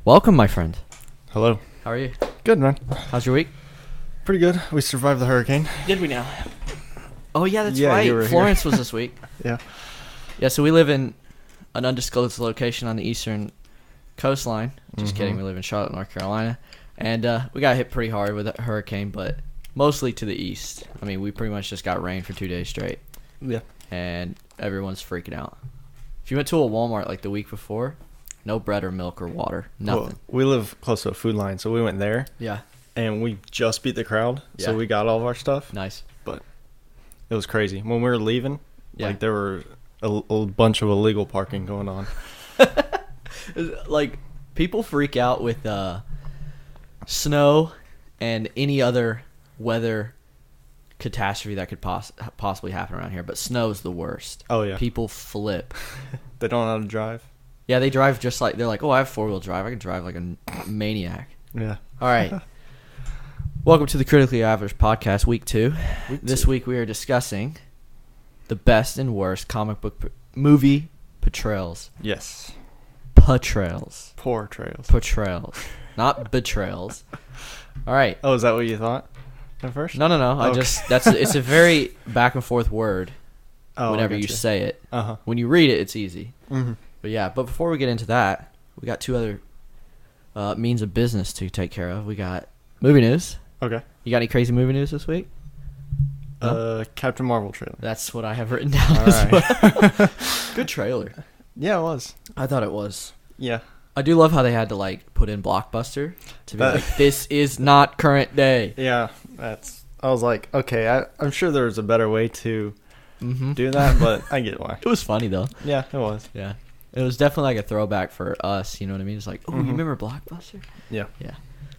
Welcome, my friend. Hello. How are you? Good, man. How's your week? Pretty good. We survived the hurricane. Did we now? Oh, yeah, that's Yeah, you were right. here. Florence was this week. Yeah. Yeah, so we live in an undisclosed location on the eastern coastline. Just kidding. We live in Charlotte, North Carolina. And we got hit pretty hard with that hurricane, but mostly to the east. I mean, we pretty much just got rain for 2 days straight. Yeah. And everyone's freaking out. If you went to a Walmart like the week before, no bread or milk or water. Nothing. Well, we live close to a food line, so we went there. Yeah. And we just beat the crowd, so Yeah. we got all of our stuff. Nice. But it was crazy. When we were leaving, Yeah. there were a bunch of illegal parking going on. Like, people freak out with snow and any other weather catastrophe that could possibly happen around here, but snow's the worst. Oh, yeah. People flip. They don't know how to drive. Yeah, they drive just like, they're like, oh, I have four-wheel drive. I can drive like a maniac. Yeah. All right. Welcome to the Critically Average Podcast, Week 2. This week we are discussing the best and worst comic book movie portrayals. Yes. Portrayals. Portrayals. Portrayals. Not betrayals. All right. Oh, is that what you thought at first? No. Okay. It's a very back and forth word Oh, whenever you say it. Uh-huh. When you read it, it's easy. Mm-hmm. But before we get into that, we got two other means of business to take care of. We got movie news. Okay. You got any crazy movie news this week? Captain Marvel trailer. That's what I have written down All as right. well. Good trailer. Yeah, it was. I thought it was. Yeah. I do love how they had to like put in Blockbuster to be like, this is not current day. Yeah, I was like, okay, I'm sure there's a better way to Mm-hmm. do that, but I get why. It was funny though. Yeah, it was. Yeah. It was definitely like a throwback for us, you know what I mean? It's like, oh, you remember Blockbuster? Yeah. Yeah.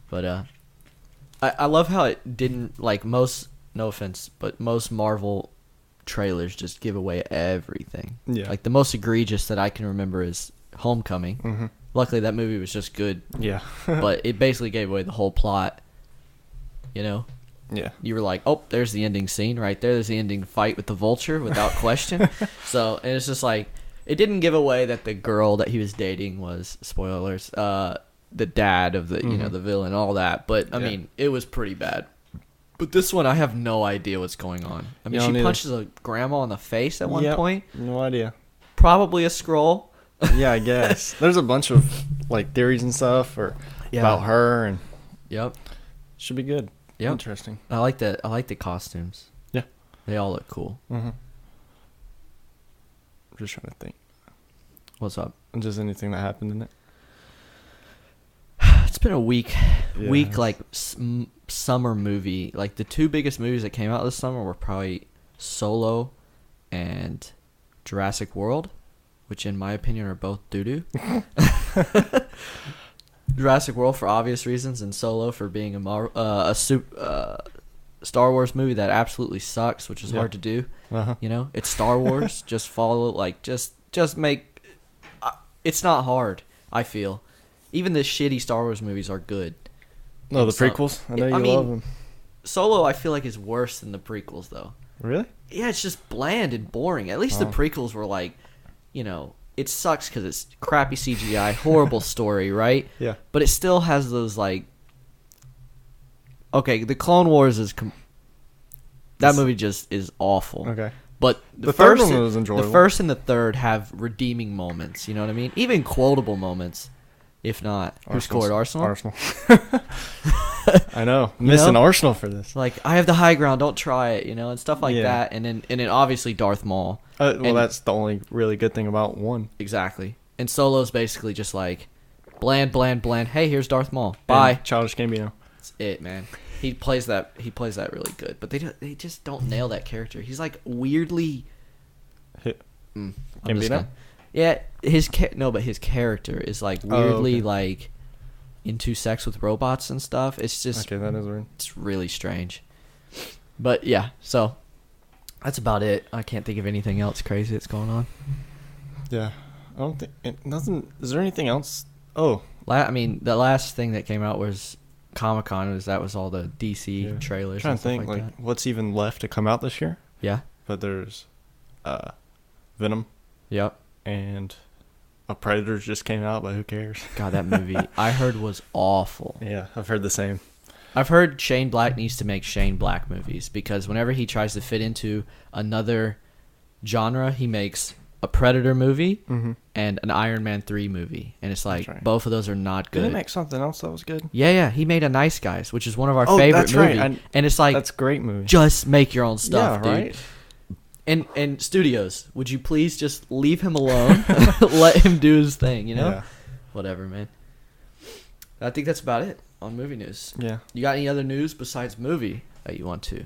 But I love how it didn't, like, most, no offense, but most Marvel trailers just give away everything. Yeah. Like, the most egregious that I can remember is Homecoming. Mm-hmm. Luckily, that movie was just good, Yeah. but it basically gave away the whole plot, you know? Yeah. You were like, oh, there's the ending scene right there. There's the ending fight with the Vulture without question. So, and it's just like, it didn't give away that the girl that he was dating was, spoilers, the dad of the, you know, the villain, all that. But, I mean, it was pretty bad. But this one, I have no idea what's going on. I mean, she punches a grandma in the face at one point. No idea. Probably a Skrull. Yeah, I guess. There's a bunch of, like, theories and stuff about her, and Yep. should be good. Yep. Interesting. I like the costumes. Yeah. They all look cool. Mm-hmm. I'm just trying to think. What's up? Just anything that happened in it. It's been a week, Yeah. like summer movie. Like the two biggest movies that came out this summer were probably Solo and Jurassic World, which in my opinion are both doo-doo. Jurassic World for obvious reasons, and Solo for being a Star Wars movie that absolutely sucks, which is hard to do. Uh-huh. You know, it's Star Wars. Just follow, like, just make. It's not hard. I feel, even the shitty Star Wars movies are good. No, the So- prequels? I know I you mean, love them. Solo, I feel like is worse than the prequels, though. Really? Yeah, it's just bland and boring. At least the Oh. prequels were like, you know, it sucks because it's crappy CGI, horrible story, right? Yeah. But it still has those like. Okay, the Clone Wars is. That movie just is awful. Okay. But The third one was The enjoyable. first and the third have redeeming moments. You know what I mean? Even quotable moments, if not. Who scored? Arsenal. Arsenal. I know. Missing Arsenal for this. Like, I have the high ground. Don't try it. You know, and stuff like Yeah. that. And then obviously Darth Maul. Well, And- that's the only really good thing about one. Exactly. And Solo's basically just like bland. Hey, here's Darth Maul. Bye. And Childish Gambino. That's it, man. He plays that really good, but they just don't nail that character. He's like weirdly. I'm just Gambino? gonna- yeah, but his character is like weirdly like into sex with robots and stuff. It's just Okay, that is weird. it's really strange. But yeah, so that's about it. I can't think of anything else crazy that's going on. Yeah. I don't think it doesn't. Is there anything else? Oh, I mean, the last thing that came out was Comic-Con. That was all the DC yeah. trailers. I'm trying and to stuff think like that. what's even left to come out this year. Yeah. But there's Venom Yep. and a Predators just came out, but who cares? God, that movie I heard was awful. Yeah, I've heard the same. I've heard Shane Black needs to make Shane Black movies because whenever he tries to fit into another genre, he makes a Predator movie and an Iron Man 3 movie. And it's like, both of those are not good. Did he make something else that was good? Yeah. He made A Nice Guys, which is one of our favorite movies. Right. And it's like, that's a great movie. Just make your own stuff, yeah, dude. Right? And studios, would you please just leave him alone? Let him do his thing, you know? Yeah. Whatever, man. I think that's about it on movie news. Yeah. You got any other news besides movie that you want to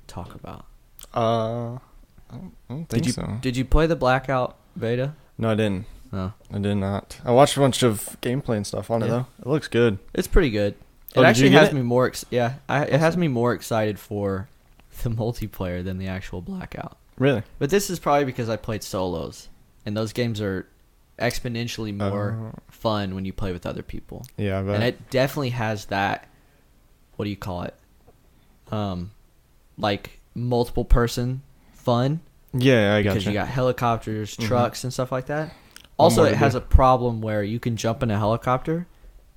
talk about? I don't think so. Did you play the Blackout beta? No, I didn't. No. I did not. I watched a bunch of gameplay and stuff on it, though. It looks good. It's pretty good. It actually has me more it has me more excited for the multiplayer than the actual Blackout. Really? But this is probably because I played solos, and those games are exponentially more fun when you play with other people. Yeah, I bet. And it definitely has that, what do you call it? Like multiple person fun. Yeah, I got Because you got helicopters, trucks, and stuff like that. Also, it has a problem where you can jump in a helicopter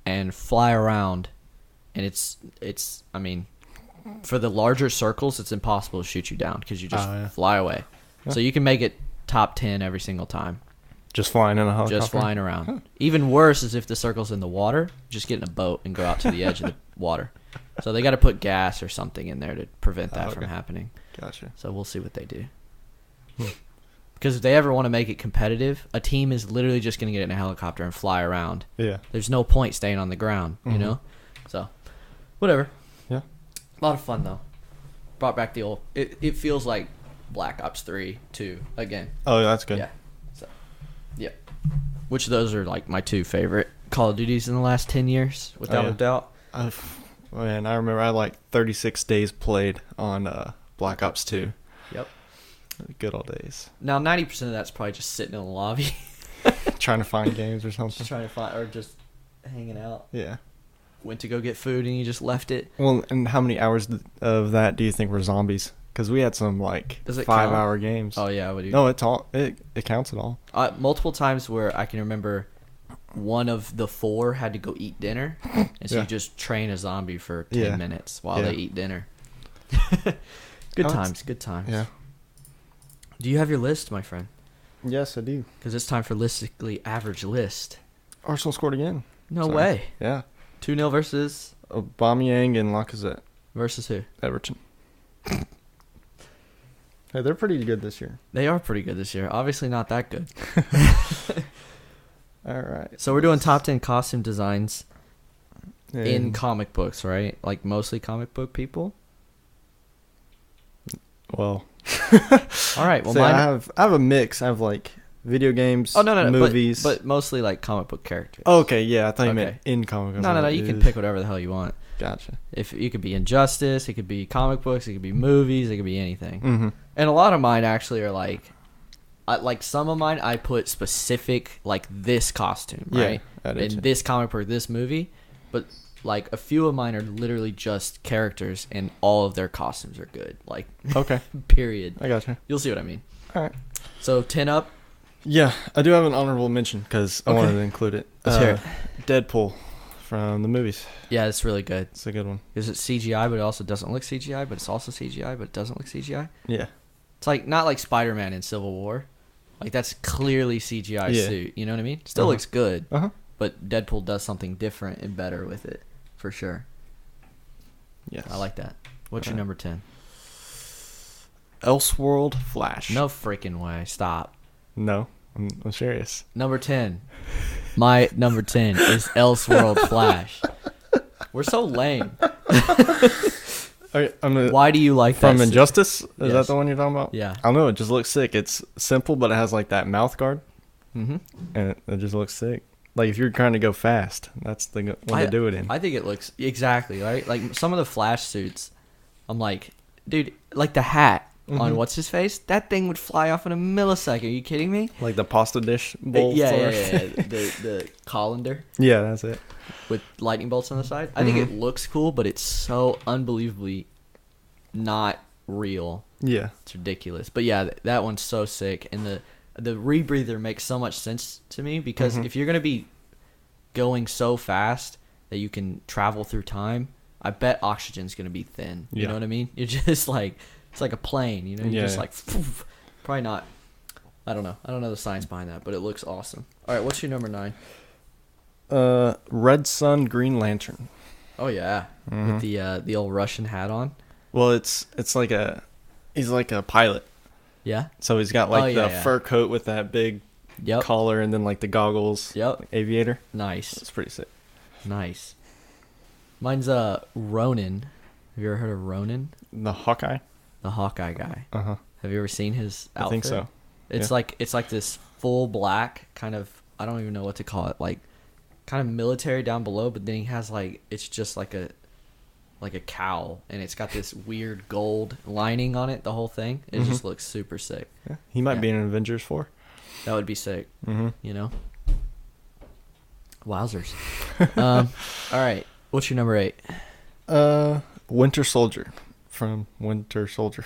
and fly around, and it's I mean, for the larger circles, it's impossible to shoot you down because you just fly away. Yeah. So you can make it top 10 every single time. Just flying in a helicopter? Just flying around. Huh. Even worse is if the circle's in the water, just get in a boat and go out to the edge of the water. So they got to put gas or something in there to prevent that from happening. Gotcha. So we'll see what they do. Because if they ever want to make it competitive, a team is literally just going to get in a helicopter and fly around. Yeah. There's no point staying on the ground, you know? So, whatever. Yeah. A lot of fun, though. Brought back the old... It feels like Black Ops 3, 2, again. Oh, that's good. Yeah. So, yeah. Which of those are, like, my two favorite Call of Duties in the last 10 years, without a doubt. Man, I remember I had, like, 36 days played on Black Ops 2. Yep. Good old days. Now, 90% of that's probably just sitting in the lobby. Trying to find games or something. Just trying to find... Or just hanging out. Yeah. Went to go get food and you just left it. Well, and how many hours of that do you think were zombies? Because we had some, like, 5-hour games. Oh, yeah. What do you... No, it counts at all. Multiple times where I can remember one of the 4 had to go eat dinner. And so you just train a zombie for 10 minutes while they eat dinner. Good times. Yeah. Do you have your list, my friend? Yes, I do. Because it's time for Listically Average List. Arsenal scored again. No way. Yeah. 2-0 versus? Aubameyang and Lacazette. Versus who? Everton. Hey, they're pretty good this year. They are pretty good this year. Obviously not that good. All right. So we're doing top 10 costume designs in comic books, right? Like mostly comic book people? Well... All right. Well, so I have a mix. I have like video games, movies, but mostly like comic book characters. Oh, okay, yeah, I thought you meant in comic books. No. You can pick whatever the hell you want. Gotcha. If you could be Injustice, it could be comic books, it could be movies, it could be anything. Mm-hmm. And a lot of mine actually are like some of mine I put specific like this costume, right? In this comic book, this movie, but. Like, a few of mine are literally just characters, and all of their costumes are good. Like, okay. Period. I gotcha. You'll see what I mean. All right. So, 10 up? Yeah, I do have an honorable mention, because I wanted to include it. Let's hear it. Deadpool from the movies. Yeah, it's really good. It's a good one. Because it's CGI, but it also doesn't look CGI, but it's also CGI, but it doesn't look CGI. Yeah. It's like, not like Spider-Man in Civil War. Like, that's clearly CGI suit. You know what I mean? Still looks good. But Deadpool does something different and better with it. For sure. Yes. I like that. What's your number 10? Elseworld Flash. No freaking way. Stop. No. I'm serious. Number 10. My number 10 is Elseworld Flash. We're so lame. Why do you like that? From Injustice? Is that the one you're talking about? Yeah. I don't know. It just looks sick. It's simple, but it has like that mouth guard. Mm-hmm. And it just looks sick. Like, if you're trying to go fast, that's the one to do it in. I think it looks... Exactly, right? Like, some of the Flash suits, I'm like, dude, like the hat on What's-His-Face, that thing would fly off in a millisecond. Are you kidding me? Like the pasta dish bowl? Yeah. The colander. Yeah, that's it. With lightning bolts on the side. I think it looks cool, but it's so unbelievably not real. Yeah. It's ridiculous. But yeah, that one's so sick. And the rebreather makes so much sense to me because if you're gonna be going so fast that you can travel through time, I bet oxygen's gonna be thin. You know what I mean? You're just like it's like a plane. You know, you're just like poof, probably not. I don't know. I don't know the science behind that, but it looks awesome. All right, what's your number 9? Red Sun Green Lantern. Oh yeah, with the old Russian hat on. Well, it's like he's like a pilot. Yeah. So he's got like the fur coat with that big collar and then like the goggles. Yep. Like aviator. Nice. It's pretty sick. Nice. Mine's Ronin. Have you ever heard of Ronin? The Hawkeye? The Hawkeye guy. Uh-huh. Have you ever seen his outfit? I think so. It's like this full black kind of, I don't even know what to call it, like kind of military down below, but then he has like, it's just like a cowl, and it's got this weird gold lining on it, the whole thing. It just looks super sick. Yeah. He might be in Avengers 4. That would be sick. You know? Wowzers. All right. What's your number 8? Winter Soldier from Winter Soldier.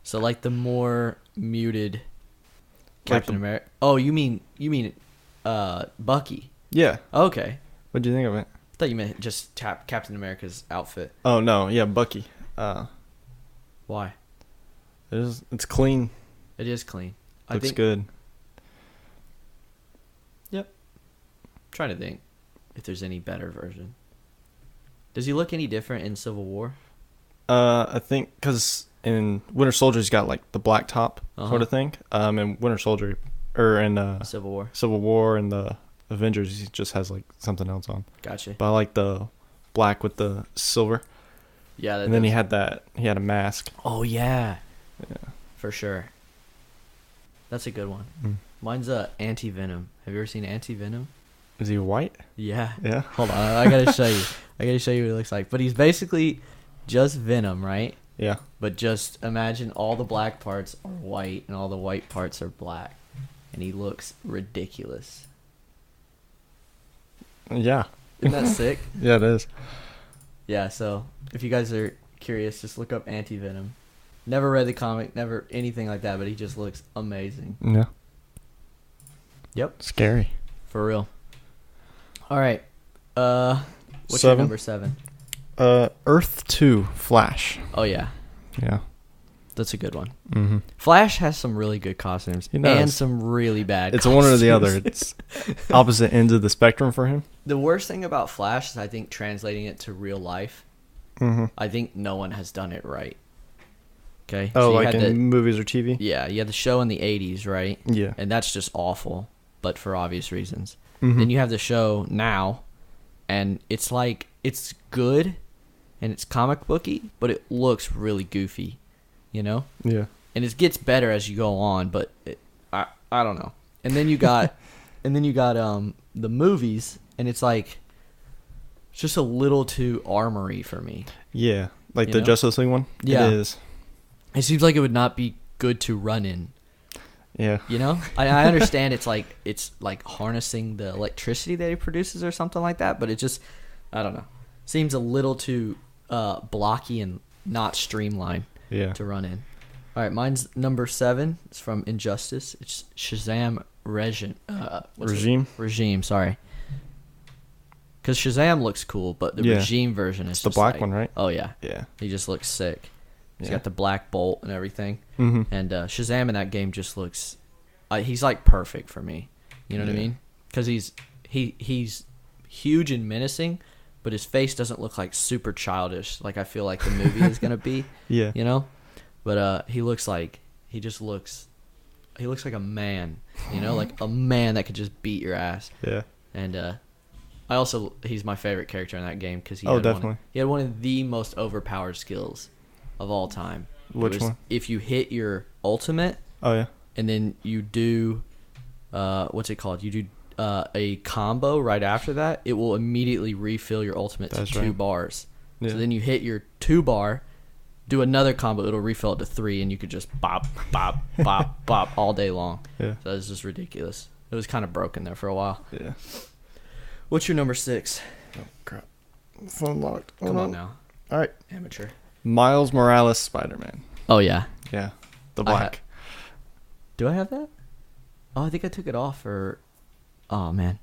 So like the more muted Captain America. Oh, you mean Bucky? Yeah. Okay. What'd you think of it? I thought you meant just Captain America's outfit. Oh no, yeah, Bucky. Why? It's clean. It is clean. Looks good. Yep. I'm trying to think if there's any better version. Does he look any different in Civil War? I think because in Winter Soldier he's got like the black top sort of thing. In Winter Soldier or in Civil War and the Avengers he just has like something else on. Gotcha. But I like the black with the silver. Yeah. And then he had a mask. Oh yeah. Yeah. For sure. That's a good one. Mine's Anti-Venom. Have you ever seen Anti-Venom? Is he white? Yeah. Yeah. Hold on, I gotta show you. I gotta show you what he looks like. But he's basically just Venom, right? Yeah. But just imagine all the black parts are white and all the white parts are black, and he looks ridiculous. Yeah. Isn't that sick? Yeah, it is. Yeah. So if you guys are curious, just look up Anti-Venom. Never read the comic, never anything like that, but he just looks amazing. Yeah. Yep. Scary. For real. All right. What's 7? Your number 7? Earth 2 Flash. Oh yeah. Yeah. That's a good one. Flash has some really good costumes and some really bad costumes. It's one or the other. It's opposite ends of the spectrum for him. The worst thing about Flash is I think translating it to real life, I think no one has done it right. Okay. Oh, so like in movies or TV? Yeah, you had the show in the 80s, right? Yeah. And that's just awful, but for obvious reasons. Then you have the show now, and it's like, it's good, and it's comic booky, but it looks really goofy, you know? Yeah. And it gets better as you go on, but I don't know. And then you got, the movies, and it's like, it's just a little too armory for me. Yeah. Like the Justice League one? Yeah. It is. It seems like it would not be good to run in. Yeah. You know? I understand it's like harnessing the electricity that it produces or something like that, but it just, I don't know. Seems a little too blocky and not streamlined to run in. All right, mine's number 7. It's from Injustice. It's Shazam Regime, sorry. Because Shazam looks cool, but the Regime version is the black one, right? Oh, yeah. Yeah. He just looks sick. He's got the black bolt and everything. And Shazam in that game just looks... he's like perfect for me. You know what I mean? Because he's huge and menacing, but his face doesn't look like super childish like I feel like the movie is going to be. Yeah. You know? But he looks like a man, you know, like a man that could just beat your ass. Yeah. And he's my favorite character in that game because he had one of the most overpowered skills of all time. Which one? If you hit your ultimate. Oh yeah. And then you do, what's it called? You do a combo right after that. It will immediately refill your ultimate to 2 bars. Yeah. So then you hit your 2 bar. Do another combo, it'll refill it to 3, and you could just bop, bop, bop, bop all day long. Yeah. So it's just ridiculous. It was kind of broken there for a while. Yeah. What's your number 6? Oh, crap. Phone locked. Come on now. All right. Amateur. Miles Morales Spider-Man. Oh, yeah. Yeah. The black. Do I have that? Oh, I think I took it off for. Oh man,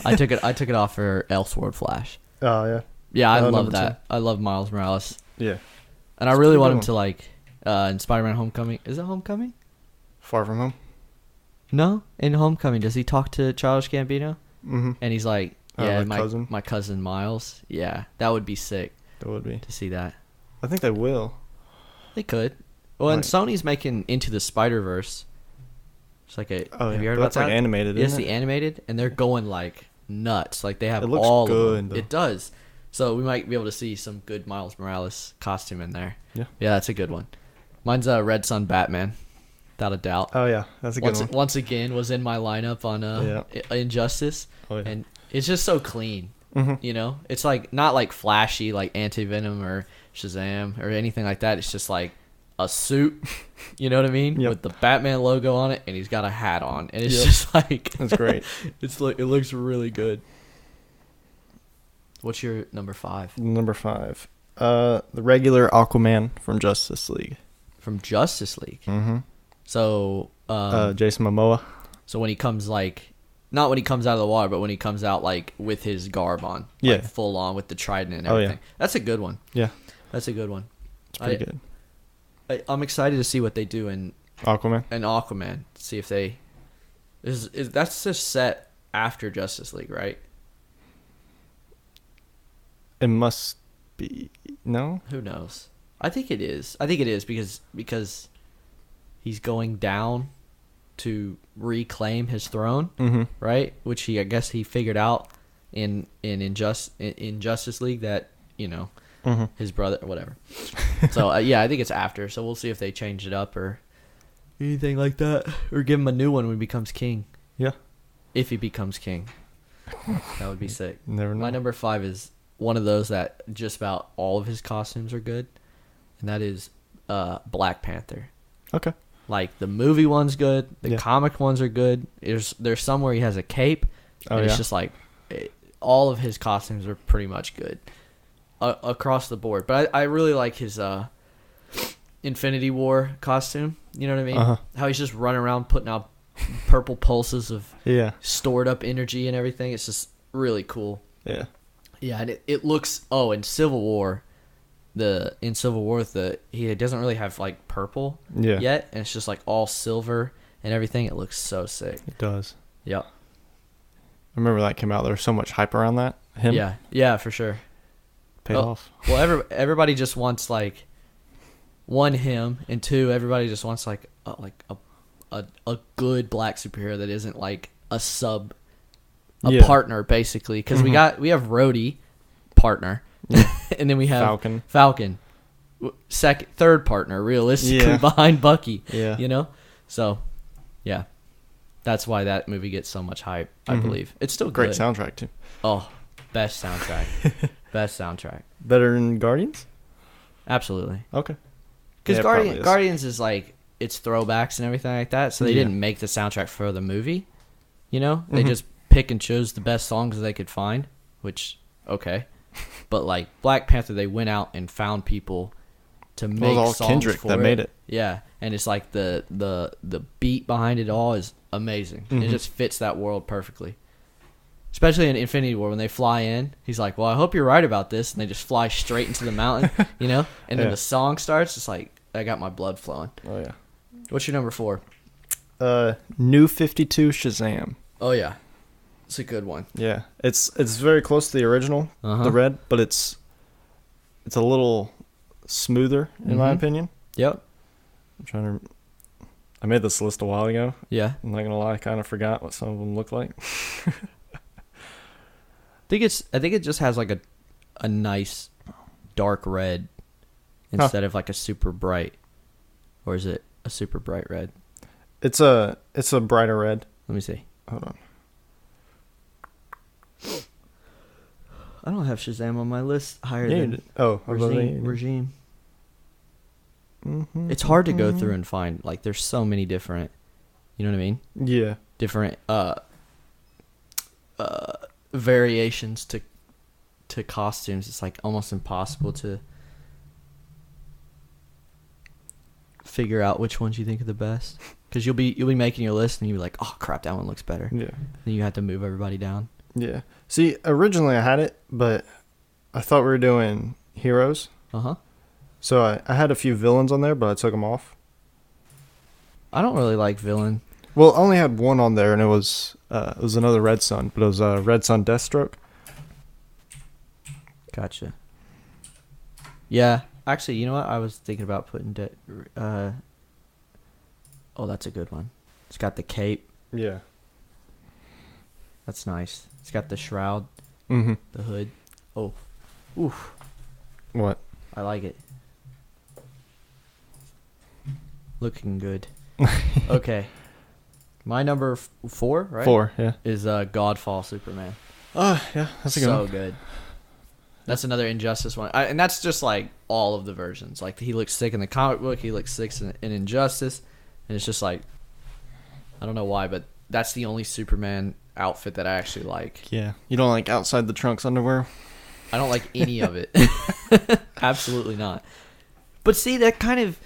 I took it off for Elseworld Flash. Oh yeah. Yeah, I love that. 2. I love Miles Morales. Yeah. And I really want him to like in Spider-Man: Homecoming. Is it Homecoming? Far From Home. No, in Homecoming, does he talk to Childish Gambino? Mm-hmm. And he's like, "Yeah, my cousin Miles." Yeah, that would be sick. That would be to see that. I think they will. They could. Well, and Sony's making Into the Spider-Verse. It's like a. Have you heard about that? That's like animated. Yes, isn't the animated, and they're going like nuts. Like they have it looks all good, of them. though. It does. So we might be able to see some good Miles Morales costume in there. Yeah. Yeah, that's a good one. Mine's Red Sun Batman, without a doubt. Oh yeah, that's a good one. Once again, was in my lineup on Injustice, and it's just so clean. Mm-hmm. You know, it's like not like flashy like Anti-Venom or Shazam or anything like that. It's just like a suit, you know what I mean, with the Batman logo on it, and he's got a hat on, and it's just like that's great. It looks really good. What's your number 5? Number 5, the regular Aquaman from Justice League. From Justice League. Mm-hmm. So Jason Momoa. So when he comes not when he comes out of the water, but when he comes out like with his garb on, like full on with the trident and everything. That's a good one. Yeah, that's a good one. It's pretty good. I'm excited to see what they do in Aquaman. See if they that's just set after Justice League, right? It must be. No? Who knows? I think it is. Because he's going down to reclaim his throne, right? Which I guess he figured out in Justice League that, you know, his brother or whatever. So I think it's after. So we'll see if they change it up or anything like that, or give him a new one when he becomes king. Yeah. If he becomes king, that would be sick. Never know. My number 5 is one of those that just about all of his costumes are good, and that is Black Panther. Okay. Like the movie one's good, the comic ones are good. There's some where he has a cape, and it's just like all of his costumes are pretty much good across the board. But I really like his Infinity War costume. You know what I mean? How he's just running around putting out purple pulses of stored up energy and everything. It's just really cool. Yeah. Yeah, and it looks. Oh, in Civil War, he doesn't really have like purple yet, and it's just like all silver and everything. It looks so sick. It does. Yep. I remember that came out. There was so much hype around that. Yeah, for sure. Paid off. Well, everybody just wants like one, him, and 2, everybody just wants like a good black superhero that isn't like a sub. Partner, basically, because we have Rhodey, partner, and then we have Falcon, third partner, realistically behind Bucky. Yeah, you know, so yeah, that's why that movie gets so much hype. I believe it's still great good. Soundtrack too. Oh, best soundtrack, best soundtrack. Better than Guardians? Absolutely. Okay. Because Guardians is like it's throwbacks and everything like that, so they didn't make the soundtrack for the movie. You know, they just pick and chose the best songs they could find, which but like Black Panther, they went out and found people to make songs Kendrick for that it. made it. Yeah, and it's like the beat behind it all is amazing. It just fits that world perfectly. Especially in Infinity War when they fly in, he's like, "Well, I hope you're right about this," and they just fly straight into the mountain, you know. And then the song starts. It's like I got my blood flowing. Oh yeah. What's your number 4? New 52 Shazam. Oh yeah. It's a good one. Yeah, it's very close to the original, the red, but it's a little smoother in my opinion. Yep. I made this list a while ago. Yeah. I'm not gonna lie, I kind of forgot what some of them look like. I think it just has like a nice dark red instead of like a super bright, or is it a super bright red? It's a brighter red. Let me see. Hold on. I don't have Shazam on my list higher than Regime. It's hard to go through and find, like, there's so many different, you know what I mean? Yeah. Different variations to costumes. It's like almost impossible to. figure out which ones you think are the best? Because you'll be making your list and you'll be like, oh crap, that one looks better. Yeah. Then you have to move everybody down. Yeah. See, originally I had it, but I thought we were doing heroes. So I had a few villains on there, but I took them off. I don't really like villain. Well, I only had one on there, and it was another Red Sun, but it was Red Sun Deathstroke. Gotcha. Yeah, actually, you know what? I was thinking about putting oh, that's a good one. It's got the cape. Yeah. That's nice. It's got the shroud. The hood. Oh. Oof. What? I like it. Looking good. Okay. My number 4, right? 4, yeah. Is Godfall Superman. Yeah, that's a good one. So good. That's another Injustice one. And that's just like all of the versions. Like he looks sick in the comic book. He looks sick in Injustice. And it's just like, I don't know why, but that's the only Superman outfit that I actually like. Yeah. You don't like outside the trunks underwear? I don't like any of it. Absolutely not. But see, that kind of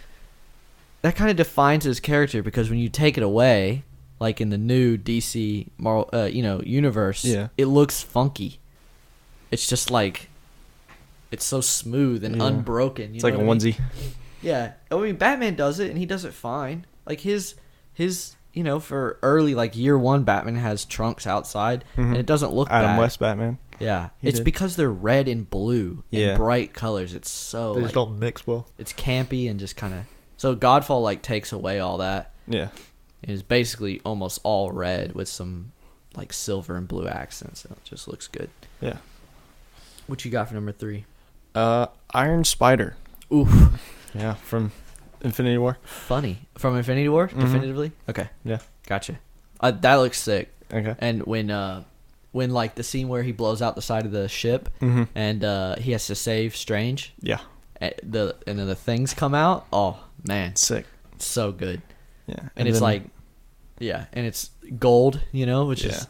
defines his character, because when you take it away, like in the new DC universe, it looks funky. It's just like, it's so smooth and unbroken. It's like a onesie. Yeah. I mean, Batman does it, and he does it fine. Like his for early, like year 1, Batman has trunks outside, and it doesn't look Adam bad. West Batman. Yeah. It's because they're red and blue and bright colors. It's so they just don't mix well. It's campy and just kind of... So Godfall like takes away all that. Yeah. It is basically almost all red with some like silver and blue accents. So it just looks good. Yeah. What you got for number 3? Iron Spider. Oof. Yeah, from Infinity War. Funny. From Infinity War, definitively? Okay. Yeah. Gotcha. That looks sick. Okay. And when like the scene where he blows out the side of the ship and he has to save Strange. Yeah. And then the things come out. Oh, man. Sick. It's so good. Yeah. And it's like, yeah, and it's gold, which is...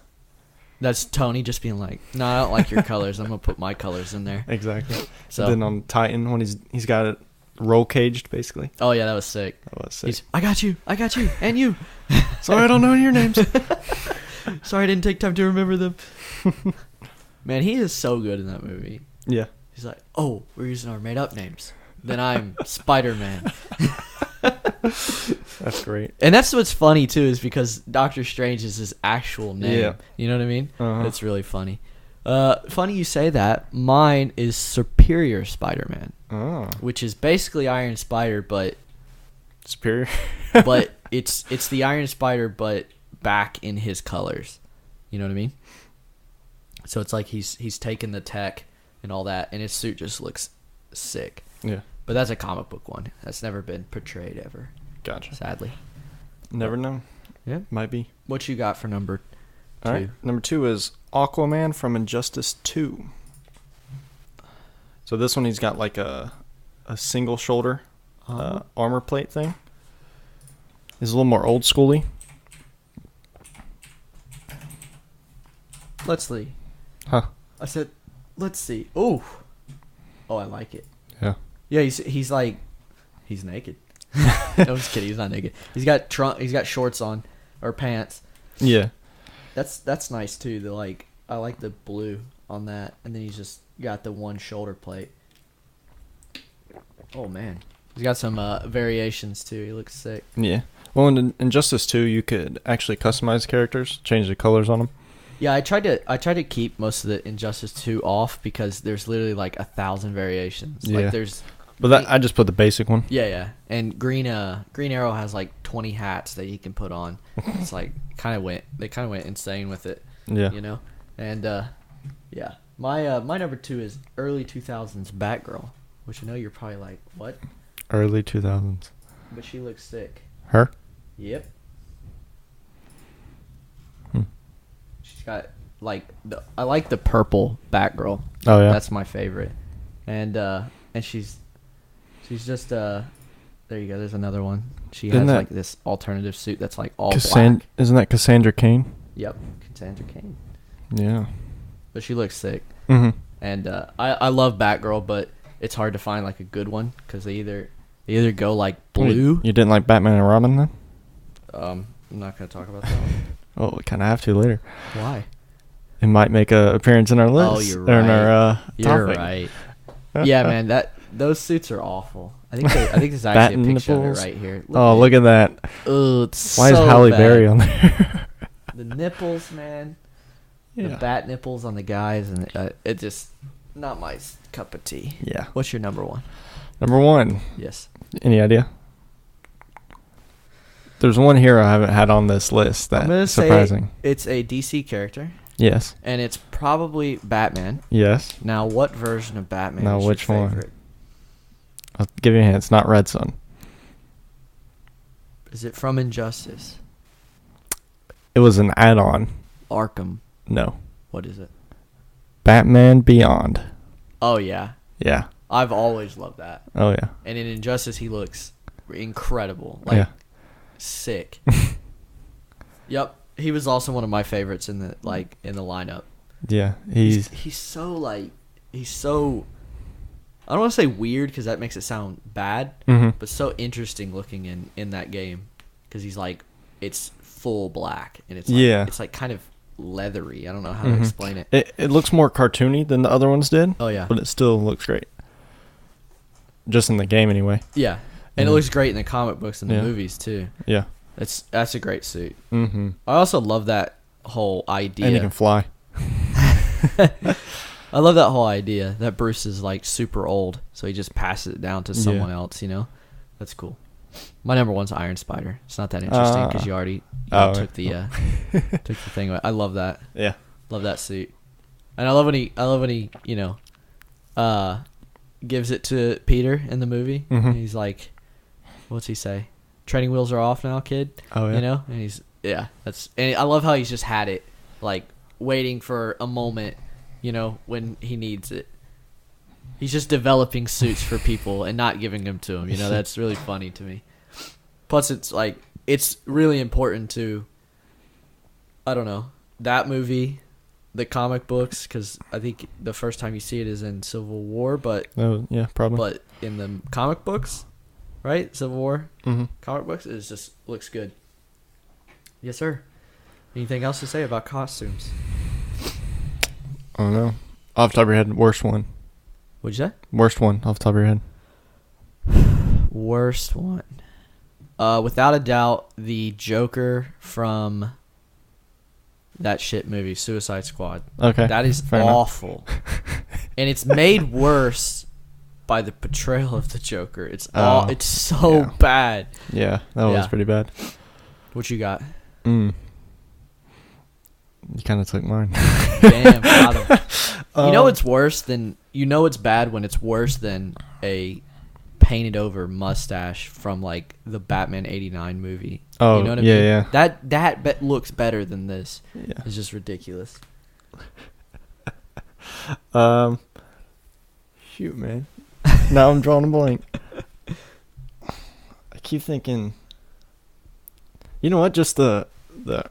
That's Tony just being like, no, I don't like your colors. I'm going to put my colors in there. Exactly. So and then on Titan, when he's got it roll caged, basically. Oh, yeah, that was sick. That was sick. I got you, and you. Sorry, I don't know your names. Sorry, I didn't take time to remember them. Man, he is so good in that movie. Yeah. He's like, oh, we're using our made-up names. Then I'm Spider-Man. That's great. And that's what's funny, too, is because Doctor Strange is his actual name. Yeah. You know what I mean? It's really funny. Funny you say that. Mine is Superior Spider-Man. Oh. Which is basically Iron Spider, but... Superior? But it's the Iron Spider, but back in his colors. You know what I mean? So it's like he's taken the tech and all that, and his suit just looks sick. Yeah. But that's a comic book one. That's never been portrayed ever. Gotcha. Sadly. Never know. Yeah. Might be. What you got for number 2? All right. Number 2 is Aquaman from Injustice 2. So this one, he's got like a single shoulder armor plate thing. He's a little more old schooly. Let's see. Huh. I said, let's see. Oh, I like it. Yeah. Yeah, he's like, he's naked. No, I'm just kidding. He's not naked. He's got shorts on, or pants. Yeah. That's nice too. I like the blue on that, and then he's just got the one shoulder plate. Oh man, he's got some variations too. He looks sick. Yeah. Well, in Injustice 2, you could actually customize characters, change the colors on them. Yeah, I tried to keep most of the Injustice 2 off because there's literally like 1,000 variations. Yeah. Like there's. But I just put the basic one. Yeah. And Green Arrow has like 20 hats that he can put on. It's like they kind of went insane with it. Yeah. And yeah. My number 2 is early 2000s Batgirl, which I know you're probably like, what? Early 2000s. But she looks sick. Her? Yep. She's got I like the purple Batgirl. Oh yeah. That's my favorite. And she's just there you go, there's another one. She has like this alternative suit that's like all black. Isn't that Cassandra Cain? Yep, Cassandra Cain. Yeah. But she looks sick. Mm-hmm. And I love Batgirl, but it's hard to find like a good one because they They either go like blue. You didn't like Batman and Robin then? I'm not gonna talk about that one. Oh, we kind of have to later. Why? It might make an appearance in our list. Oh, you're right. Or in our you're topic. right. Yeah, man. Those suits are awful. I think there's actually a picture of it right here. Look at that. Oh, it's Why so is Halle bad. Berry on there? The nipples, man. Yeah. The bat nipples on the guys, and it just not my cup of tea. Yeah. What's your number one? Number one. Yes. Any idea? There's one hero I haven't had on this list that's surprising. It's a DC character. Yes. And it's probably Batman. Yes. Now, what version of Batman is which your favorite? one? I'll give you a hint. It's not Red Sun. Is it from Injustice? It was an add-on. Arkham. No. What is it? Batman Beyond. Oh, yeah. Yeah. I've always loved that. Oh, yeah. And in Injustice, he looks incredible. Sick. Yep. He was also one of my favorites in the lineup. Yeah. He's so I don't want to say weird because that makes it sound bad, but so interesting looking in that game because he's it's full black and it's kind of leathery. I don't know how to explain it. It looks more cartoony than the other ones did. Oh yeah, but it still looks great. Just in the game anyway. Yeah, and it looks great in the comic books and the movies too. Yeah, that's a great suit. Mm-hmm. I also love that whole idea. And he can fly. I love that whole idea that Bruce is super old, so he just passes it down to someone else. That's cool. My number one's Iron Spider. It's not that interesting because you already took the thing away. I love that. Yeah, love that suit, and I love when he gives it to Peter in the movie. And he's like, what's he say? Training wheels are off now, kid. Oh yeah. And and I love how he's just had it waiting for a moment. When he needs it. He's just developing suits for people and not giving them to him. That's really funny to me. Plus, it's really important to, I don't know, that movie, the comic books, because I think the first time you see it is in Civil War, but... Oh, yeah, probably. But in the comic books, right? Civil War comic books, it just looks good. Yes, sir. Anything else to say about costumes? I don't know. Off the top of your head, worst one. What'd you say? Worst one off the top of your head. Worst one. Without a doubt, the Joker from that shit movie, Suicide Squad. Okay. That is awful. And it's made worse by the portrayal of the Joker. It's so bad. Yeah, that was pretty bad. What you got? You kind of took mine. Damn, got him. It's worse than... it's bad when it's worse than a painted over mustache from the Batman '89 movie. Oh, you know what I mean? Yeah. That looks better than this. Yeah. It's just ridiculous. Shoot, man. Now I'm drawing a blank. I keep thinking... You know what? Just the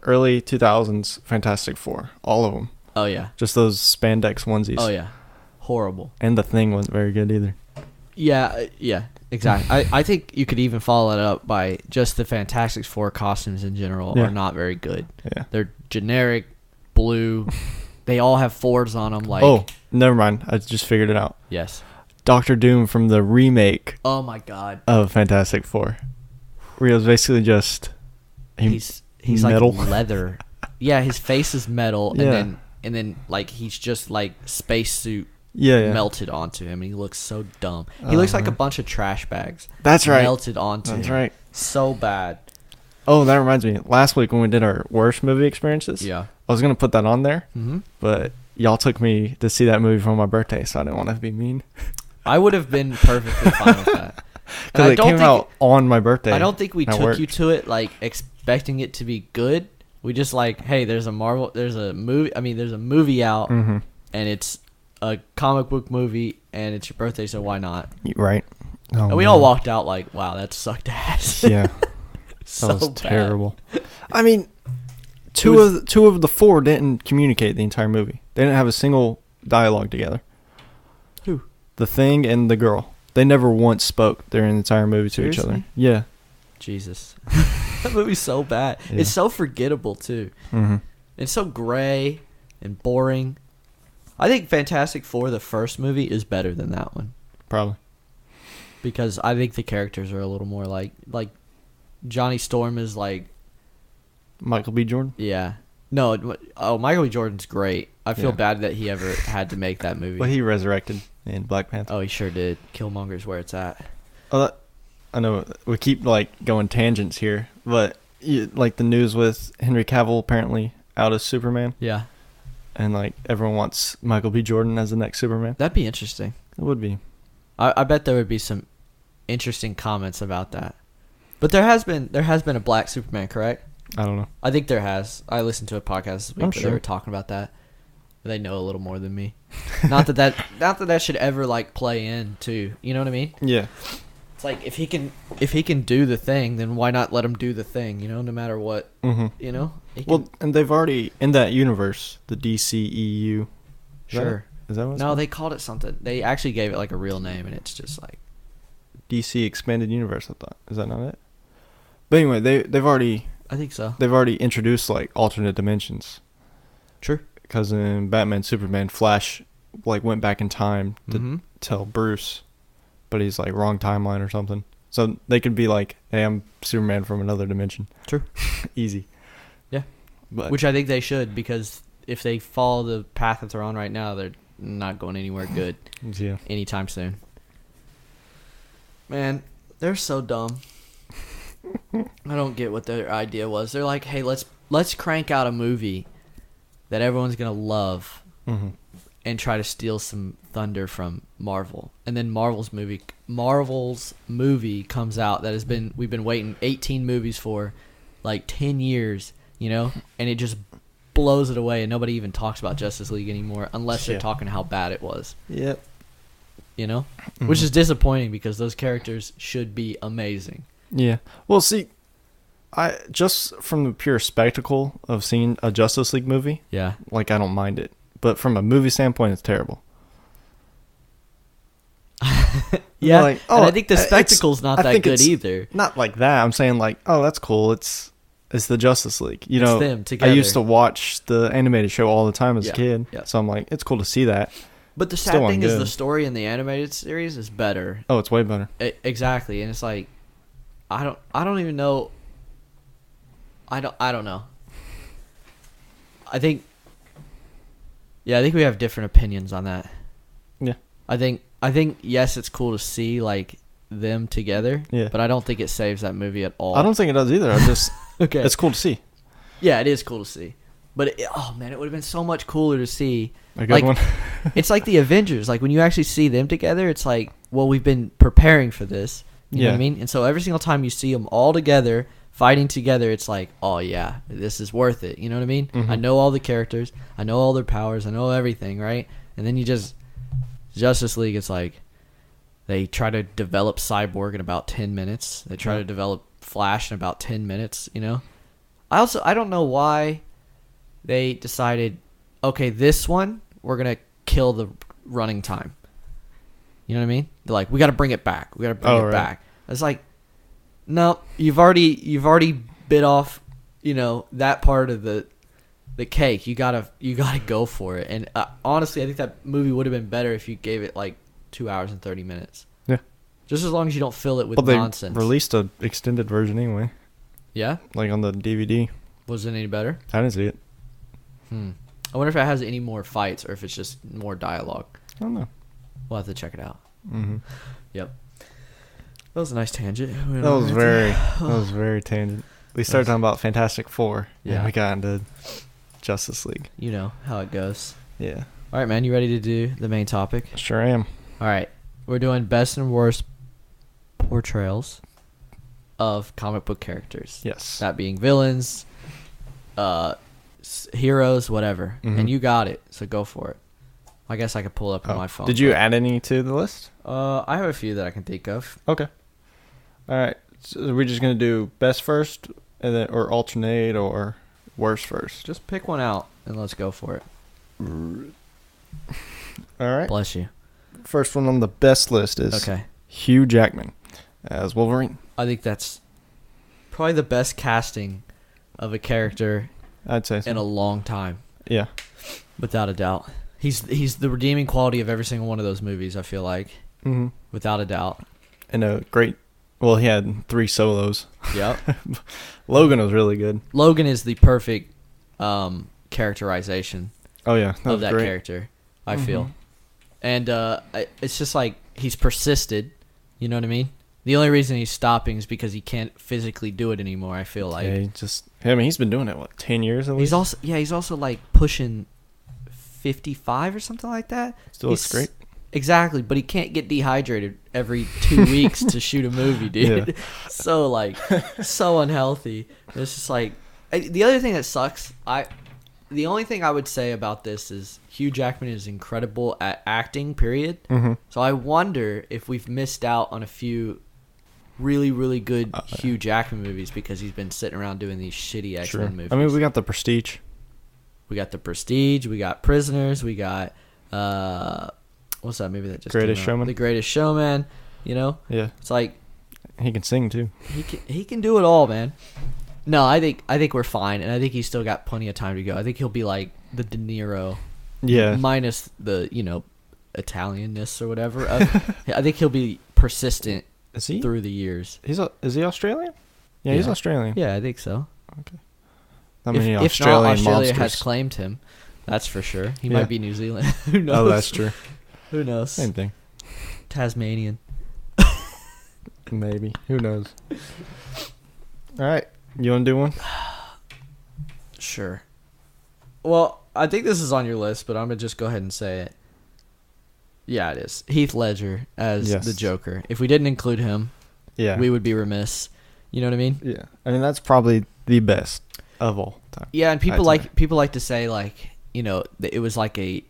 early 2000s Fantastic Four. All of them. Oh, yeah. Just those spandex onesies. Oh, yeah. Horrible. And the Thing wasn't very good either. Yeah, exactly. I think you could even follow it up by just the Fantastic Four costumes in general are not very good. Yeah. They're generic, blue. They all have Fords on them. Oh, never mind. I just figured it out. Yes. Doctor Doom from the remake. Oh, my God. Of Fantastic Four. Where he was basically just... He's metal. Leather. Yeah, his face is metal, and then he's just spacesuit melted onto him, and he looks so dumb. He looks like a bunch of trash bags. That's right. Melted onto him. That's right. So bad. Oh, that reminds me. Last week when we did our worst movie experiences, I was gonna put that on there, but y'all took me to see that movie for my birthday, so I didn't want to be mean. I would have been perfectly fine with that. Because it came out on my birthday. I don't think we took you to it expecting it to be good. We just hey, there's a movie out, and it's a comic book movie, and it's your birthday, so why not? Right. And we all walked out wow, that sucked ass. Yeah. So that was bad. terrible. I mean, two of the four didn't communicate the entire movie. They didn't have a single dialogue together. Who? The Thing and the girl. They never once spoke during the entire movie to Seriously? each other. Yeah. Jesus. That movie's so bad. Yeah. It's so forgettable, too. Mm-hmm. It's so gray and boring. I think Fantastic Four, the first movie, is better than that one. Probably. Because I think the characters are a little more like Johnny Storm is like Michael B. Jordan? Yeah. No, Michael B. Jordan's great. I feel bad that he ever had to make that movie. Well, he resurrected in Black Panther. Oh, he sure did. Killmonger's where it's at. Oh, I know we keep like going tangents here, but like the news with Henry Cavill apparently out as Superman. Yeah. And like everyone wants Michael B. Jordan as the next Superman. That'd be interesting. It would be. I bet there would be some interesting comments about that. But there has been a black Superman, correct? I don't know. I think there has. I listened to a podcast this week where they were talking about that. They know a little more than me. not that should ever like play into, you know what I mean? Yeah. It's like if he can do the thing, then why not let him do the thing? You know, no matter what. Mm-hmm. You know. Well, and they've already in that universe, the DCEU. Sure. Is that what it's No, called? they called it something. They actually gave it like a real name, and it's just like DC Expanded Universe. I thought. Is that not it? But anyway, they've already. I think so. They've already introduced like alternate dimensions. Sure. Because in Batman Superman, Flash like went back in time to tell Bruce, but he's like wrong timeline or something. So they could be like, "Hey, I'm Superman from another dimension." True. Easy. Yeah. But which I think they should, because if they follow the path that they're on right now, they're not going anywhere good. Yeah. Anytime soon. Man, they're so dumb. I don't get what their idea was. They're like, "Hey, let's crank out a movie that everyone's gonna love, and try to steal some thunder from Marvel." And then Marvel's movie comes out that we've been waiting 18 movies for, like 10 years, you know, and it just blows it away, and nobody even talks about Justice League anymore unless they're talking how bad it was. Yep. You know, which is disappointing because those characters should be amazing. Yeah. Well, see, I just from the pure spectacle of seeing a Justice League movie, yeah, like I don't mind it, but from a movie standpoint, it's terrible. Yeah, like, and I think the spectacle's not that good either. Not like that. I'm saying like, oh, that's cool. It's the Justice League. You know, them together. I used to watch the animated show all the time as a kid, so I'm like, it's cool to see that. But the sad thing is the story in the animated series is better. Oh, it's way better. Exactly, and it's like, I don't even know. I don't know. I think we have different opinions on that. Yeah. I think yes, it's cool to see like them together. Yeah. But I don't think it saves that movie at all. I don't think it does either. I just okay. It's cool to see. Yeah, it is cool to see. But oh man, it would have been so much cooler to see. A good one. It's like the Avengers. Like when you actually see them together, it's like, well, we've been preparing for this. You know what I mean? And so every single time you see them all together, fighting together, it's like, oh yeah, this is worth it. You know what I mean? Mm-hmm. I know all the characters. I know all their powers. I know everything, right? And then Justice League, it's like, they try to develop Cyborg in about 10 minutes. They try to develop Flash in about 10 minutes, you know? I don't know why they decided, okay, this one, we're going to kill the running time. You know what I mean? They're like, we got to bring it back. We got to bring it back. It's like, no, you've already bit off, you know, that part of the cake. You gotta go for it. And honestly, I think that movie would have been better if you gave it like 2 hours and 30 minutes. Yeah. Just as long as you don't fill it with nonsense. They released an extended version anyway. Yeah? Like on the DVD. Was it any better? I didn't see it. I wonder if it has any more fights or if it's just more dialogue. I don't know. We'll have to check it out. Mm-hmm. Yep. That was a nice tangent. That was very tangent. We started talking about Fantastic Four. Yeah. And we got into Justice League. You know how it goes. Yeah. All right, man. You ready to do the main topic? Sure am. All right. We're doing best and worst portrayals of comic book characters. Yes. That being villains, heroes, whatever. Mm-hmm. And you got it, so go for it. I guess I could pull it up on my phone. Did you add any to the list? I have a few that I can think of. Okay. All right. So we're just gonna do best first, and then or alternate or worst first. Just pick one out and let's go for it. All right. Bless you. First one on the best list is okay. Hugh Jackman as Wolverine. I think that's probably the best casting of a character I'd say so. in a long time. Yeah. Without a doubt. He's the redeeming quality of every single one of those movies, I feel like. Mm-hmm. Without a doubt. And a great... Well, he had 3 solos. Yep. Logan was really good. Logan is the perfect characterization of that great. character, I feel. And it's just like he's persisted. You know what I mean? The only reason he's stopping is because he can't physically do it anymore, I feel like. Yeah, he's been doing it, 10 years at least? He's also like pushing 55 or something like that. Still looks great. Exactly, but he can't get dehydrated every 2 weeks to shoot a movie, dude. Yeah. So unhealthy. It's just like the other thing that sucks. The only thing I would say about this is Hugh Jackman is incredible at acting. Period. Mm-hmm. So I wonder if we've missed out on a few really, really good Hugh Jackman movies because he's been sitting around doing these shitty X-Men movies. I mean, we got The Prestige. We got Prisoners. We got what's that movie that just Greatest came out? Showman? The Greatest Showman. You know? Yeah. It's like he can sing too. He can do it all, man. No, I think we're fine, and I think he's still got plenty of time to go. I think he'll be like the De Niro, minus the Italianness or whatever. I think he'll be persistent through the years. Is he Australian? Yeah, he's Australian. Yeah, I think so. Okay. If not, Australia has claimed him. That's for sure. He might be New Zealand. Who knows? Oh, that's true. Who knows? Same thing. Tasmanian. Maybe. Who knows? All right. You want to do one? Sure. Well, I think this is on your list, but I'm going to just go ahead and say it. Yeah, it is. Heath Ledger as the Joker. If we didn't include him, we would be remiss. You know what I mean? Yeah. I mean, that's probably the best of all time. Yeah, and people like to say, like, you know, it was like a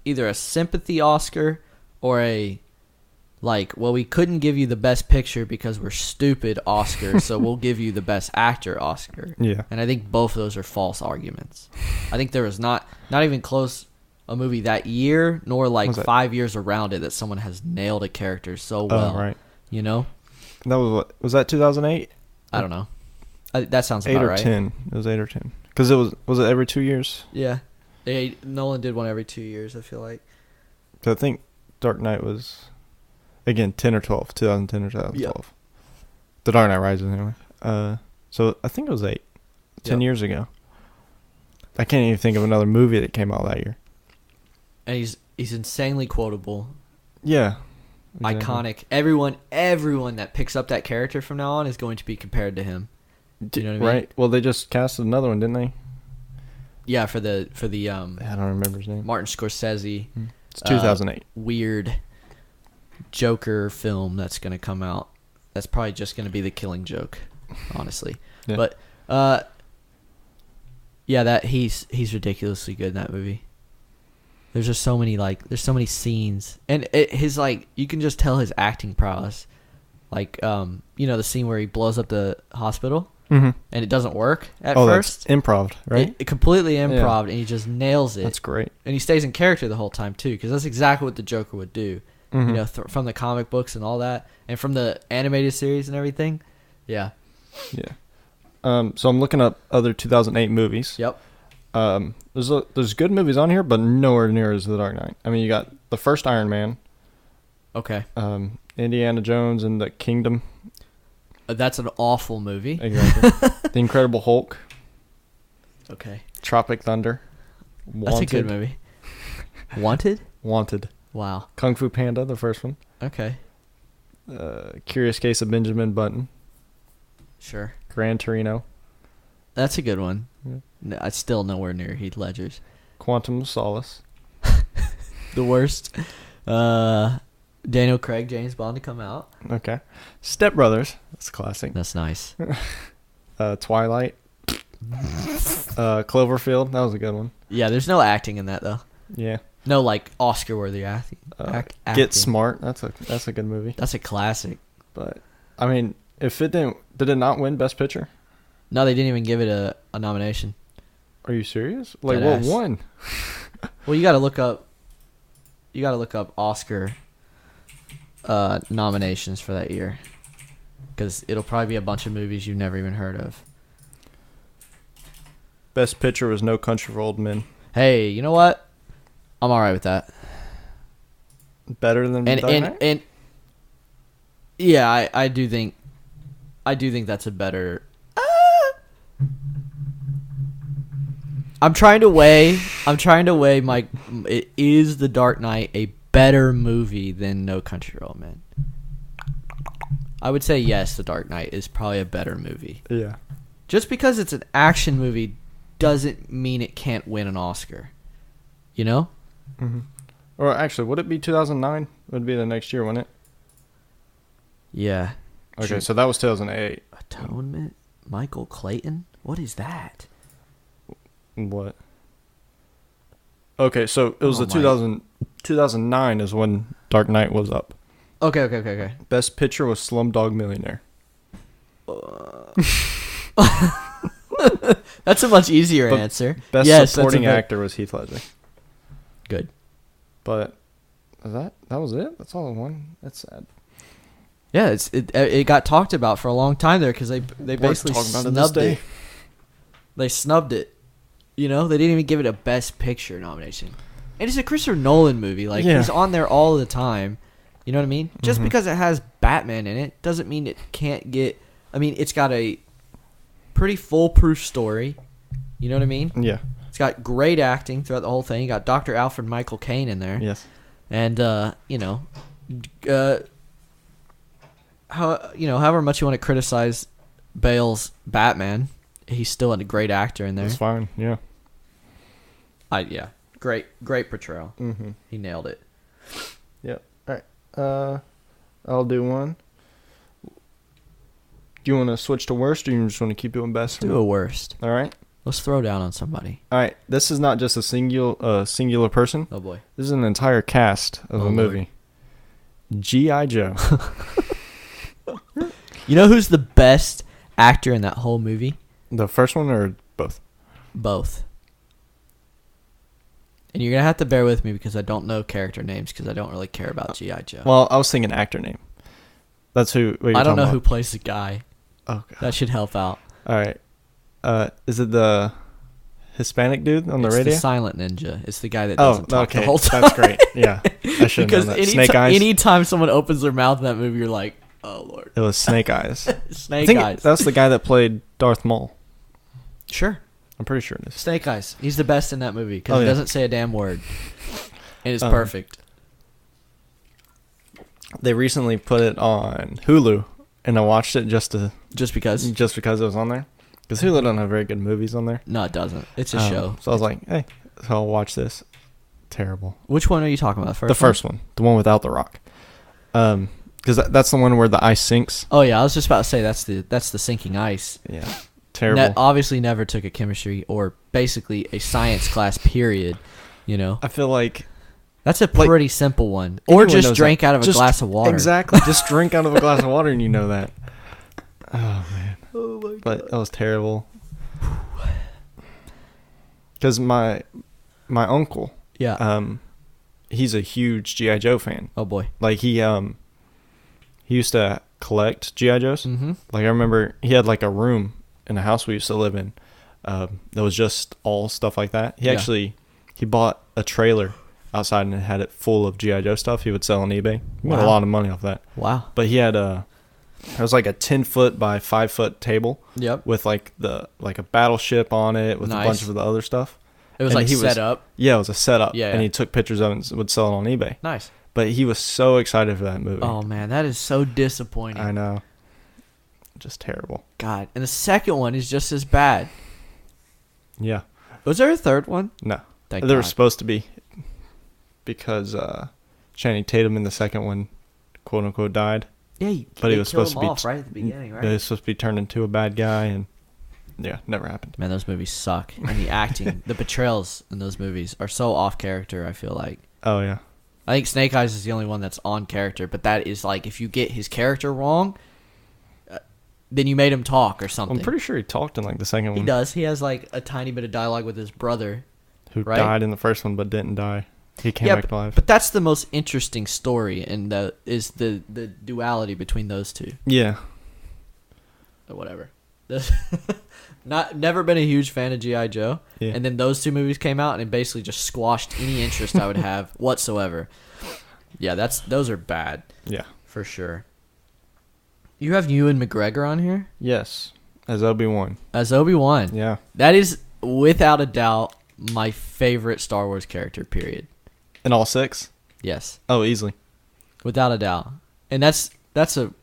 either a sympathy Oscar or a we couldn't give you the best picture because we're stupid Oscar, so we'll give you the best actor Oscar. Yeah. And I think both of those are false arguments. I think there was not even close a movie that year, nor 5 years around it that someone has nailed a character so well. Oh, right. You know? That was that 2008? I don't know. That sounds about right. 8 or 10. It was 8 or 10. Because was it every 2 years? Yeah. Nolan did one every 2 years, I feel like. So I think Dark Knight was, again, 10 or 12. 2010 or 2012. Yep. The Dark Knight Rises, anyway. So I think it was 10 years ago. I can't even think of another movie that came out that year. And he's insanely quotable. Yeah. Exactly. Iconic. Everyone that picks up that character from now on is going to be compared to him. Do you know what I mean? Right. Well, they just casted another one, didn't they? Yeah, for the I don't remember his name. Martin Scorsese. It's 2008. Weird Joker film that's going to come out. That's probably just going to be The Killing Joke, honestly. Yeah. But that he's ridiculously good in that movie. There's just so many there's so many scenes, and his you can just tell his acting prowess. The scene where he blows up the hospital, and it doesn't work at first. That's improv, right? It completely improv, and he just nails it. That's great. And he stays in character the whole time too, because that's exactly what the Joker would do. Mm-hmm. You know, from the comic books and all that, and from the animated series and everything. Yeah. Yeah. So I'm looking up other 2008 movies. Yep. There's good movies on here, but nowhere near as The Dark Knight. I mean, you got the first Iron Man. Okay. Indiana Jones and the Kingdom. That's an awful movie. Exactly. The Incredible Hulk. Okay. Tropic Thunder. Wanted. That's a good movie. Wanted? Wanted. Wow. Kung Fu Panda, the first one. Okay. Curious Case of Benjamin Button. Sure. Gran Torino. That's a good one. Yeah. No, it's still nowhere near Heath Ledger's. Quantum of Solace. The worst. Daniel Craig, James Bond to come out. Okay. Step Brothers. That's a classic. That's nice. Twilight. Cloverfield. That was a good one. Yeah, there's no acting in that though. Yeah. No Oscar-worthy acting. Get Smart. That's a good movie. That's a classic. But I mean, if it did it not win Best Picture? No, they didn't even give it a nomination. Are you serious? What won? Well, you got to look up. Oscar nominations for that year, because it'll probably be a bunch of movies you've never even heard of. Best Picture was No Country for Old Men. Hey, you know what? I'm all right with that. Better than Dark Knight? And yeah, I do think that's a better. I'm trying to weigh my. Is The Dark Knight a better movie than No Country for Old Men? I would say yes. The Dark Knight is probably a better movie. Yeah. Just because it's an action movie doesn't mean it can't win an Oscar. You know? Mm-hmm. Or actually, would it be 2009? Would it be the next year, wouldn't it? Yeah. Okay, True. so that was 2008. Atonement? Michael Clayton? What is that? What? Okay, so it was 2009 is when Dark Knight was up. Okay. Best Picture was Slumdog Millionaire. That's a much easier answer. Best supporting actor was Heath Ledger. Good. But that was it? That's all I won? That's sad. Yeah, it got talked about for a long time there because they basically snubbed it. They snubbed it. You know, they didn't even give it a Best Picture nomination. And it's a Christopher Nolan movie. Like, he's on there all the time. You know what I mean? Just because it has Batman in it doesn't mean it can't get... I mean, it's got a pretty foolproof story. You know what I mean? Yeah. It's got great acting throughout the whole thing. You got Dr. Alfred Michael Caine in there. Yes. And, however much you want to criticize Bale's Batman, he's still a great actor in there. That's fine, yeah. Great portrayal. Mm-hmm. He nailed it. Yep. All right. I'll do one. Do you want to switch to worst, or you just want to keep doing best? Do a worst. All right. Let's throw down on somebody. All right. This is not just a singular person. Oh boy. This is an entire cast of a movie. G.I. Joe. You know who's the best actor in that whole movie? The first one or both? Both. And you're going to have to bear with me because I don't know character names because I don't really care about G.I. Joe. Well, I was thinking actor name. That's who... I don't know who plays the guy. Oh, God. That should help out. All right. Is it the Hispanic dude on the radio? It's the silent ninja. It's the guy that doesn't talk the whole time. That's great. Yeah. I should have known that. Snake Eyes. Anytime someone opens their mouth in that movie, you're like, oh, Lord. It was Snake Eyes. Snake Eyes. That's the guy that played Darth Maul. Sure. I'm pretty sure it is. Snake Eyes. He's the best in that movie because he doesn't say a damn word. And it's perfect. They recently put it on Hulu, and I watched it just because it was on there. Because Hulu don't have very good movies on there. No, it doesn't. It's a show. So I was like, hey, so I'll watch this. Terrible. Which one are you talking about? The first one. The one without The Rock. Because that's the one where the ice sinks. Oh, yeah. I was just about to say that's the sinking ice. Yeah. Terrible. Obviously never took a chemistry or basically a science class, period. You know? I feel like... That's a pretty simple one. Or just drink out of a glass of water. Exactly. Just drink out of a glass of water and you know that. Oh, man. Oh, my God. But that was terrible. Because my uncle... Yeah. He's a huge G.I. Joe fan. Oh, boy. Like, he used to collect G.I. Joes. Mm-hmm. Like, I remember he had, like, a room in a house we used to live in that was just all stuff like that. He bought a trailer outside and had it full of G.I. Joe stuff he would sell on eBay. He made a lot of money off that. Wow. But he had it was like a 10-foot by 5-foot table. Yep. With like a battleship on it with a bunch of the other stuff. It was set up? Yeah, it was a setup. Yeah. And he took pictures of it and would sell it on eBay. Nice. But he was so excited for that movie. Oh, man, that is so disappointing. I know. Just terrible. God. And the second one is just as bad. Yeah. Was there a third one? No. Thank there God. was supposed to be. Because Channing Tatum in the second one, quote unquote, died. Yeah, but he was supposed to be right at the beginning, right? He was supposed to be turned into a bad guy, and yeah, never happened. Man, those movies suck. And the acting, the portrayals in those movies are so off character, I feel like. Oh, yeah. I think Snake Eyes is the only one that's on character, but that is like, if you get his character wrong, then you made him talk or something. I'm pretty sure he talked in like the second one. He does. He has like a tiny bit of dialogue with his brother. Who died in the first one but didn't die He came back to life. But that's the most interesting story, and is the duality between those two. Yeah. Or whatever. Never been a huge fan of G.I. Joe. Yeah. And then those two movies came out, and it basically just squashed any interest I would have whatsoever. Yeah, those are bad. Yeah. For sure. You have Ewan McGregor on here? Yes. As Obi-Wan. As Obi-Wan. Yeah. That is, without a doubt, my favorite Star Wars character, period. In all 6? Yes. Oh, easily. Without a doubt. And that's a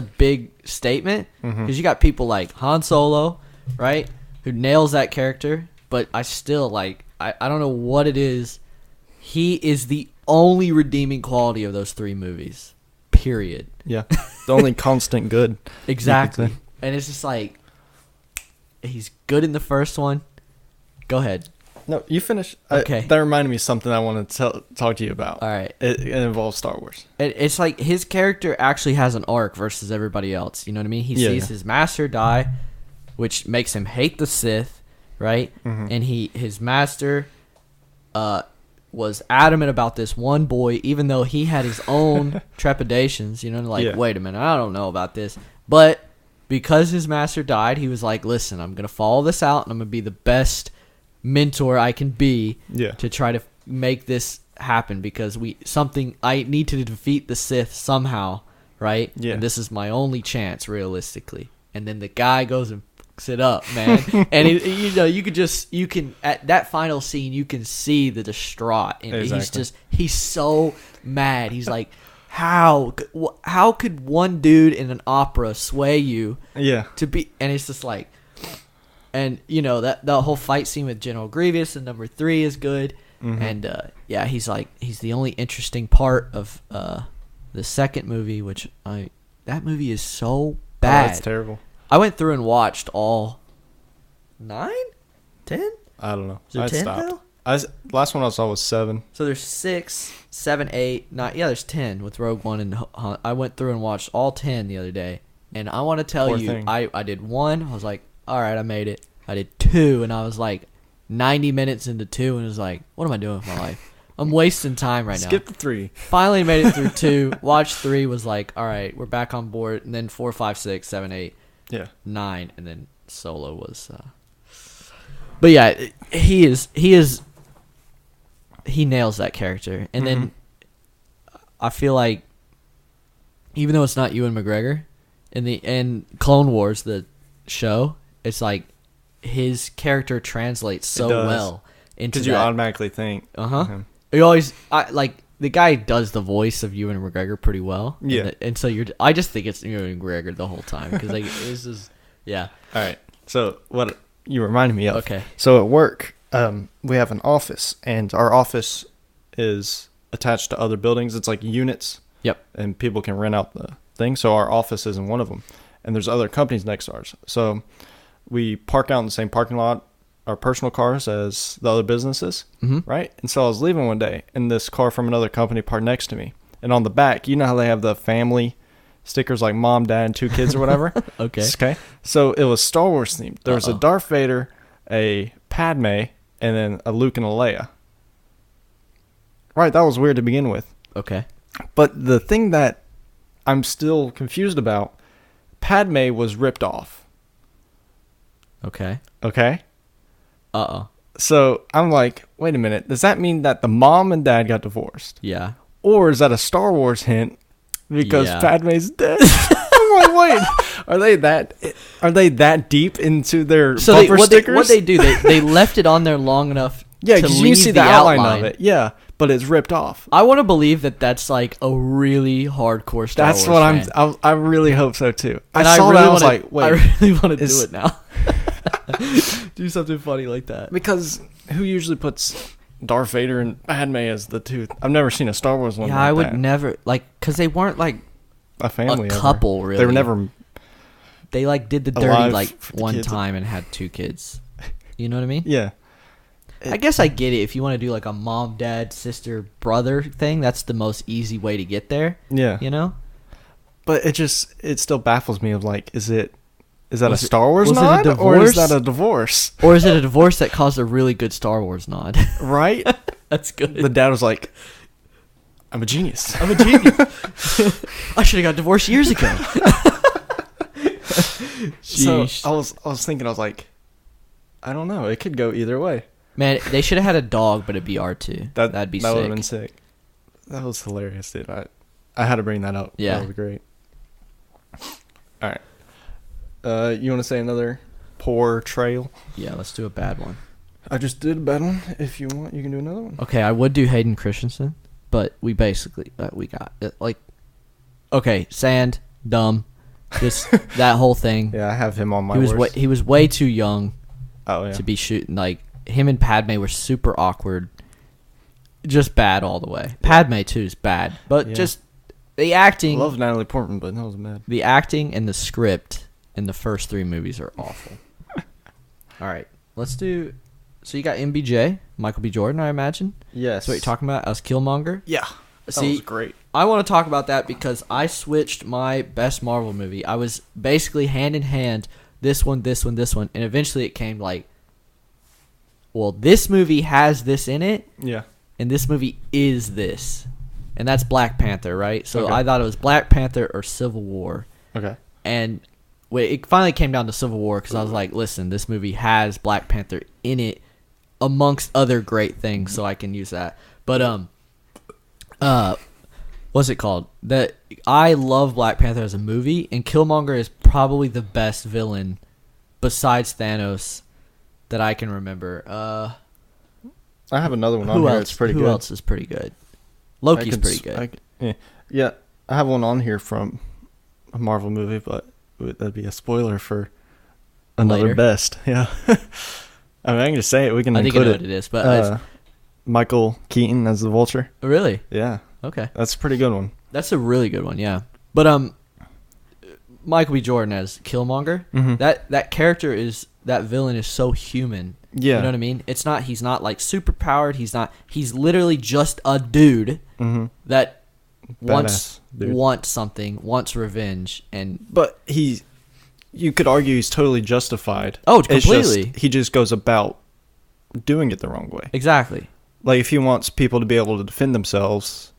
big statement, because you got people like Han Solo, right, who nails that character, but I still, like, I don't know what it is. He is the only redeeming quality of those 3 movies, period. Yeah. The only constant good. Exactly. And it's just like, he's good in the first one. Go ahead. No, you finish. Okay. That reminded me of something I want to talk to you about. All right. It involves Star Wars. It's like his character actually has an arc versus everybody else. You know what I mean? He sees his master die, which makes him hate the Sith, right? Mm-hmm. And his master was adamant about this one boy, even though he had his own trepidations. You know, like, wait a minute, I don't know about this. But because his master died, he was like, listen, I'm going to follow this out, and I'm going to be the best mentor I can be to try to make this happen, because I need to defeat the Sith somehow, right? Yeah. And this is my only chance, realistically. And then the guy goes and fucks it up, man. And you can at that final scene, you can see the distraught, and he's so mad. He's like, how could one dude in an opera sway you to be? And it's just like, and that the whole fight scene with General Grievous in number 3 is good. Mm-hmm. And he's the only interesting part of the second movie, which that movie is so bad. Oh, it's terrible. I went through and watched all 9, 10. I don't know. Is there 10 stopped. Last one I saw was 7. So there's 6, 7, 8, 9. Yeah, there's 10 with Rogue One and Han. I went through and watched all 10 the other day, and I want to tell you, I did 1. I was like, all right, I made it. I did 2, and I was like 90 minutes into 2, and was like, what am I doing with my life? I'm wasting time right now. Skip the 3. Finally made it through 2. Watched 3, was like, all right, we're back on board. And then 4, 5, 6, 7, 8, 9, and then Solo was. But yeah, he nails that character, and then I feel like, even though it's not Ewan McGregor, in Clone Wars, the show, it's like his character translates so well into that. Because you automatically think. You always the guy does the voice of Ewan McGregor pretty well. Yeah. And so I just think it's Ewan McGregor the whole time, because like it's just All right. So what you reminded me of. Okay. So at work, we have an office, and our office is attached to other buildings. It's like units. Yep. And people can rent out the thing. So our office is in one of them, and there's other companies next to ours. So we park out in the same parking lot, our personal cars, as the other businesses, right? And so I was leaving one day, and this car from another company parked next to me. And on the back, you know how they have the family stickers, like mom, dad, and 2 kids or whatever? Okay. So it was Star Wars themed. There was a Darth Vader, a Padme, and then a Luke and a Leia. Right, that was weird to begin with. Okay. But the thing that I'm still confused about, Padme was ripped off. Okay. So I'm like, wait a minute. Does that mean that the mom and dad got divorced? Yeah. Or is that a Star Wars hint because Padme's dead? I'm like, wait, are they that deep into their bumper stickers? What they do, they left it on there long enough to because leave you see the outline of it. Yeah, but it's ripped off. I want to believe that that's like a really hardcore Star Wars fan. I really hope so too. And I saw that, I was like, wait, I really want to do it now. Do something funny like that. Because who usually puts Darth Vader and Padme as the 2? I've never seen a Star Wars one. Yeah, I would never, because they weren't like a family, a couple, really. They were never. They like did the dirty like one time and had 2 kids. You know what I mean? Yeah. I guess I get it. If you want to do like a mom, dad, sister, brother thing, that's the most easy way to get there. Yeah. You know? But it still baffles me of like, is that a Star Wars nod, or is that a divorce? Or is it a divorce that caused a really good Star Wars nod? Right? That's good. The dad was like, I'm a genius. I'm a genius. I should have got divorced years ago. So I was thinking, I was like, I don't know. It could go either way. Man, they should have had a dog, but it'd be R2. That'd be sick. That would have been sick. That was hilarious, dude. I had to bring that up. Yeah. That would be great. All right. You want to say another portrayal? Yeah, let's do a bad one. I just did a bad one. If you want, you can do another one. Okay, I would do Hayden Christensen, but we basically, we got it. Like, okay, sand, dumb, just that whole thing. Yeah, I have him on my worst. He was way too young to be shooting. Like, him and Padme were super awkward. Just bad all the way. Padme, too, is bad. But just the acting. I love Natalie Portman, but that was bad. The acting and the script in the first 3 movies are awful. All right, let's do... So you got MBJ, Michael B. Jordan, I imagine? Yes. That's what you're talking about as Killmonger? Yeah. That was great. I want to talk about that because I switched my best Marvel movie. I was basically hand in hand, this one, and eventually it came like, well, this movie has this in it. Yeah. And this movie is this. And that's Black Panther, right? So I thought it was Black Panther or Civil War. Okay. And it finally came down to Civil War because I was like, listen, this movie has Black Panther in it amongst other great things, so I can use that. But what's it called? I love Black Panther as a movie, and Killmonger is probably the best villain besides Thanos that I can remember. I have another one on here. It's pretty good. Who else is pretty good? Loki's pretty good. Yeah, I have one on here from a Marvel movie, but that'd be a spoiler for another Later. best. Yeah. I mean, I can just say it. We can include I know what it is, but Michael Keaton as the Vulture. Really? Yeah. Okay. That's a pretty good one. That's a really good one, yeah. But Michael B. Jordan as Killmonger, that character that villain is so human. Yeah. You know what I mean? He's not like super powered. He's literally just a dude that wants something, wants revenge, but you could argue he's totally justified. Oh, completely. He just goes about doing it the wrong way. Exactly. Like, if he wants people to be able to defend themselves,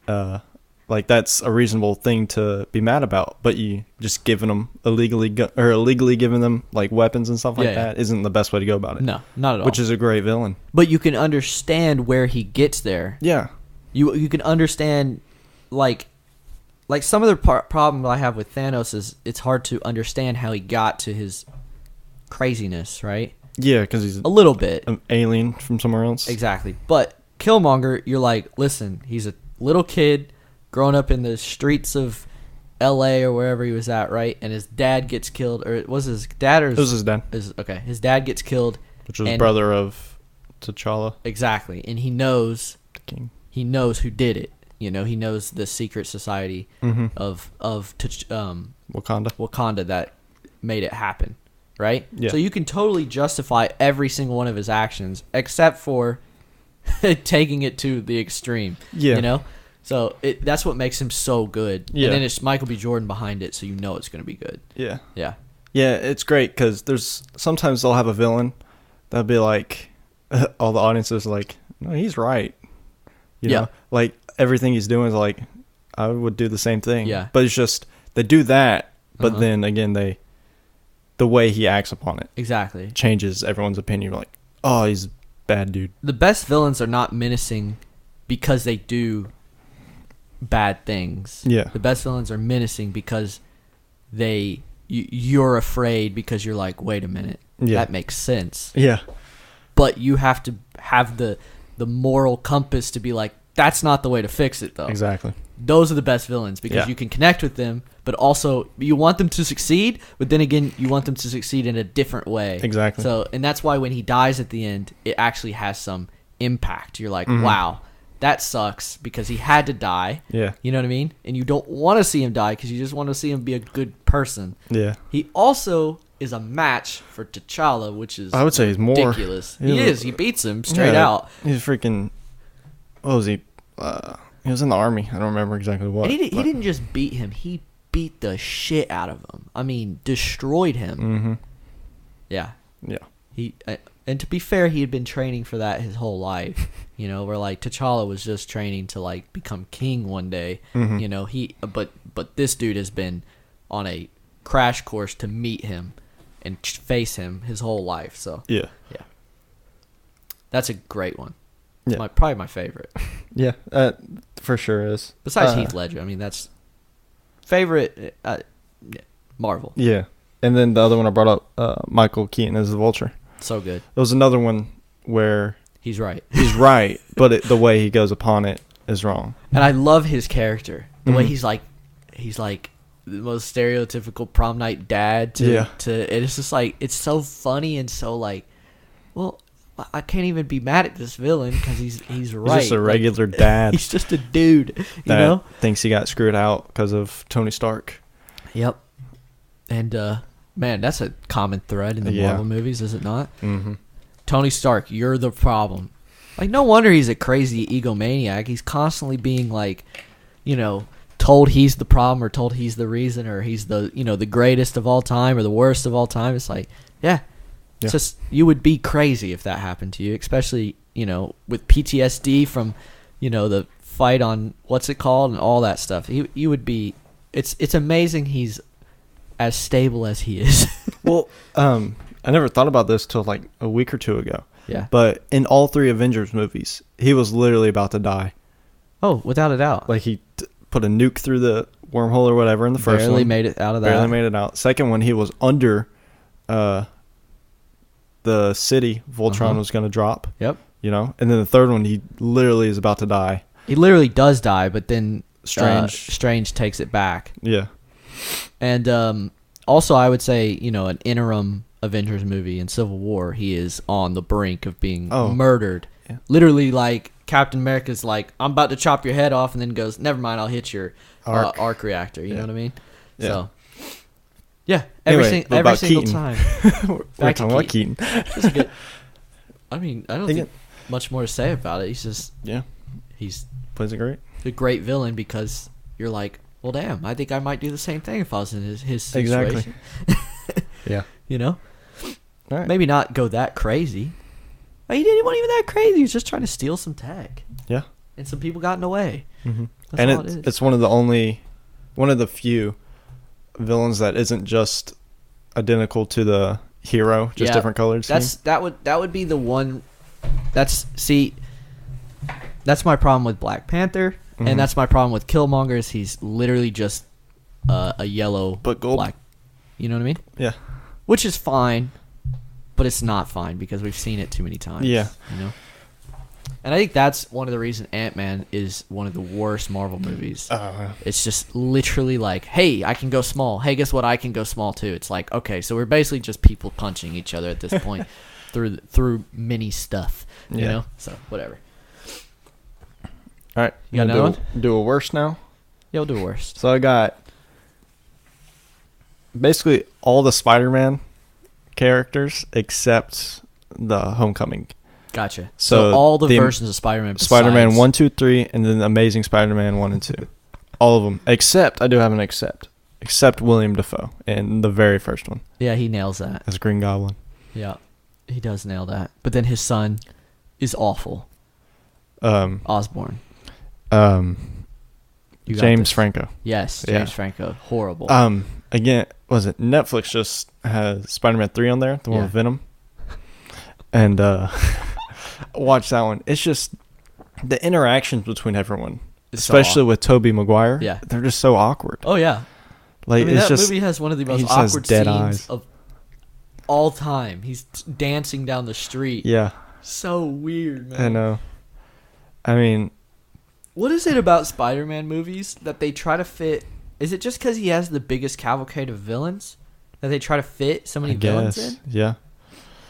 like, that's a reasonable thing to be mad about. But you just giving them illegally giving them like weapons and stuff like that isn't the best way to go about it. No, not at all. Which is a great villain. But you can understand where he gets there. Yeah. You can understand, like some of the problem I have with Thanos is it's hard to understand how he got to his craziness, right? Yeah, because he's a little bit an alien from somewhere else. Exactly. But Killmonger, you're like, listen, he's a little kid growing up in the streets of L.A. or wherever he was at, right? And his dad gets killed, or it was his dad, or it was his dad. Okay, his dad gets killed, which was brother of T'Challa. Exactly, and he knows the king. He knows who did it. You know, he knows the secret society of Wakanda that made it happen, right? Yeah. So you can totally justify every single one of his actions, except for taking it to the extreme. Yeah. You know? So that's what makes him so good. Yeah. And then it's Michael B. Jordan behind it, so you know it's going to be good. Yeah. Yeah. Yeah, it's great because sometimes they'll have a villain that'll be like, all the audiences are like, no, he's right. You know? Like, everything he's doing is like, I would do the same thing. Yeah. But it's just, they do that, but then again, the way he acts upon it. Exactly. Changes everyone's opinion. You're like, oh, he's a bad dude. The best villains are not menacing because they do bad things. Yeah. The best villains are menacing because you're afraid because you're like, wait a minute. Yeah. That makes sense. Yeah. But you have to have the moral compass to be like, that's not the way to fix it, though. Exactly. Those are the best villains because you can connect with them, but also you want them to succeed, but then again, you want them to succeed in a different way. Exactly. So, and that's why when he dies at the end, it actually has some impact. You're like, wow, that sucks because he had to die. Yeah. You know what I mean? And you don't want to see him die because you just want to see him be a good person. Yeah. He also is a match for T'Challa, which is I would say he's more ridiculous. He is. He beats him straight out. He's freaking. What was he? He was in the army. I don't remember exactly what. And he didn't just beat him. He beat the shit out of him. I mean, destroyed him. Mm-hmm. Yeah. Yeah. And to be fair, he had been training for that his whole life. You know, where like T'Challa was just training to like become king one day. Mm-hmm. You know, but this dude has been on a crash course to meet him and face him his whole life. So yeah, that's a great one. Yeah, probably my favorite. Yeah, for sure is. Besides Heath Ledger, I mean that's favorite. Marvel. Yeah, and then the other one I brought up, Michael Keaton as the Vulture. So good. It was another one where he's right. He's right, but the way he goes upon it is wrong. And I love his character. The way he's like the most stereotypical prom night dad. It's just like it's so funny and so like, well, I can't even be mad at this villain because he's right. He's just a regular dad. He's just a dude, you know. Thinks he got screwed out because of Tony Stark. Yep. And man, that's a common thread in the Marvel movies, is it not? Mm-hmm. Tony Stark, you're the problem. Like, no wonder he's a crazy egomaniac. He's constantly being like, you know, told he's the problem or told he's the reason or he's the, you know, the greatest of all time or the worst of all time. It's like, it's just, you would be crazy if that happened to you, especially, you know, with PTSD from, you know, the fight on what's it called and all that stuff. You would be, it's amazing he's as stable as he is. Well, I never thought about this till like a week or two ago. Yeah. But in all 3 Avengers movies, he was literally about to die. Oh, without a doubt. Like he put a nuke through the wormhole or whatever in the first one. Barely made it out of that. Barely made it out. Second one, he was under the city Voltron was going to drop. Yep. You know? And then the third one, he literally is about to die. He literally does die, but then Strange takes it back. Yeah. And also, I would say, you know, an interim Avengers movie in Civil War, he is on the brink of being murdered. Yeah. Literally, like, Captain America's like, I'm about to chop your head off, and then goes, never mind, I'll hit your arc reactor. You know what I mean? Yeah. So, yeah, every single Keaton. time. We're talking about Keaton. It's good. I mean, I don't think much more to say about it. He's just, he's plays it great. A great villain because you're like, well, damn, I think I might do the same thing if I was in his situation. Exactly. Yeah. You know? All right. Maybe not go that crazy. He wasn't even that crazy. He was just trying to steal some tech. Yeah. And some people got in the way. Mm-hmm. And it's one of the few villains that isn't just identical to the hero, just different colors. That would be the one. That's my problem with Black Panther, and that's my problem with Killmonger. Is he's literally just a yellow but gold. Black. You know what I mean? Yeah. Which is fine, but it's not fine because we've seen it too many times. Yeah. You know. And I think that's one of the reasons Ant-Man is one of the worst Marvel movies. It's just literally like, hey, I can go small. Hey, guess what? I can go small too. It's like, okay, so we're basically just people punching each other at this point through mini stuff. You know? So, whatever. All right. You got another one? Do a worst now? Yeah, we'll do a worst. So I got basically all the Spider-Man characters except the Homecoming. Gotcha. So all the versions of Spider-Man. Spider-Man 1, 2, 3, and then Amazing Spider-Man 1 and 2. All of them. Except, I do have an except. Except William Dafoe in the very first one. Yeah, he nails that. As Green Goblin. Yeah, he does nail that. But then his son is awful. Osborn. James Franco. Yes, James Franco. Horrible. Again, was it Netflix just has Spider-Man 3 on there? The one with Venom? And watch that one. It's just the interactions between everyone, especially with Tobey Maguire. Yeah, they're just so awkward. Oh yeah, like I mean, it's that movie has one of the most awkward scenes of all time. He's dancing down the street. Yeah, so weird, man. I know. I mean, what is it about Spider-Man movies that they try to fit? Is it just because he has the biggest cavalcade of villains that they try to fit so many villains in? Yeah.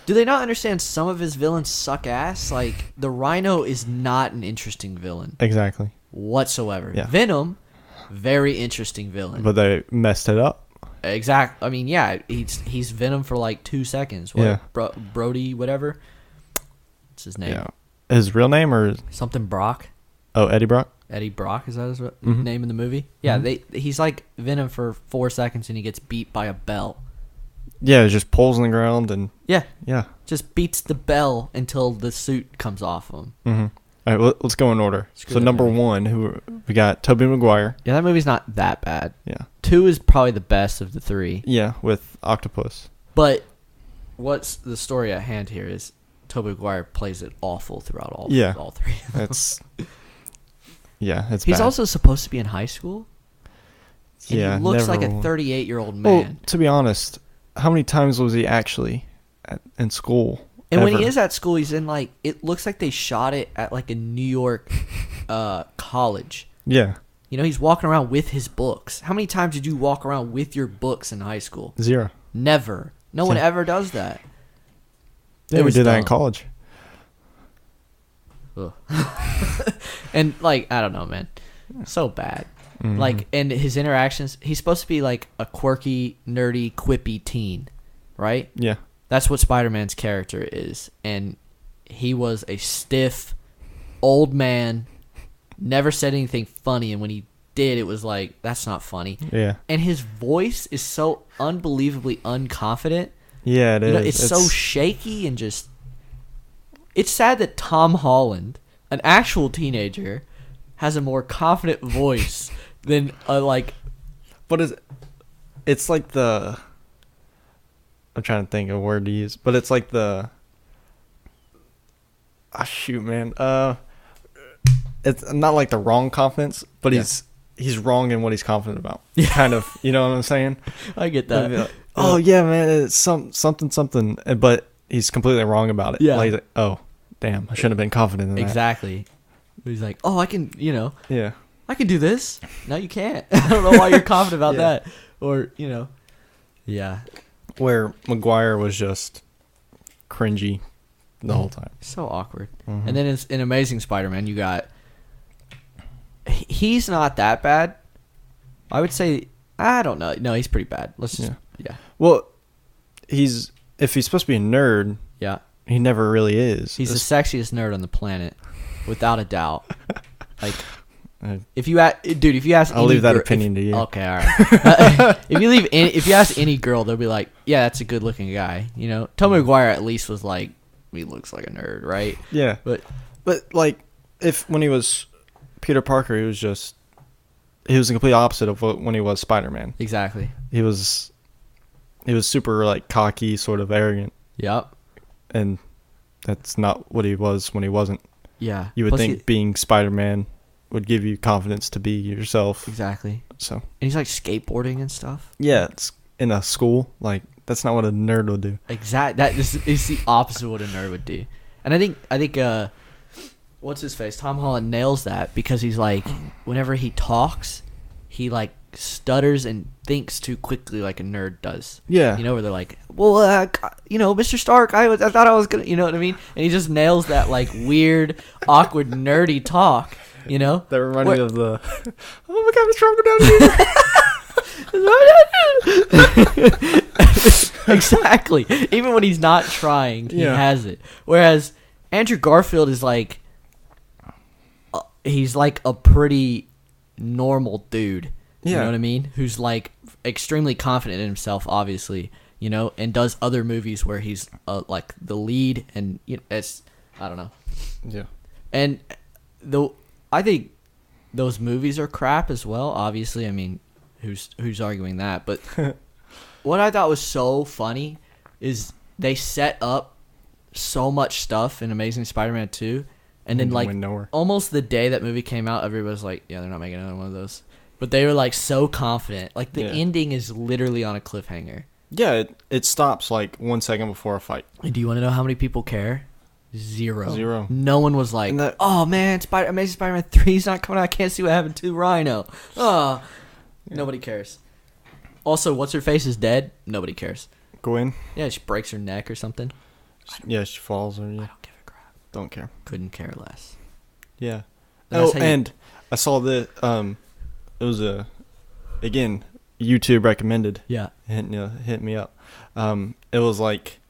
Do they not understand some of his villains suck ass? Like, the Rhino is not an interesting villain. Exactly. Whatsoever. Yeah. Venom, very interesting villain. But they messed it up. Exactly. I mean, yeah, he's Venom for like 2 seconds. What? Yeah. Brody, whatever. What's his name? Yeah. His real name or? Something Brock. Oh, Eddie Brock? Eddie Brock, is that his name in the movie? Yeah, he's like Venom for 4 seconds and he gets beat by a bell. Yeah, it just pulls on the ground and... Yeah. Yeah. Just beats the bell until the suit comes off him. Mm-hmm. All right, let's go in order. So number one, who we got Tobey Maguire. Yeah, that movie's not that bad. Yeah. 2 is probably the best of the 3. Yeah, with Octopus. But what's the story at hand here is Tobey Maguire plays it awful throughout all 3. It's He's bad. also supposed to be in high school. And yeah, he looks like a 38-year-old man. Well, to be honest, how many times was he actually in school? And when he is at school, he's in like, it looks like they shot it at like a New York college. Yeah. You know, he's walking around with his books. How many times did you walk around with your books in high school? 0. Never. No one ever does that. Yeah, we did that in college. And like, I don't know, man. So bad. Mm-hmm. Like, and his interactions, he's supposed to be like a quirky, nerdy, quippy teen, right? Yeah. That's what Spider-Man's character is. And he was a stiff, old man, never said anything funny. And when he did, it was like, that's not funny. Yeah. And his voice is so unbelievably unconfident. Yeah, it is. You know, it's so shaky and just... It's sad that Tom Holland, an actual teenager, has a more confident voice than like... What is it? It's like the... I'm trying to think of a word to use, but it's like the... Ah, shoot, man. It's not like the wrong confidence, but he's wrong in what he's confident about. Yeah. Kind of, you know what I'm saying? I get that. Like, oh, yeah, man, it's something, but he's completely wrong about it. Yeah. Like, he's like, oh, damn, I shouldn't have been confident in that. Exactly. He's like, oh, I can, Yeah. I can do this. No, you can't. I don't know why you're confident about that. Or, yeah. Where Maguire was just cringy the whole time. So awkward. Mm-hmm. And then in Amazing Spider-Man, you got... He's not that bad. I would say... I don't know. No, he's pretty bad. Let's just... Yeah. Well, if he's supposed to be a nerd... Yeah. He never really is. He's the sexiest nerd on the planet, without a doubt. Like... If you ask, I'll leave that opinion to you. Okay, all right. If you ask any girl, they'll be like, "Yeah, that's a good-looking guy." Tobey Maguire at least was like, he looks like a nerd, right? Yeah, but like, when he was Peter Parker, he was the complete opposite of when he was Spider-Man. Exactly. He was super like cocky, sort of arrogant. Yep. And that's not what he was when he wasn't. Yeah. You would think being Spider-Man would give you confidence to be yourself. Exactly. So. And he's like skateboarding and stuff. Yeah, it's in a school. Like, that's not what a nerd would do. Exactly. That is the opposite of what a nerd would do. And I think what's his face? Tom Holland nails that because he's like, whenever he talks, he like stutters and thinks too quickly like a nerd does. Yeah. Where they're like, well, Mr. Stark, I thought I was gonna, you know what I mean? And he just nails that like weird, awkward, nerdy talk. That reminded me of the... Oh my God, it's Robert down here. Exactly. Even when he's not trying, he has it. Whereas Andrew Garfield is like... he's like a pretty normal dude. Yeah. You know what I mean? Who's like extremely confident in himself, obviously. And does other movies where he's like the lead and it's... I don't know. Yeah. And I think those movies are crap as well. Obviously, I mean, who's arguing that? But what I thought was so funny is they set up so much stuff in Amazing Spider-Man 2, and then like almost the day that movie came out, everybody was like, "Yeah, they're not making another one of those." But they were like so confident. Like the ending is literally on a cliffhanger. Yeah, it stops like 1 second before a fight. And do you want to know how many people care? Zero. 0. No one was like, oh man, Amazing Spider-Man 3 is not coming out. I can't see what happened to Rhino. Oh, nobody cares. Also, what's her face is dead. Nobody cares. Gwen? Yeah, she breaks her neck or something. She falls. I don't give a crap. Don't care. Couldn't care less. Yeah. And I saw that. It was again, YouTube recommended. Yeah. Hit me up. It was like.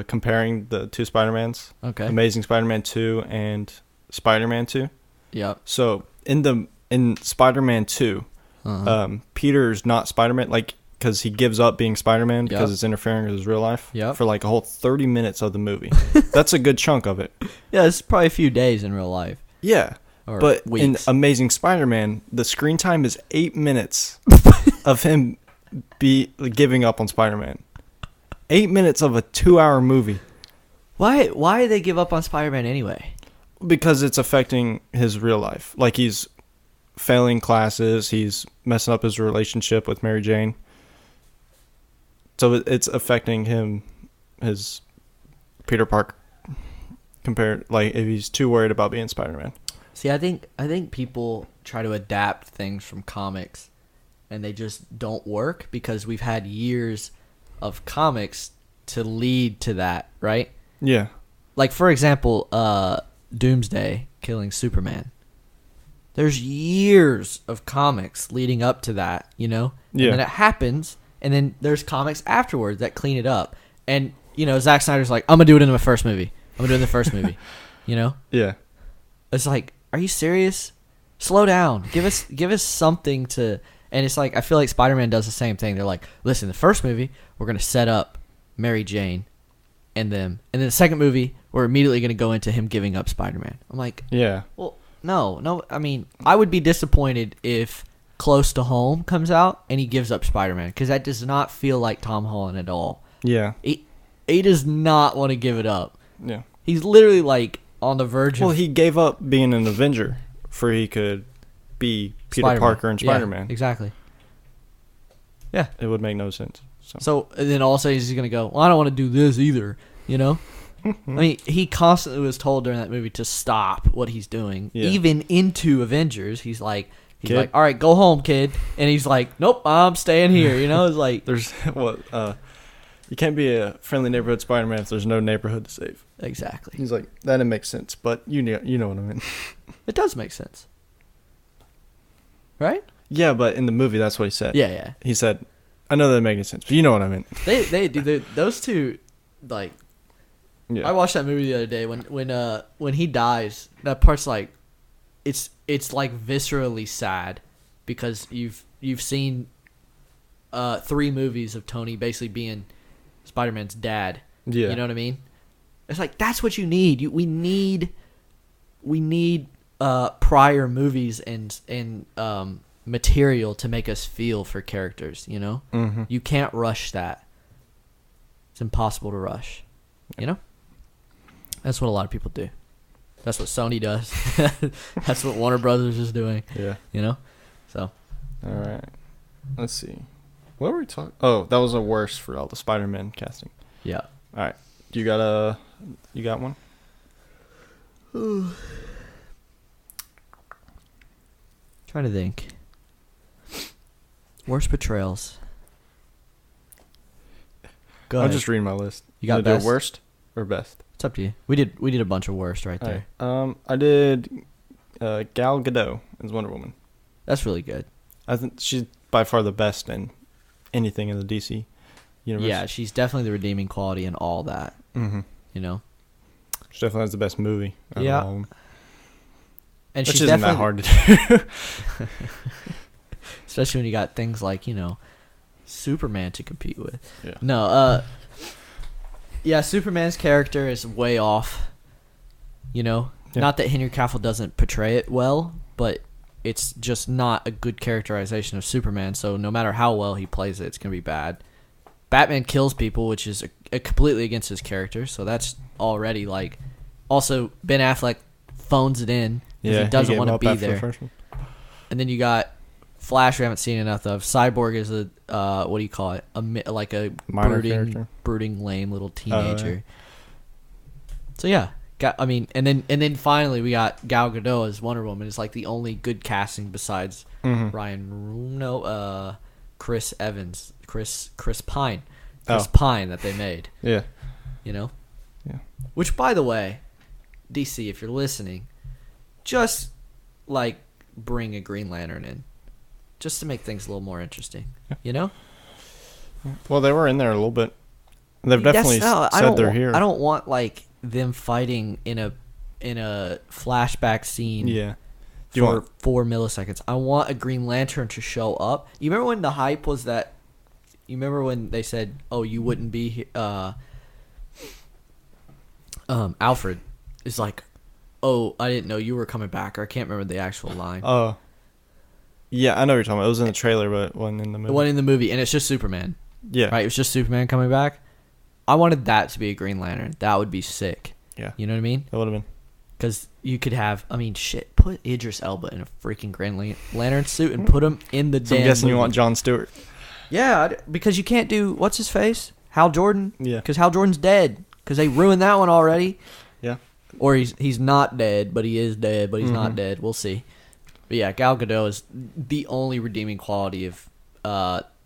Comparing the two Spider-Mans. Okay. Amazing Spider-Man 2 and Spider-Man 2. Yeah. So in Spider-Man 2, Peter's not Spider-Man. Like, because he gives up being Spider-Man because it's interfering with his real life for like a whole 30 minutes of the movie. That's a good chunk of it. Yeah, it's probably a few days in real life. Yeah. Or but weeks. In Amazing Spider-Man, the screen time is 8 minutes of him giving up on Spider-Man. 8 minutes of a 2-hour movie. Why did they give up on Spider-Man anyway? Because it's affecting his real life. Like, he's failing classes. He's messing up his relationship with Mary Jane. So it's affecting his Peter Parker. Compared, like, if he's too worried about being Spider-Man. See, I think people try to adapt things from comics, and they just don't work because we've had years of comics to lead to that, right? Yeah. Like, for example, Doomsday killing Superman. There's years of comics leading up to that, you know? Yeah. And then it happens, and then there's comics afterwards that clean it up. And, you know, Zack Snyder's like, I'm going to do it in my first movie. I'm going to do it in the first movie. You know? Yeah. It's like, are you serious? Slow down. Give us something to... And it's like, I feel like Spider-Man does the same thing. They're like, listen, the first movie, we're going to set up Mary Jane and then the second movie, we're immediately going to go into him giving up Spider-Man. I'm like, yeah. Well, no. I mean, I would be disappointed if Close to Home comes out and he gives up Spider-Man because that does not feel like Tom Holland at all. Yeah. He does not want to give it up. Yeah. He's literally like on the verge of... Well, he gave up being an Avenger for he could be Peter Spider-Man. Parker and Spider-Man. Yeah, exactly. Yeah. It would make no sense. So and then all of a sudden he's going to go, well, I don't want to do this either, you know? I mean, he constantly was told during that movie to stop what he's doing. Yeah. Even into Avengers, he's like, all right, go home, kid. And he's like, nope, I'm staying here, you know? It's like... You can't be a friendly neighborhood Spider-Man if there's no neighborhood to save. Exactly. He's like, that didn't make sense, but you know what I mean. It does make sense. Right? Yeah, but in the movie, that's what he said. Yeah. He said, I know that didn't make any sense, but you know what I mean. They do. Those two, like... Yeah. I watched that movie the other day. When he dies, that part's like... It's like viscerally sad because you've seen 3 movies of Tony basically being Spider-Man's dad. Yeah. You know what I mean? It's like that's what you need. We need prior movies and material to make us feel for characters, you know? Mm-hmm. You can't rush that. It's impossible to rush. You know? That's what a lot of people do. That's what Sony does. That's what Warner Brothers is doing. Yeah. You know? So. All right. Let's see. What were we talking? Oh, that was a worst for all the Spider-Man casting. Yeah. All right. You got one? Trying to think. Worst portrayals. Go ahead. I'm just reading my list. You got best? Do worst or best? It's up to you. We did a bunch of worst right there. Right. I did Gal Gadot as Wonder Woman. That's really good. I think she's by far the best in anything in the DC universe. Yeah, she's definitely the redeeming quality in all that. Mm-hmm. You know? She definitely has the best movie. Yeah. And which isn't that hard to do. Especially when you got things like, you know, Superman to compete with. Yeah. No, yeah, Superman's character is way off. You know? Yeah. Not that Henry Cavill doesn't portray it well, but it's just not a good characterization of Superman, so no matter how well he plays it, it's going to be bad. Batman kills people, which is completely against his character, so that's already, like... Also, Ben Affleck phones it in because he doesn't want to be there. And then you got Flash, we haven't seen enough of. Cyborg is a, what do you call it? Like a brooding, lame little teenager. Yeah. So, yeah. And then finally we got Gal Gadot as Wonder Woman. It's like the only good casting besides Chris Evans, Chris Pine that they made. Yeah, you know. Yeah. Which, by the way, DC, if you're listening, just like bring a Green Lantern in, just to make things a little more interesting. Yeah. You know. Well, they were in there a little bit. They've definitely said they're here. I don't want like them fighting in a flashback scene. Yeah. For 4 milliseconds. I want a Green Lantern to show up. You remember when the hype was that you remember when they said, "Oh, you wouldn't be." Alfred is like, "Oh, I didn't know you were coming back." Or I can't remember the actual line. Oh. Yeah, I know what you're talking about. It was in the trailer, but it wasn't in the movie. It wasn't in the movie, and it's just Superman. Yeah. Right? It was just Superman coming back. I wanted that to be a Green Lantern. That would be sick. Yeah. You know what I mean? That would have been. Because you could have, I mean, shit, put Idris Elba in a freaking Green Lantern suit and put him in the So I'm guessing you want Jon Stewart. Yeah, because you can't do, what's his face? Hal Jordan? Yeah. Because Hal Jordan's dead. Because they ruined that one already. Yeah. Or he's not dead, but he is dead, but he's not dead. We'll see. But yeah, Gal Gadot is the only redeeming quality of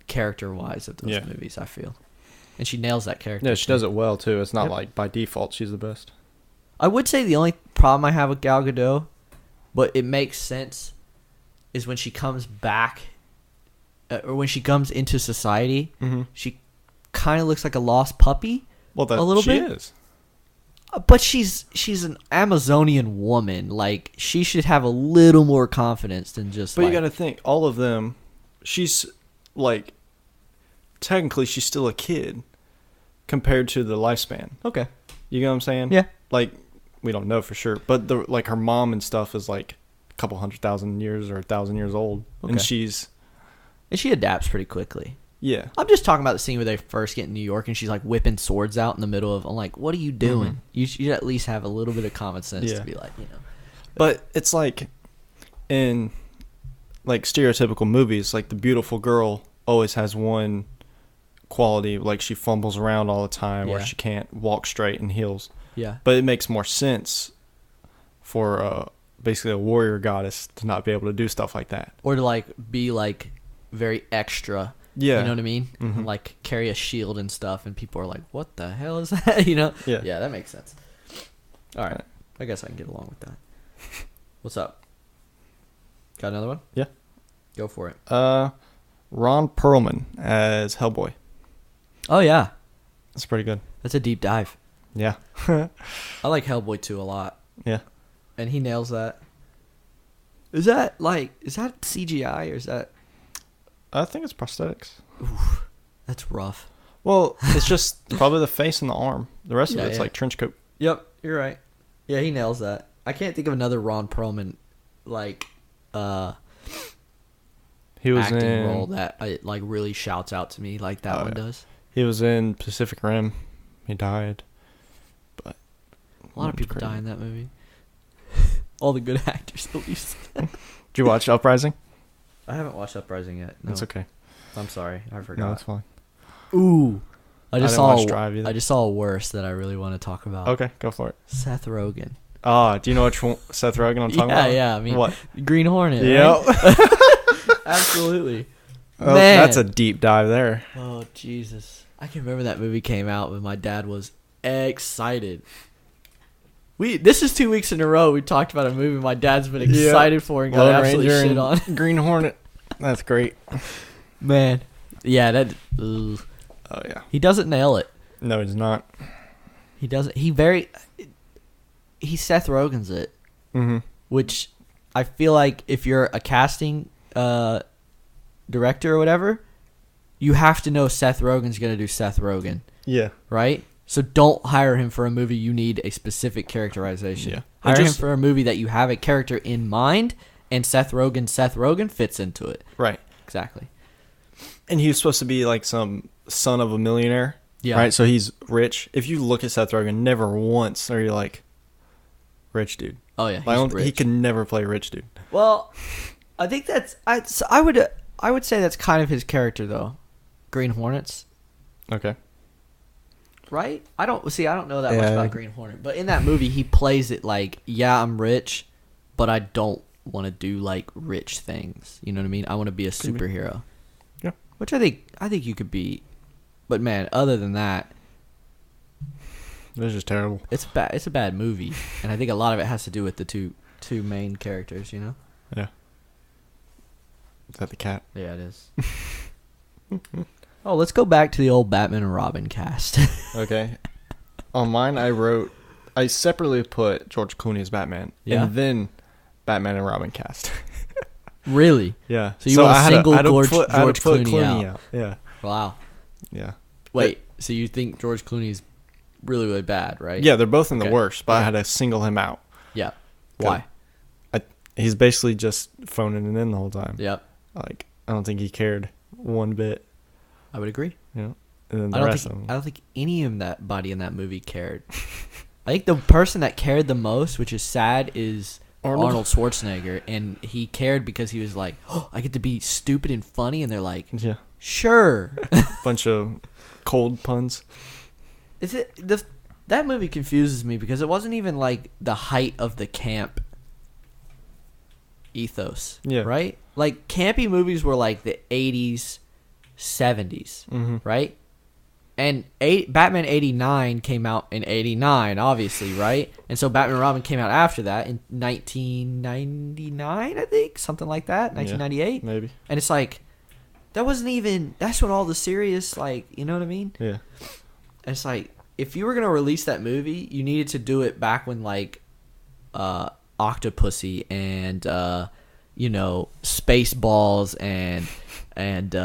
character-wise of those movies, I feel. And she nails that character. Yeah, she does it well, too. It's not like by default she's the best. I would say the only problem I have with Gal Gadot, but it makes sense, is when she comes back, or when she comes into society, she kind of looks like a lost puppy. Well, that a little she bit. Is. But she's an Amazonian woman. Like, she should have a little more confidence than just. But you got to think, all of them, she's like, technically she's still a kid compared to the lifespan. Okay. You know what I'm saying? Yeah. Like, we don't know for sure, but her mom and stuff is like a couple 100,000 years or 1,000 years old, and she adapts pretty quickly. Yeah. I'm just talking about the scene where they first get in New York and she's like whipping swords out in the middle of. I'm like, what are you doing? You should at least have a little bit of common sense to be like, you know. But it's like in like stereotypical movies, like the beautiful girl always has one quality, like she fumbles around all the time, or she can't walk straight and heals. Yeah. But it makes more sense for basically a warrior goddess to not be able to do stuff like that, or to like be like very extra. Yeah. You know what I mean? Like carry a shield and stuff, and people are like, what the hell is that? You know? Yeah. Yeah, that makes sense. All right. I guess I can get along with that. What's up? Got another one? Yeah. Go for it. Ron Perlman as Hellboy. Oh, yeah. That's pretty good. That's a deep dive. Yeah. I like Hellboy 2 a lot. Yeah. And he nails that. Is that CGI or is that... I think it's prosthetics. Oof, that's rough. Well, it's just probably the face and the arm. The rest of it's like trench coat. Yep, you're right. Yeah, he nails that. I can't think of another Ron Perlman he was acting role that like really shouts out to me like that one does. He was in Pacific Rim. He died. But a lot of people die in that movie. All the good actors, at least. Did you watch Uprising? I haven't watched Uprising yet. No. That's okay. I'm sorry. I forgot. No, that's fine. Ooh. I just saw a worse that I really want to talk about. Okay, go for it. Seth Rogen. Do you know which one, Seth Rogen I'm talking about? Yeah. I mean, what? Green Hornet. Yep. Right? Absolutely. Oh, Man. That's a deep dive there. Oh, Jesus. I can remember that movie came out when my dad was excited. This is 2 weeks in a row we talked about a movie my dad's been excited for and got Lone absolutely Ranger shit on. Green Hornet. That's great. Man. Yeah, that... Ugh. Oh, yeah. He doesn't nail it. No, he's not. He doesn't. He Seth Rogen's it. Mm-hmm. Which I feel like if you're a casting director or whatever, you have to know Seth Rogen's going to do Seth Rogen. Yeah. Right? So don't hire him for a movie you need a specific characterization. Yeah. Hire him for a movie that you have a character in mind, and Seth Rogen fits into it. Right. Exactly. And he was supposed to be like some son of a millionaire. Yeah. Right? So he's rich. If you look at Seth Rogen, never once are you like, rich dude. Oh, yeah. He's rich. He could never play rich dude. Well, I think I would say that's kind of his character, though. Green Hornets. Okay. Right? I don't know that much about Green Hornet, but in that movie he plays it like, yeah, I'm rich, but I don't want to do like rich things. You know what I mean? I want to be a superhero. Yeah. Which I think you could be, but man, other than that, this is terrible. It's a bad movie, and I think a lot of it has to do with the two main characters. You know? Yeah. Is that the cat? Yeah, it is. Oh, let's go back to the old Batman and Robin cast. Okay. On mine, I separately put George Clooney as Batman, and then Batman and Robin cast. Really? Yeah. So you want to single George Clooney out. Yeah. Wow. Yeah. Wait, so you think George Clooney's really, really bad, right? Yeah, they're both in the worst, but I had to single him out. Yeah. Why? He's basically just phoning it in the whole time. Yep. Like, I don't think he cared one bit. I would agree. You know? And then I don't think any of that body in that movie cared. I think the person that cared the most, which is sad, is Arnold Schwarzenegger, and he cared because he was like, "Oh, I get to be stupid and funny," and they're like, "Yeah, sure." Bunch of cold puns. That movie confuses me because it wasn't even like the height of the camp ethos, right? Like campy movies were like the 80s, 70s, right? And Batman 89 came out in 89, obviously, right? And so Batman and Robin came out after that in 1999, I think, something like that, 1998, maybe. And it's like that wasn't even. That's when all the serious, like, you know what I mean? Yeah. And it's like if you were gonna release that movie, you needed to do it back when like, Octopussy and Spaceballs and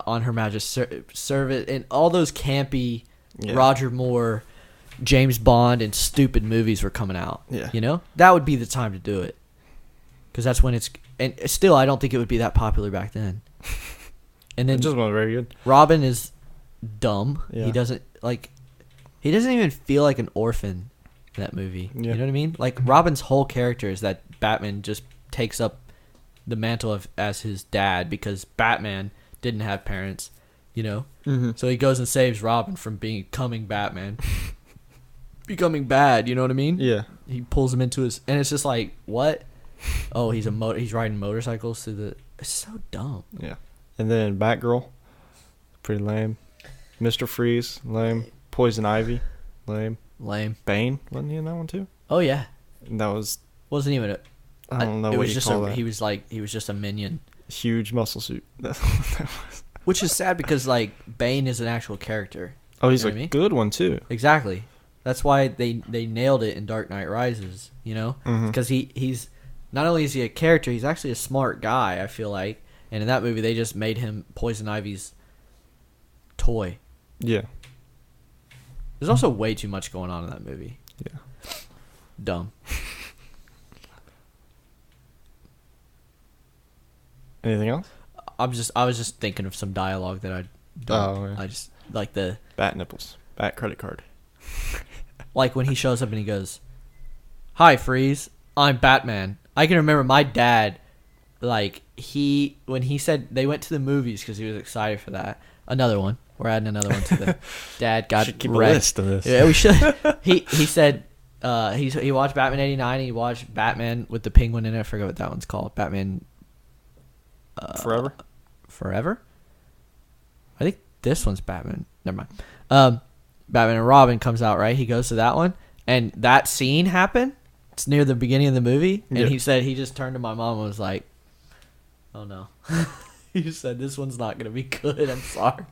On Her Majesty's Service and all those campy Roger Moore, James Bond and stupid movies were coming out. Yeah. You know? That would be the time to do it. Because that's when it's... And still, I don't think it would be that popular back then. And then... It just wasn't very good. Robin is dumb. Yeah. He doesn't even feel like an orphan in that movie. Yeah. You know what I mean? Like, Robin's whole character is that Batman just takes up the mantle as his dad because Batman didn't have parents, you know? Mm-hmm. So he goes and saves Robin from becoming Batman. Becoming bad, you know what I mean? Yeah. He pulls him into his... And it's just like, what? Oh, he's riding motorcycles through the... It's so dumb. Yeah. And then Batgirl, pretty lame. Mr. Freeze, lame. Poison Ivy, lame. Bane, wasn't he in that one too? Oh, yeah. And that was... Wasn't even a... I don't know what you call that. He was just a minion. Huge muscle suit. That's what that was. Which is sad because, like, Bane is an actual character. Oh, he's a good one, too. Exactly. That's why they nailed it in Dark Knight Rises, you know? Because he's... Not only is he a character, he's actually a smart guy, I feel like. And in that movie, they just made him Poison Ivy's toy. Yeah. There's also way too much going on in that movie. Yeah. Dumb. Anything else? I was just thinking of some dialogue that I don't. Oh, yeah. I just like the bat nipples, bat credit card. Like when he shows up and he goes, "Hi, Freeze. I'm Batman." I can remember my dad, like when he said they went to the movies because he was excited for that. Another one. We're adding another one to the dad got should keep wrecked. A list of this. Yeah, we should. He said he watched Batman 89. He watched Batman with the penguin in it. I forget what that one's called. Batman. Forever? I think this one's Batman. Never mind. Batman and Robin comes out, right? He goes to that one. And that scene happened. It's near the beginning of the movie. And he said he just turned to my mom and was like, "Oh, no." He said, "This one's not going to be good. I'm sorry."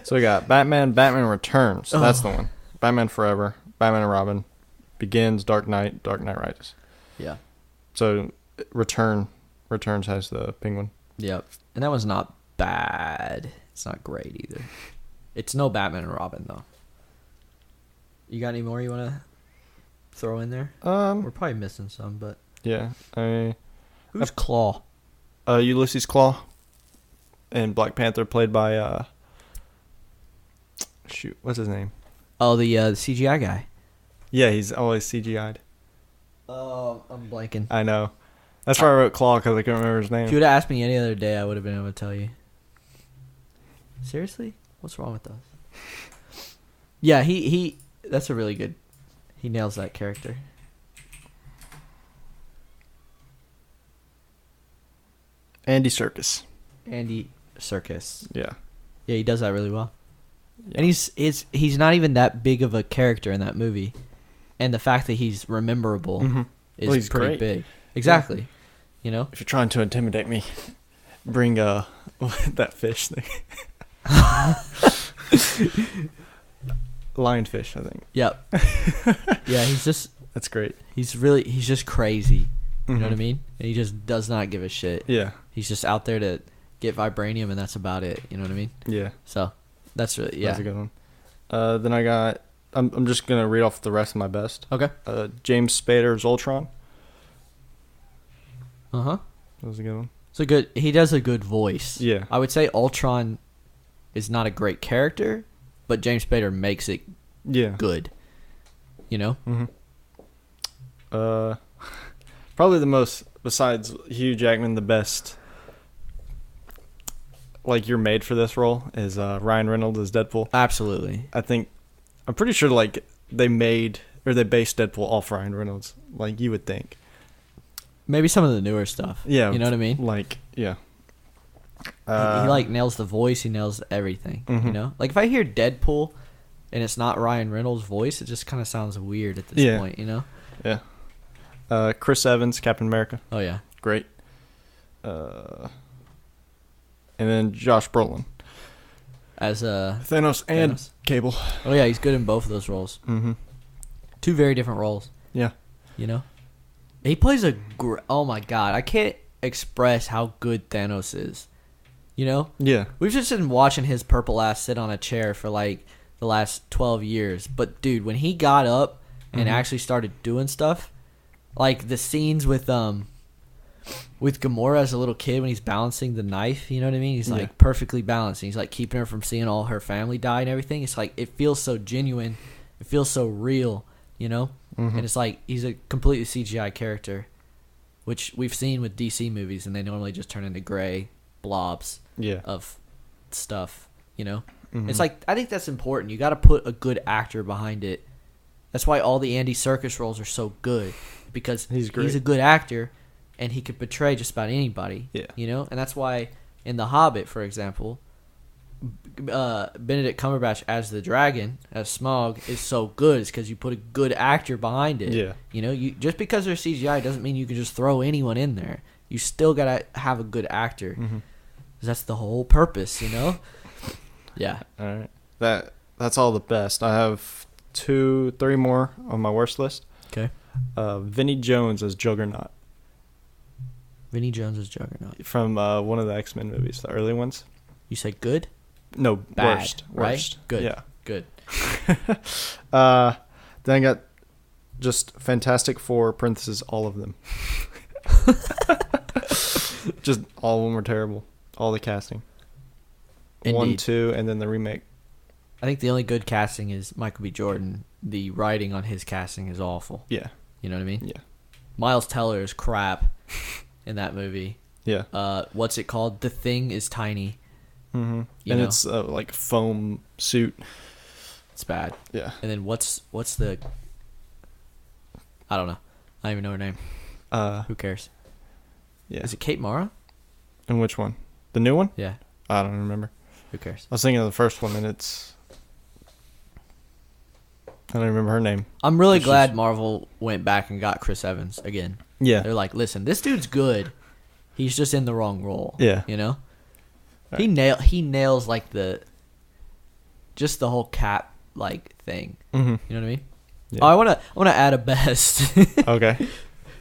So we got Batman Returns. That's the one. Batman Forever. Batman and Robin. Begins. Dark Knight Rises. Yeah. So Returns has the penguin. Yep. And that one's not bad. It's not great either. It's no Batman and Robin, though. You got any more you want to throw in there? We're probably missing some, but... Yeah. Who's Claw? Ulysses Claw. And Black Panther played by... what's his name? Oh, the CGI guy. Yeah, he's always CGI'd. Oh, I'm blanking. I know. That's why I wrote Claw, because I couldn't remember his name. If you would have asked me any other day, I would have been able to tell you. Seriously? What's wrong with us? Yeah, he that's a really good... He nails that character. Andy Serkis. Yeah. Yeah, he does that really well. Yeah. And he's not even that big of a character in that movie. And the fact that he's rememberable is pretty great. Big. Exactly. Yeah. You know? If you're trying to intimidate me, bring that fish thing. Lionfish, I think. Yep. Yeah, he's just... That's great. He's just crazy. You know what I mean? And he just does not give a shit. Yeah. He's just out there to get vibranium, and that's about it. You know what I mean? Yeah. So that's really That's a good one. Then I got. I'm just gonna read off the rest of my best. Okay. James Spader's Ultron. That was a good one. So good. He does a good voice. Yeah. I would say Ultron is not a great character, but James Spader makes it good. You know? Mm-hmm. Probably the most, besides Hugh Jackman, the best, like, you're made for this role is Ryan Reynolds as Deadpool. Absolutely. I'm pretty sure, like, they based Deadpool off Ryan Reynolds. Like, you would think. Maybe some of the newer stuff. Yeah. You know what I mean? Like, yeah. He like nails the voice. He nails everything. Mm-hmm. You know, like if I hear Deadpool, and it's not Ryan Reynolds' voice, it just kind of sounds weird at this point. You know. Yeah. Chris Evans, Captain America. Oh yeah. Great. And then Josh Brolin As Thanos and Cable. Oh yeah, he's good in both of those roles. Mm-hmm. Two very different roles. Yeah. You know. He plays oh my god, I can't express how good Thanos is. You know? Yeah. We've just been watching his purple ass sit on a chair for like the last 12 years. But dude, when he got up and actually started doing stuff, like the scenes with Gamora as a little kid when he's balancing the knife, you know what I mean? He's like perfectly balanced. He's like keeping her from seeing all her family die and everything. It's like it feels so genuine. It feels so real, you know? And it's like he's a completely CGI character, which we've seen with DC movies, and they normally just turn into gray blobs of stuff, you know? It's like, I think that's important. You got to put a good actor behind it. That's why all the Andy Serkis roles are so good, because he's a good actor, and he could portray just about anybody, you know? And that's why in The Hobbit, for example, Benedict Cumberbatch as the dragon, as Smaug, is so good. It's because you put a good actor behind it. Yeah. You know, just because they're CGI doesn't mean you can just throw anyone in there. You still gotta have a good actor. That's the whole purpose, you know. Yeah. All right. That's all the best. I have 2-3 more on my worst list. Okay. Vinnie Jones as Juggernaut. Vinnie Jones as Juggernaut from one of the X-Men movies, the early ones. You say good? No, bad. Worst. Right? Good. Yeah. Good. Then I got just Fantastic Four, parentheses, all of them. Just all of them were terrible. All the casting. Indeed. 1, 2, and then the remake. I think the only good casting is Michael B. Jordan. The writing on his casting is awful. Yeah. You know what I mean? Yeah. Miles Teller is crap in that movie. Yeah. What's it called? The Thing is tiny. Mm-hmm. And it's like a foam suit. It's bad. Yeah. And then what's the... I don't know. I don't even know her name. Who cares? Yeah. Is it Kate Mara? And which one? The new one? Yeah. I don't remember. Who cares? I was thinking of the first one, and it's... I don't remember her name. I'm really glad Marvel went back and got Chris Evans again. Yeah. They're like, listen, this dude's good. He's just in the wrong role. Yeah. You know? Right. He nails like the whole Cap like thing. Mm-hmm. You know what I mean? Yeah. Oh, I wanna add a best. Okay.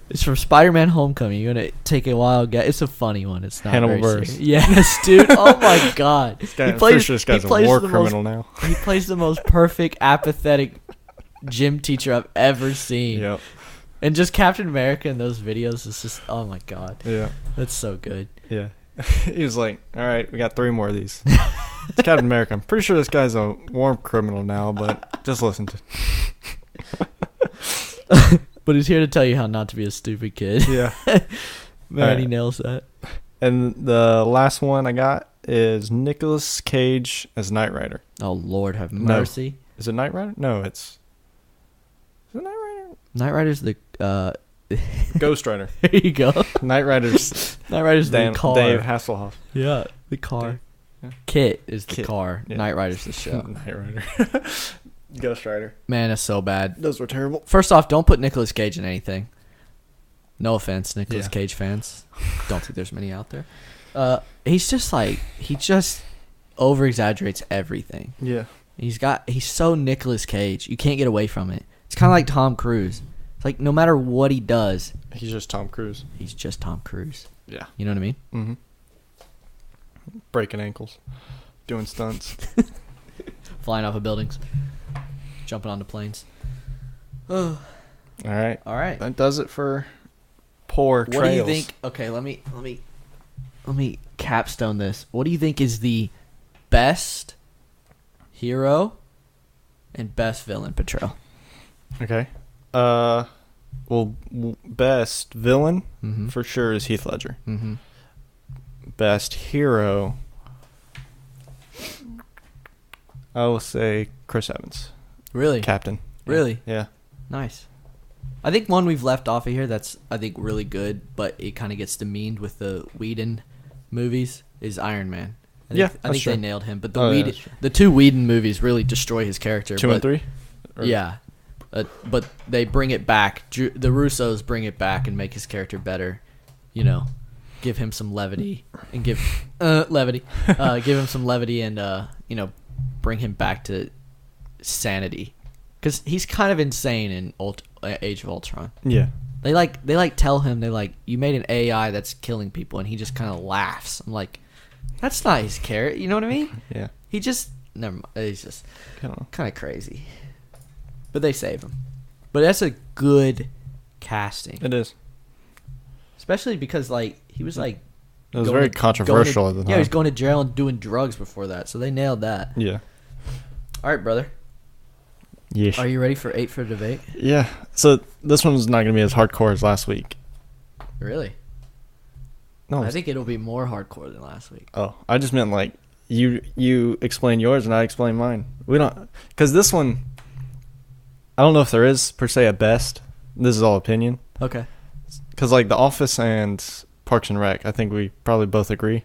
It's from Spider-Man: Homecoming. You're gonna take a wild guess. It's a funny one. It's not Hannibal very Buress. serious. This dude. Oh my god. This guy's a war criminal now. He plays the most perfect, apathetic gym teacher I've ever seen. Yep. And just Captain America in those videos is just, oh my god. Yeah. That's so good. Yeah. He was like, all right, we got 3 more of these. It's Captain America. I'm pretty sure this guy's a war criminal now, but just listen to But he's here to tell you how not to be a stupid kid. Yeah. Man, right. He nails that. And the last one I got is Nicolas Cage as Knight Rider. Oh, Lord have mercy. No. Is it Knight Rider? No, Is it Knight Rider? Knight Rider's the... Ghost Rider. There you go. Knight Rider's the car. Dave Hasselhoff. Yeah, the car. Yeah. Kit is the car. Yeah. Knight Rider's the show. Knight Rider. Ghost Rider. Man, that's so bad. Those were terrible. First off, don't put Nicolas Cage in anything. No offense, Nicolas Cage fans. Don't think there's many out there. He's just like, he just over-exaggerates everything. Yeah. He's so Nicolas Cage. You can't get away from it. It's kind of like Tom Cruise. It's like no matter what he does, he's just Tom Cruise. He's just Tom Cruise. Yeah. You know what I mean? Mm-hmm. breaking ankles, doing stunts, flying off of buildings, jumping onto planes. All right. That does it for Portrayals. What do you think? Okay, let me capstone this. What do you think is the best hero and best villain portrayal? Okay. Well, best villain for sure is Heath Ledger. Mm-hmm. Best hero, I will say Chris Evans. Really? Captain. Really? Yeah. Nice. I think one we've left off of here that's, I think, really good, but it kind of gets demeaned with the Whedon movies is Iron Man. I think they nailed him, but the two Whedon movies really destroy his character. 2 and 3? Yeah. But they bring it back. The Russos bring it back and make his character better. You know, give him some levity and give him some levity and bring him back to sanity, because he's kind of insane in Age of Ultron. Yeah. They tell him you made an AI that's killing people, and he just kind of laughs. I'm like, that's not his character. You know what I mean? Yeah. He just never mind. He's just kind of crazy. But they save him. But that's a good casting. It is. Especially because he was it was very controversial at the time. Yeah, he was going to jail and doing drugs before that, so they nailed that. Yeah. All right, brother. Yes. Are you ready for 8 for debate? Yeah. So this one's not going to be as hardcore as last week. Really? No. I think it'll be more hardcore than last week. Oh, I just meant you explain yours and I explain mine. We don't, because this one, I don't know if there is per se a best. This is all opinion. Okay. Because The Office and Parks and Rec, I think we probably both agree.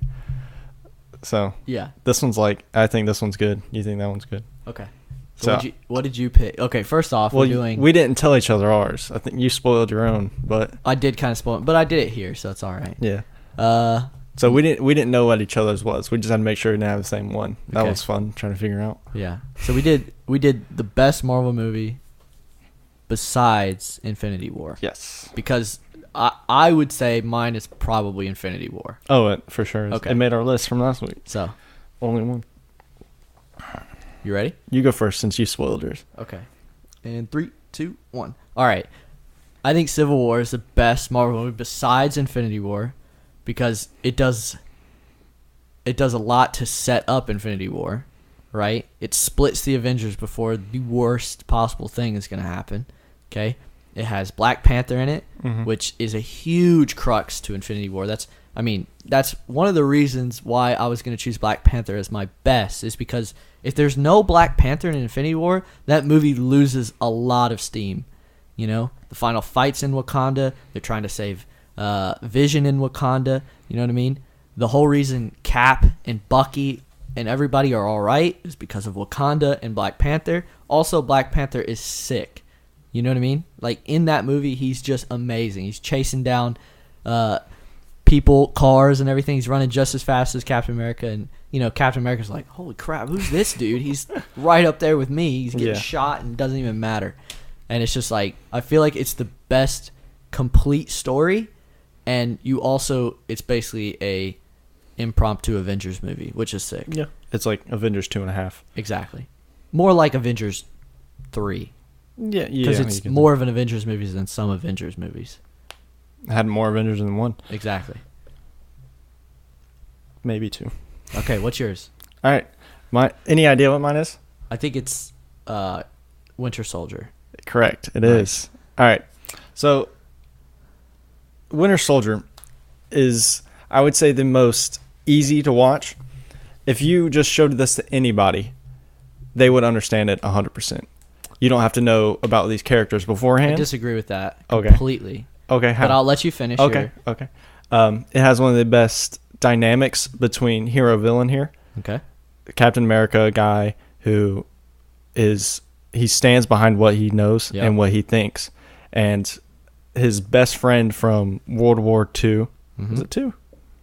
So yeah, this one's I think this one's good. You think that one's good? Okay. So what did you pick? Okay, first off, we didn't tell each other ours. I think you spoiled your own, but I did kind of spoil it, but I did it here, so it's all right. Yeah. So we didn't know what each other's was. We just had to make sure we didn't have the same one. That was fun trying to figure out. Yeah. So we did the best Marvel movie besides Infinity War. Yes. Because I would say mine is probably Infinity War. Oh, it for sure is. Okay. It made our list from last week. So only one. You ready? You go first since you spoiled yours. Okay. And 3, 2, 1. All right. I think Civil War is the best Marvel movie besides Infinity War, because it does a lot to set up Infinity War, right? It splits the Avengers before the worst possible thing is going to happen. Okay? It has Black Panther in it, which is a huge crux to Infinity War. That's one of the reasons why I was going to choose Black Panther as my best, is because if there's no Black Panther in Infinity War, that movie loses a lot of steam. You know, the final fight's in Wakanda. They're trying to save Vision in Wakanda. You know what I mean? The whole reason Cap and Bucky and everybody are all right is because of Wakanda and Black Panther. Also, Black Panther is sick. You know what I mean? In that movie, he's just amazing. He's chasing down people, cars, and everything. He's running just as fast as Captain America. And, Captain America's like, holy crap, who's this dude? He's right up there with me. He's getting shot and it doesn't even matter. And it's just I feel like it's the best complete story. And it's basically a impromptu Avengers movie, which is sick. Yeah. It's like Avengers 2.5. Exactly. More like Avengers 3. Yeah. Because it's more of an Avengers movie than some Avengers movies. Had more Avengers than one. Exactly. Maybe 2. Okay, what's yours? All right. Any idea what mine is? I think it's Winter Soldier. Correct. It is. All right. So Winter Soldier is, I would say, the most easy to watch. If you just showed this to anybody, they would understand it 100%. You don't have to know about these characters beforehand. I disagree with that completely. Okay, how? But I'll let you finish. Okay. It has one of the best dynamics between hero villain here. Okay. Captain America, a guy who he stands behind what he knows and what he thinks, and his best friend from World War II. Is it 2?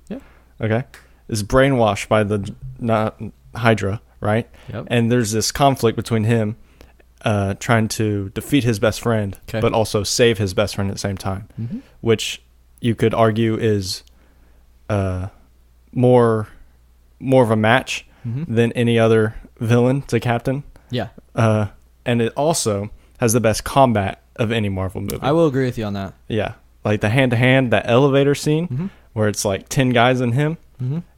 Yeah. Okay. Is brainwashed by the Hydra, right? Yep. And there's this conflict between him trying to defeat his best friend, but also save his best friend at the same time, which you could argue is more more of a match than any other villain to Captain. Yeah. And it also has the best combat of any Marvel movie. I will agree with you on that. Yeah. Like the hand-to-hand, that elevator scene where it's like 10 guys in him.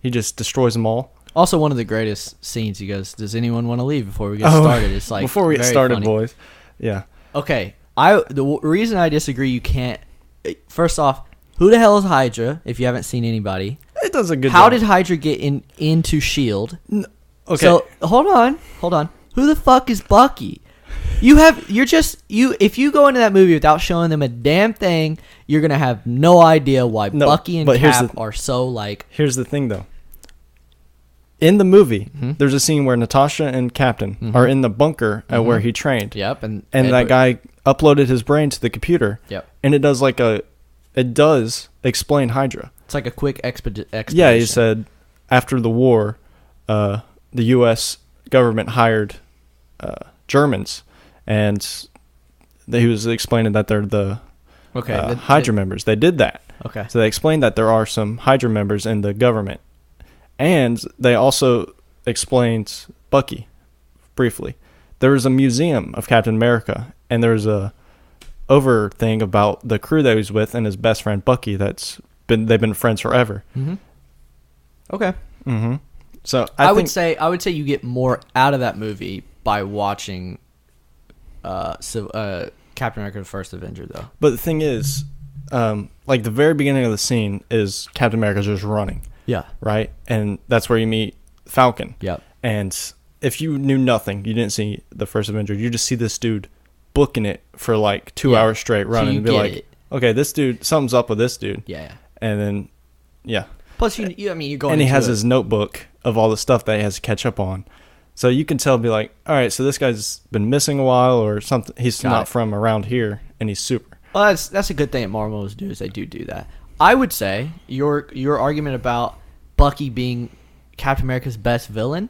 He just destroys them all. Also, one of the greatest scenes. He goes, "Does anyone want to leave before we get started?" It's like before we get started, funny. Boys. Yeah. Okay. The reason I disagree, you can't. First off, who the hell is Hydra? If you haven't seen anybody, it does a good. How job. did Hydra get into Shield? Okay. So hold on. Who the fuck is Bucky? If you go into that movie without showing them a damn thing, you're gonna have no idea why Bucky and Cap are so like. Here's the thing, though. In the movie, there's a scene where Natasha and Captain are in the bunker at where he trained. Yep, and that guy uploaded his brain to the computer. Yep, and it does explain Hydra. It's like a quick expedition. Yeah, he said after the war, the U.S. government hired Germans, and he was explaining that they're the Hydra members. They did that. Okay, so they explained that there are some Hydra members in the government. And they also explained Bucky briefly. There was a museum of Captain America, and there's a thing about the crew that he was with and his best friend Bucky. They've been friends forever. Okay. So I would say you get more out of that movie by watching Captain America: The First Avenger, though. But the thing is, like the very beginning of the scene is Captain America just running. Yeah. Right? And that's where you meet Falcon. Yep. And if you knew nothing, you didn't see the first Avenger, you just see this dude booking it for like 2 hours straight running and be like, okay, this dude, something's up with this dude. Yeah. And then, yeah. Plus, you're going. And he has his notebook of all the stuff that he has to catch up on. So you can tell, be like, all right, so this guy's been missing a while or something. He's not from around here, and he's super. Well, that's a good thing that Marvel's do is they do that. I would say your argument about Bucky being Captain America's best villain,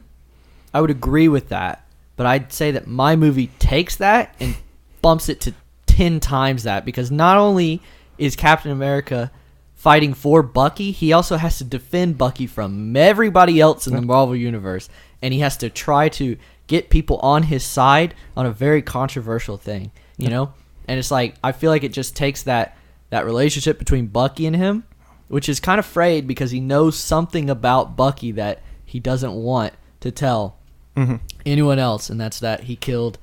I would agree with that. But I'd say that my movie takes that and bumps it to 10 times that, because not only is Captain America fighting for Bucky, he also has to defend Bucky from everybody else in the Marvel Universe. And he has to try to get people on his side on a very controversial thing, you know? And it's like, I feel like it just takes that relationship between Bucky and him, which is kind of frayed because he knows something about Bucky that he doesn't want to tell anyone else, and that's that he killed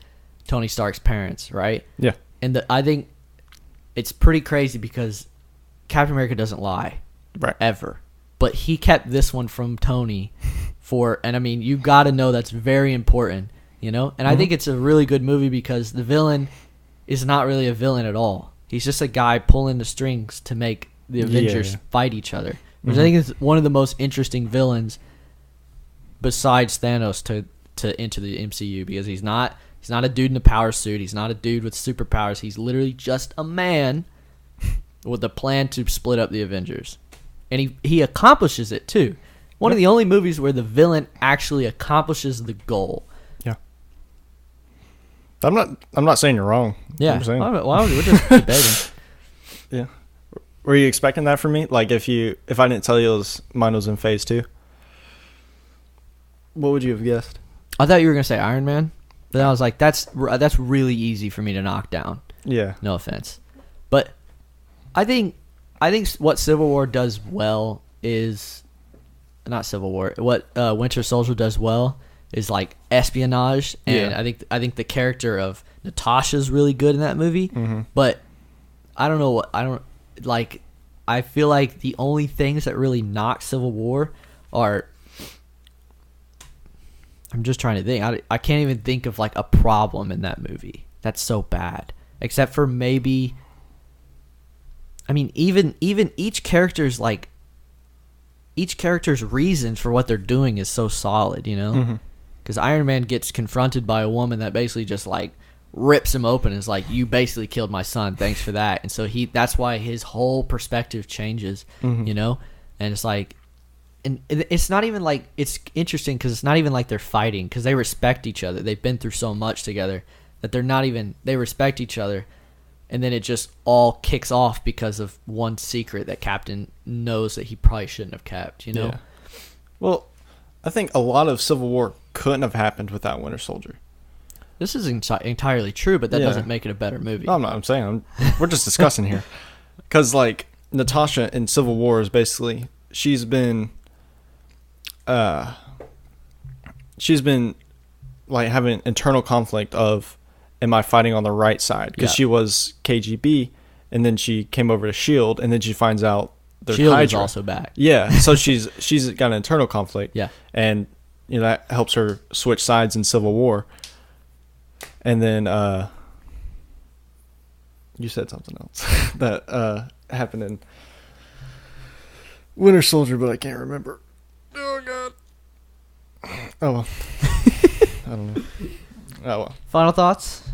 Tony Stark's parents, right? Yeah. And I think it's pretty crazy because Captain America doesn't lie, right? Ever. But he kept this one from Tony and I mean, you got to know that's very important, you know? And I think it's a really good movie because the villain is not really a villain at all. He's just a guy pulling the strings to make the Avengers fight each other. Which I think is one of the most interesting villains besides Thanos to enter the MCU, because he's not a dude in a power suit. He's not a dude with superpowers. He's literally just a man with a plan to split up the Avengers. And he accomplishes it too. One of the only movies where the villain actually accomplishes the goal. Yeah. I'm not saying you're wrong. Yeah. I'm saying. We're just debating. Yeah. Were you expecting that from me? Like if I didn't tell you mine was in phase 2? What would you have guessed? I thought you were gonna say Iron Man, but then I was like, that's really easy for me to knock down. Yeah. No offense, but I think what Civil War does well is not Civil War. What Winter Soldier does well is like espionage, and I think the character of Natasha's really good in that movie. But I feel like the only things that really knock Civil War are. I'm just trying to think. I can't even think of like a problem in that movie that's so bad, except for maybe. I mean, even each character's reason for what they're doing is so solid, you know? Because Iron Man gets confronted by a woman that basically just like rips him open and is like, "You basically killed my son. Thanks for that." And so that's why his whole perspective changes, you know? And it's like, and it's not even like, it's interesting because it's not even like they're fighting, because they respect each other. They've been through so much together that they respect each other. And then it just all kicks off because of one secret that Captain knows that he probably shouldn't have kept, you know? Yeah. Well, I think a lot of Civil War couldn't have happened without Winter Soldier. This is entirely true, but that doesn't make it a better movie. No, I'm saying. We're just discussing here. Because, like, Natasha in Civil War is basically... She's been, like, having internal conflict of, am I fighting on the right side? Because she was KGB, and then she came over to S.H.I.E.L.D., and then she finds out there's S.H.I.E.L.D. Hydra. is also back. Yeah, so she's got an internal conflict. Yeah. And, that helps her switch sides in Civil War. And then, you said something else that happened in Winter Soldier, but I can't remember. Oh, God. Oh, well. I don't know. Oh, well. Final thoughts?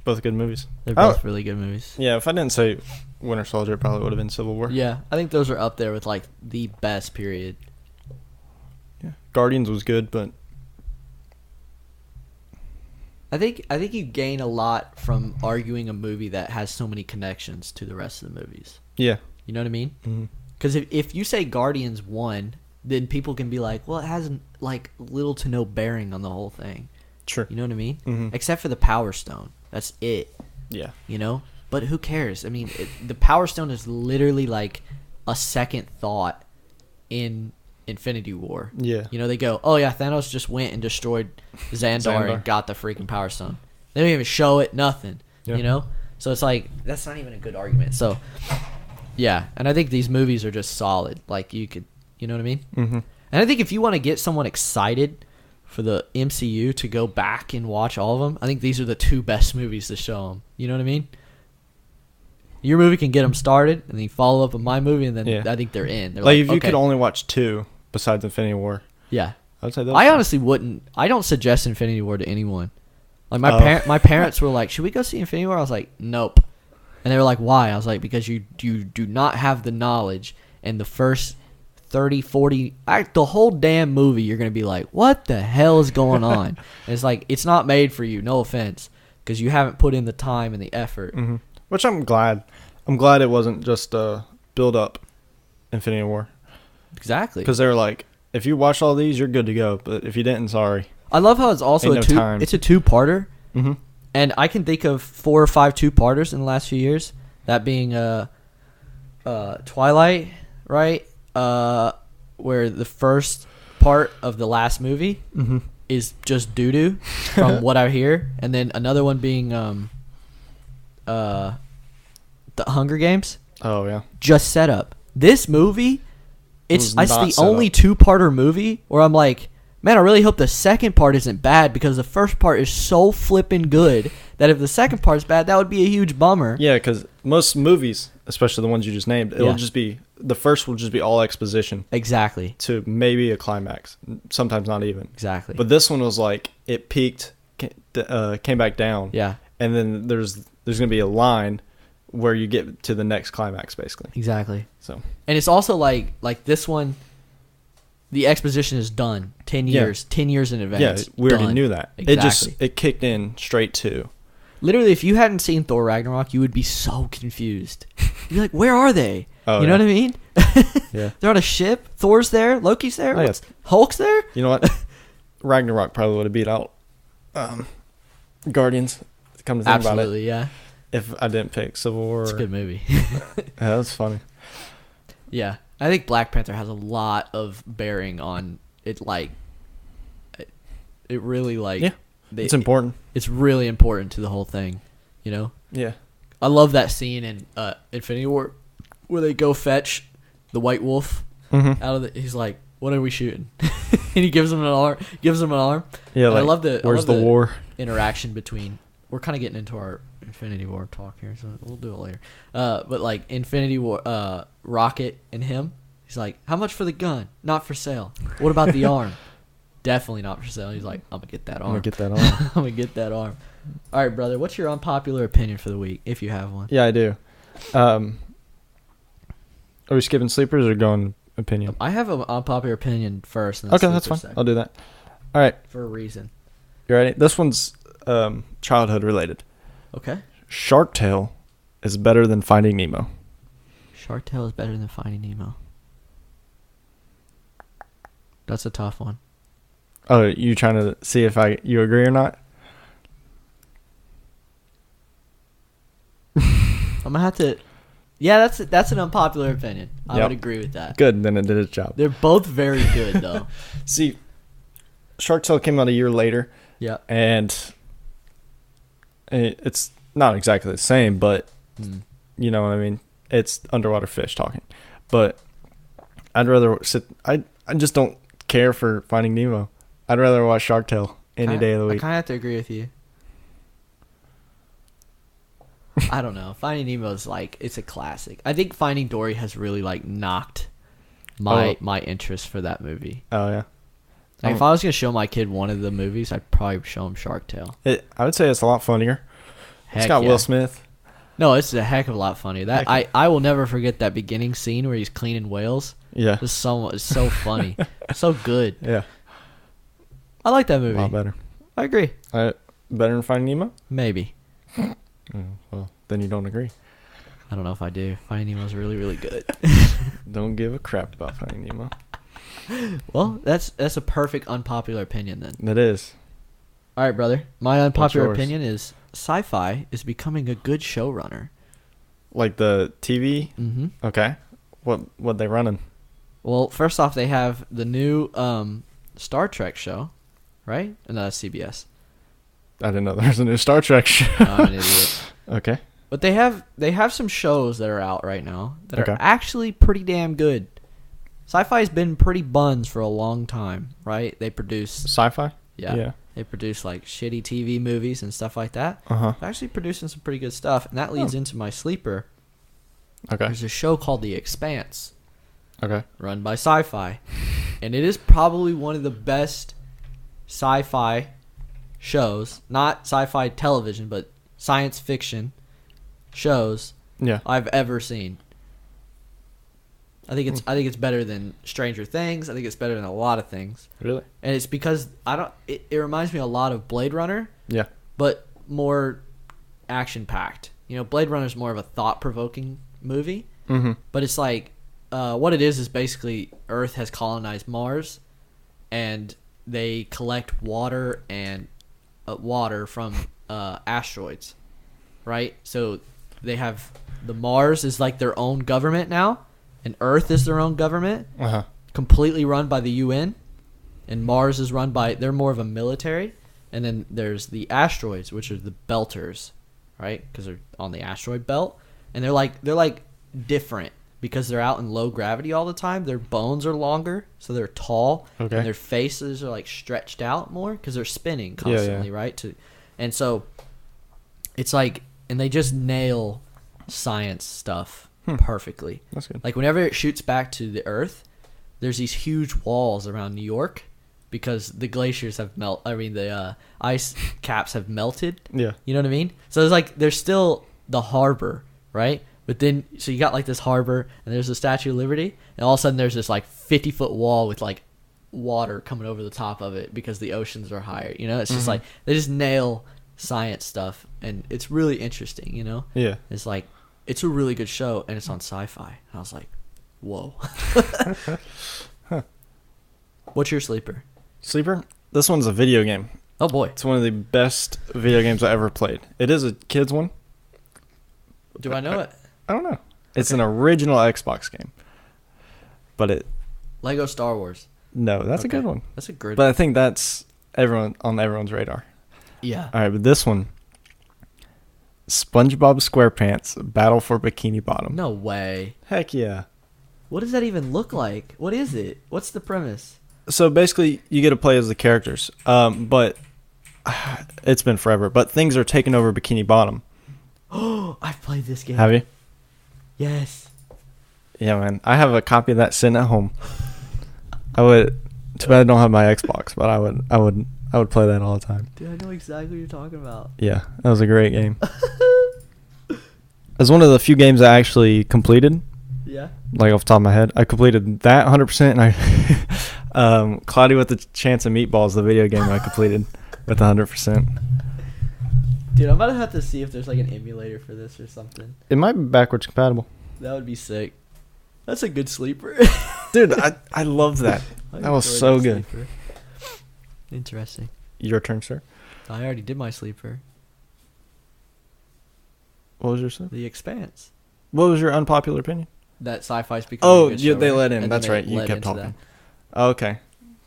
Both good movies. They're both really good movies. Yeah, if I didn't say Winter Soldier, it probably would have been Civil War. Yeah, I think those are up there with, like, the best period. Yeah. Guardians was good, but... I think you gain a lot from arguing a movie that has so many connections to the rest of the movies. Yeah. You know what I mean? Mm-hmm. Because if you say Guardians 1, then people can be like, well, it has, like, little to no bearing on the whole thing. Sure. You know what I mean? Mm-hmm. Except for the Power Stone. That's it. Yeah. You know? But who cares? I mean, the Power Stone is literally, like, a second thought in Infinity War. Yeah. You know, they go, oh, yeah, Thanos just went and destroyed Xandar and got the freaking Power Stone. They don't even show it, nothing. Yeah. You know? So it's like, that's not even a good argument. So... Yeah, and I think these movies are just solid. Like, you know what I mean? Mm-hmm. And I think if you want to get someone excited for the MCU to go back and watch all of them, I think these are the two best movies to show them. You know what I mean? Your movie can get them started, and then you follow up with my movie, and then I think they're in. They're like if you could only watch two besides Infinity War. Yeah. I'd say those. I honestly wouldn't. I don't suggest Infinity War to anyone. Like, my parents were like, should we go see Infinity War? I was like, nope. And they were like, why? I was like, because you do not have the knowledge, and the first 30, 40, the whole damn movie, you're going to be like, what the hell is going on? And it's like, it's not made for you, no offense, because you haven't put in the time and the effort. Mm-hmm. Which I'm glad. I'm glad it wasn't just a build-up Infinity War. Exactly. Because they were like, if you watch all these, you're good to go, but if you didn't, sorry. I love how it's also it's a two-parter. Mm-hmm. And I can think of 4 or 5 two-parters in the last few years. That being Twilight, right? Where the first part of the last movie is just doo-doo from what I hear. And then another one being The Hunger Games. Oh, yeah. Just set up. This movie, it's the only two-parter movie where I'm like... Man, I really hope the second part isn't bad because the first part is so flippin' good that if the second part is bad, that would be a huge bummer. Yeah, because most movies, especially the ones you just named, it'll just be the first will just be all exposition. Exactly. To maybe a climax, sometimes not even. Exactly. But this one was like it peaked, came back down. Yeah. And then there's gonna be a line where you get to the next climax, basically. Exactly. So. And it's also like this one. The exposition is done 10 years, 10 years in advance. Yeah, we already knew that. Exactly. It kicked in straight to. Literally, if you hadn't seen Thor Ragnarok, you would be so confused. You'd be like, where are they? Oh, you know what I mean? Yeah. They're on a ship. Thor's there. Loki's there. Oh, yeah. Hulk's there. You know what? Ragnarok probably would have beat out Guardians. Come to think about it. Absolutely, yeah. If I didn't pick Civil War. It's a good movie. Yeah, that's funny. Yeah. I think Black Panther has a lot of bearing on it. Like, it really it's important. It's really important to the whole thing, you know. Yeah, I love that scene in Infinity War where they go fetch the White Wolf out of the. He's like, "What are we shooting?" And he gives him an arm. Yeah, like, I love the. Where's the war interaction between? We're kind of getting into our Infinity War talk here, so we'll do it later. But like Infinity War, Rocket and him, he's like, "How much for the gun? Not for sale. What about the arm? Definitely not for sale." He's like, "I'm gonna get that arm. I'm gonna get that arm." All right, brother. What's your unpopular opinion for the week, if you have one? Yeah, I do. Are we skipping sleepers or going opinion? I have an unpopular opinion first. And okay, that's fine. Second. I'll do that. All right. For a reason. You ready? This one's childhood related. Okay. Shark Tale is better than Finding Nemo. Shark Tale is better than Finding Nemo. That's a tough one. Oh, you trying to see if you agree or not? I'm gonna have to. Yeah, that's an unpopular opinion. I would agree with that. Good, then it did its job. They're both very good, though. See, Shark Tale came out a year later. Yeah. And it's not exactly the same, but you know what I mean? It's underwater fish talking. But I'd rather I just don't care for Finding Nemo. I'd rather watch Shark Tale any day of the week. I kind of have to agree with you. I don't know. Finding Nemo is like, it's a classic. I think Finding Dory has really like knocked my interest for that movie. Oh yeah. Like, if I was gonna show my kid one of the movies, I'd probably show him Shark Tale. I would say it's a lot funnier. It's got Will Smith. No, it's a heck of a lot funnier. That I will never forget that beginning scene where he's cleaning whales. Yeah. It's so funny. So good. Yeah. I like that movie. A lot better. I agree. Better than Finding Nemo? Maybe. Well, then you don't agree. I don't know if I do. Finding Nemo's really, really good. Don't give a crap about Finding Nemo. Well, that's a perfect unpopular opinion then. It is. All right, brother. My unpopular opinion is sci-fi is becoming a good showrunner. Like the TV? Mm-hmm. Okay. What they running? Well, first off, they have the new Star Trek show, right? And that's CBS. I didn't know there was a new Star Trek show. I'm an idiot. Okay. But they have some shows that are out right now that are actually pretty damn good. Sci-fi's been pretty buns for a long time, right? They produce sci-fi? Yeah. They produce like shitty TV movies and stuff like that. Uh-huh. They're actually producing some pretty good stuff, and that leads into my sleeper. Okay. There's a show called The Expanse. Okay. Run by Sci-Fi. And it is probably one of the best sci-fi shows, not sci-fi television, but science fiction shows I've ever seen. I think it's better than Stranger Things. I think it's better than a lot of things. Really? And it's because it reminds me a lot of Blade Runner. Yeah. But more action packed. You know, Blade Runner is more of a thought provoking movie. Mm-hmm. But it's like what it is basically Earth has colonized Mars, and they collect water and water from asteroids, right? So they have the Mars is like their own government now, and Earth is their own government, completely run by the UN, and Mars is run by, they're more of a military, and then there's the asteroids, which are the belters, right? Because they're on the asteroid belt, and they're like different because they're out in low gravity all the time. Their bones are longer, so they're tall, and their faces are like stretched out more because they're spinning constantly, right? And so it's like, and they just nail science stuff perfectly. That's good. Like whenever it shoots back to the Earth, there's these huge walls around New York because the glaciers have the ice caps have melted. Yeah. You know what I mean? So it's like there's still the harbor, right? But then, so you got like this harbor, and there's the Statue of Liberty, and all of a sudden there's this like 50-foot wall with like water coming over the top of it because the oceans are higher. You know, it's just like they just nail science stuff, and it's really interesting. You know, it's like it's a really good show, and it's on Sci-Fi. And I was like, whoa. What's your sleeper? Sleeper? This one's a video game. Oh boy, it's one of the best video games I ever played. It is a kid's one. Do I know it? I don't know. It's an original Xbox game. But Lego Star Wars. No, that's a good one. That's a good one. But I think that's on everyone's radar. Yeah. All right, but this one, SpongeBob SquarePants Battle for Bikini Bottom. No way. Heck yeah. What does that even look like? What is it? What's the premise? So basically, you get to play as the characters. But it's been forever. But things are taking over Bikini Bottom. Oh, I've played this game. Have you? Yes. Yeah, man. I have a copy of that sitting at home. Too bad I don't have my Xbox, but I would play that all the time. Dude, I know exactly what you're talking about. Yeah, that was a great game. It was one of the few games I actually completed. Yeah. Like off the top of my head, I completed that 100%. And I, Cloudy with the Chance of Meatballs, the video game I completed with 100%. Dude, I'm about to have to see if there's like an emulator for this or something. It might be backwards compatible. That would be sick. That's a good sleeper. Dude, I love that. That was so good. Sleeper. Interesting. Your turn, sir. I already did my sleeper. What was your sleeper? The Expanse. What was your unpopular opinion? That sci-fi's becoming a good show, they right? let in. And That's right. You kept talking. Okay.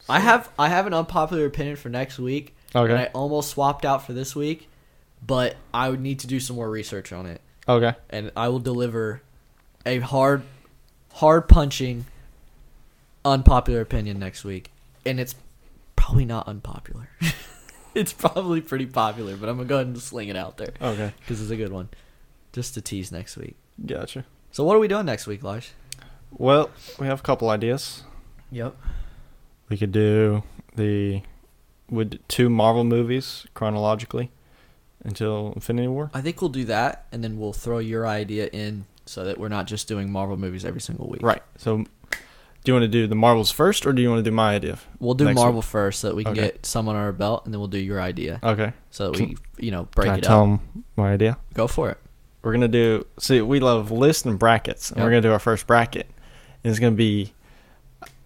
I have an unpopular opinion for next week. Okay. And I almost swapped out for this week, but I would need to do some more research on it. Okay. And I will deliver a hard punching unpopular opinion next week. And it's probably not unpopular. It's probably pretty popular, but I'm going to go ahead and sling it out there. Okay. Because it's a good one. Just to tease next week. Gotcha. So what are we doing next week, Lodge? Well, we have a couple ideas. Yep. We could do 2 Marvel movies chronologically until Infinity War. I think we'll do that, and then we'll throw your idea in so that we're not just doing Marvel movies every single week. Right. So do you want to do the Marvels first, or do you want to do my idea? We'll do Marvel first so that we can get some on our belt, and then we'll do your idea. Okay. So that we, break it up. Tell them my idea? Go for it. We're going to do... See, we love lists and brackets, and we're going to do our first bracket. And it's going to be...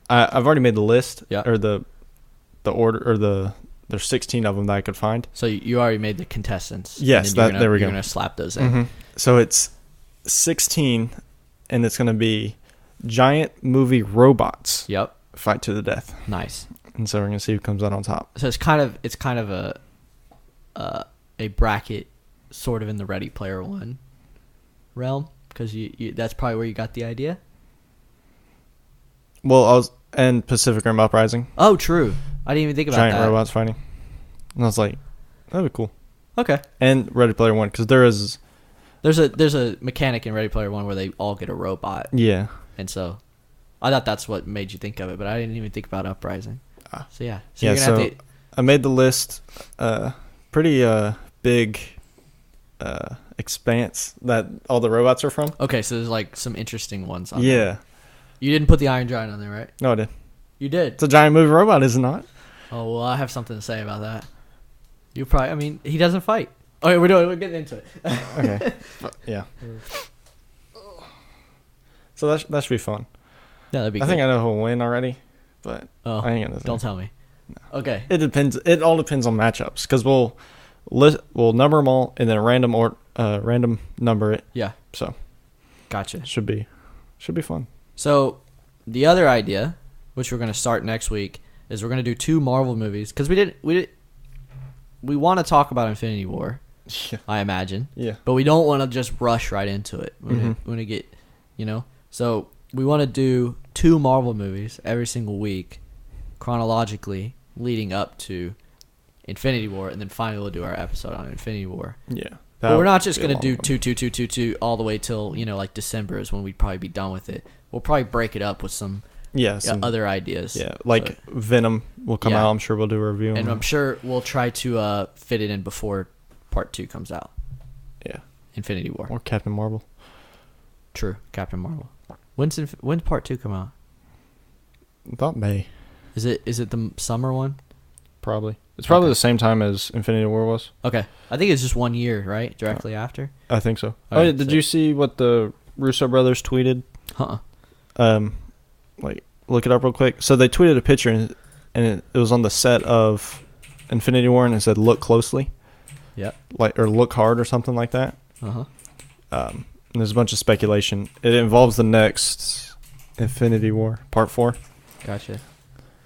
I've already made the list, or the order, or there's 16 of them that I could find. So you already made the contestants. Yes, there we go. You're going to slap those in. Mm-hmm. So it's 16, and it's going to be giant movie robots. Yep. Fight to the death. Nice. And so we're going to see who comes out on top. So it's kind of a bracket sort of in the Ready Player One realm, because you that's probably where you got the idea. Well, and Pacific Rim Uprising. Oh, true. I didn't even think about that. Giant robots fighting. And I was like, that'd be cool. Okay. And Ready Player One, because there's a mechanic in Ready Player One where they all get a robot. Yeah. And so I thought that's what made you think of it, but I didn't even think about Uprising. So yeah. So you're gonna have to... I made the list pretty big expanse that all the robots are from. Okay, so there's like some interesting ones on there. Yeah. You didn't put the Iron Giant on there, right? No, I did. You did? It's a giant movie robot, is it not? Oh, well, I have something to say about that. He doesn't fight. Okay, we're getting into it. Okay. Yeah. So that should be fun. Yeah, that'd be I think I know who'll win already, but I ain't gonna say. Don't tell me. No. Okay. It depends. It all depends on matchups, because we'll number them all and then random number it. Yeah. So. Gotcha. Should be fun. So, the other idea, which we're going to start next week, is we're going to do 2 Marvel movies, because we want to talk about Infinity War. Yeah. I imagine. Yeah. But we don't want to just rush right into it. We want to get, So we want to do 2 Marvel movies every single week, chronologically, leading up to Infinity War, and then finally we'll do our episode on Infinity War. Yeah. But we're not just going to do 2 all the way till, like December is when we'd probably be done with it. We'll probably break it up with some other ideas. Yeah, like Venom will come out. I'm sure we'll do a review. And I'm sure we'll try to fit it in before Part 2 comes out. Yeah. Infinity War. Or Captain Marvel. True, Captain Marvel. When's Part 2 come out? About May. Is it the summer one? Probably. It's probably the same time as Infinity War was. Okay. I think it's just 1 year, right? Directly after? I think so. Right, did you see what the Russo brothers tweeted? Look it up real quick. So they tweeted a picture, and it was on the set of Infinity War, and it said, "Look closely." Yeah. Or "Look hard" or something like that. And there's a bunch of speculation. It involves the next Infinity War, Part 4. Gotcha.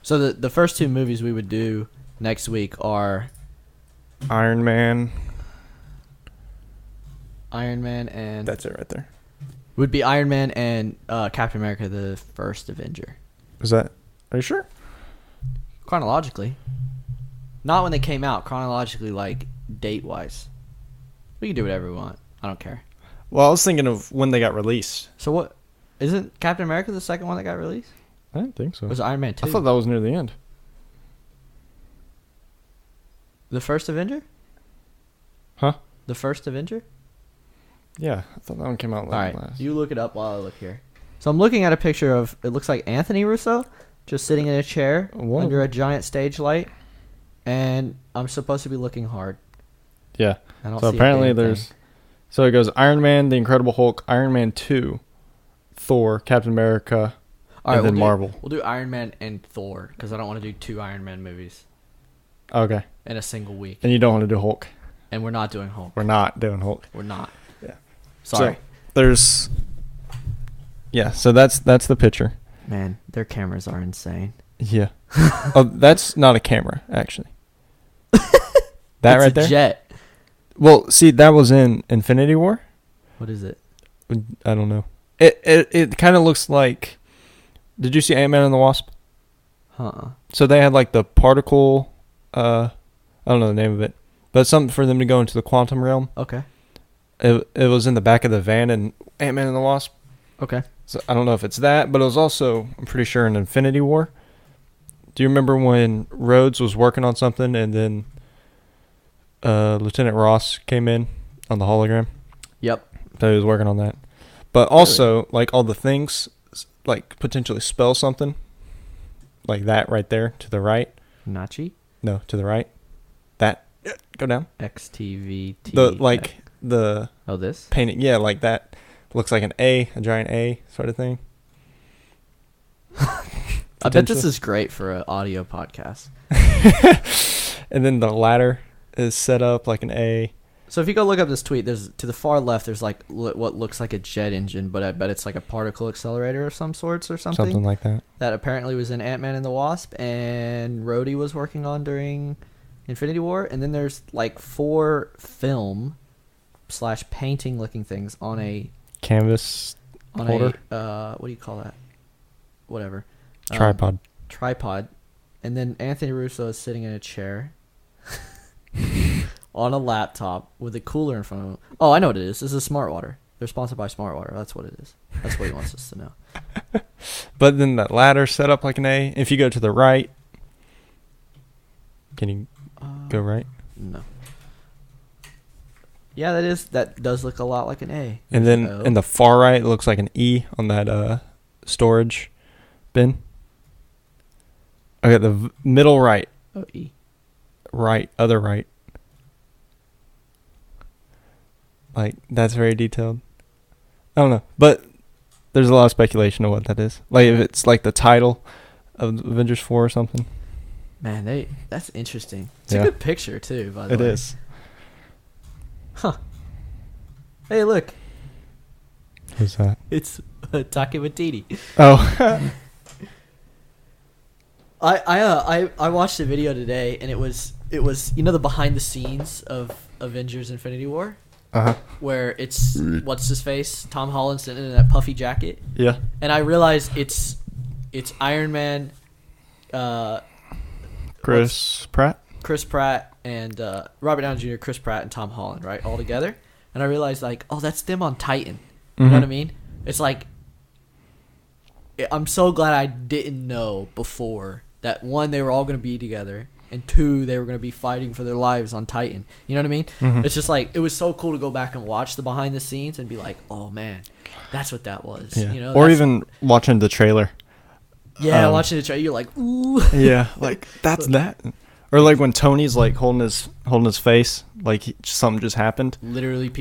So the first 2 movies we would do next week are Iron Man, and that's it right there. Would be Iron Man and Captain America, the first Avenger. Are you sure? Chronologically. Not when they came out. Chronologically, like, date-wise. We can do whatever we want. I don't care. Well, I was thinking of when they got released. So what? Isn't Captain America the second one that got released? I didn't think so. Was it Iron Man 2? I thought that was near the end. The first Avenger? Huh? The first Avenger? Yeah, I thought that one came out last. All right, you look it up while I look here. So I'm looking at a picture of, it looks like Anthony Russo, just sitting in a chair under a giant stage light, and I'm supposed to be looking hard. Yeah. I don't so see apparently there's... So it goes Iron Man, The Incredible Hulk, Iron Man 2, Thor, Captain America. All right, and then Marvel. We'll do Iron Man and Thor because I don't want to do 2 Iron Man movies. Okay. In a single week. And you don't want to do Hulk. And we're not doing Hulk. We're not doing Hulk. We're not. Yeah. Sorry. So there's. Yeah. So that's the picture. Man, their cameras are insane. Yeah. Oh, that's not a camera, actually. That right there? It's a jet. Well, see, that was in Infinity War. What is it? I don't know. It kind of looks like. Did you see Ant-Man and the Wasp? So they had like the particle. I don't know the name of it, but it's something for them to go into the quantum realm. Okay. It was in the back of the van in Ant-Man and the Wasp. Okay. So I don't know if it's that, but it was also, I'm pretty sure, in Infinity War. Do you remember when Rhodes was working on something and then Lieutenant Ross came in on the hologram? Yep. So he was working on that. But also, like, all the things, like, potentially spell something. Like that right there to the right. Nachi? No, to the right. That. Go down. XTVT. The Oh, this? painting. Yeah, like that. Looks like a giant A sort of thing. I bet this is great for an audio podcast. And then the ladder is set up like an A. So if you go look up this tweet, there's to the far left, there's like what looks like a jet engine, but I bet it's like a particle accelerator of some sorts or something. Something like that. That apparently was in Ant-Man and the Wasp, and Rhodey was working on during Infinity War. And then there's like 4 film/painting looking things on a canvas holder. What do you call that? Whatever. Tripod. And then Anthony Russo is sitting in a chair on a laptop with a cooler in front of him. Oh, I know what it is. This is Smart Water. They're sponsored by Smart Water. That's what it is. That's what he wants us to know. But then that ladder set up like an A. If you go to the right, can you go right? No. Yeah, that does look a lot like an A. And then in the far right, it looks like an E on that storage bin. Okay, the middle right. Oh, E. Right, other right. Like, that's very detailed. I don't know. But there's a lot of speculation of what that is. Like, if it's like the title of Avengers 4 or something. Man, that's interesting. It's a good picture, too, by the way. It is. Huh. Hey, look. Who's that? It's Taki Watiti. Oh. I watched a video today, and it was the behind the scenes of Avengers Infinity War. Uh-huh. Where it's what's his face, Tom Holland sitting in that puffy jacket. Yeah. And I realized it's Iron Man, Chris Pratt, and Robert Downey Jr., Chris Pratt, and Tom Holland, right, all together. And I realized, like, oh, that's them on Titan. You know what I mean? It's like, I'm so glad I didn't know before that, 1, they were all going to be together, and 2, they were going to be fighting for their lives on Titan. You know what I mean? Mm-hmm. It's just like, it was so cool to go back and watch the behind the scenes and be like, oh man, that's what that was. Yeah. You know? Or even watching the trailer. Yeah, watching the trailer, you're like, ooh. Yeah, like, that's that. Or like when Tony's like holding his face, like something just happened. Literally,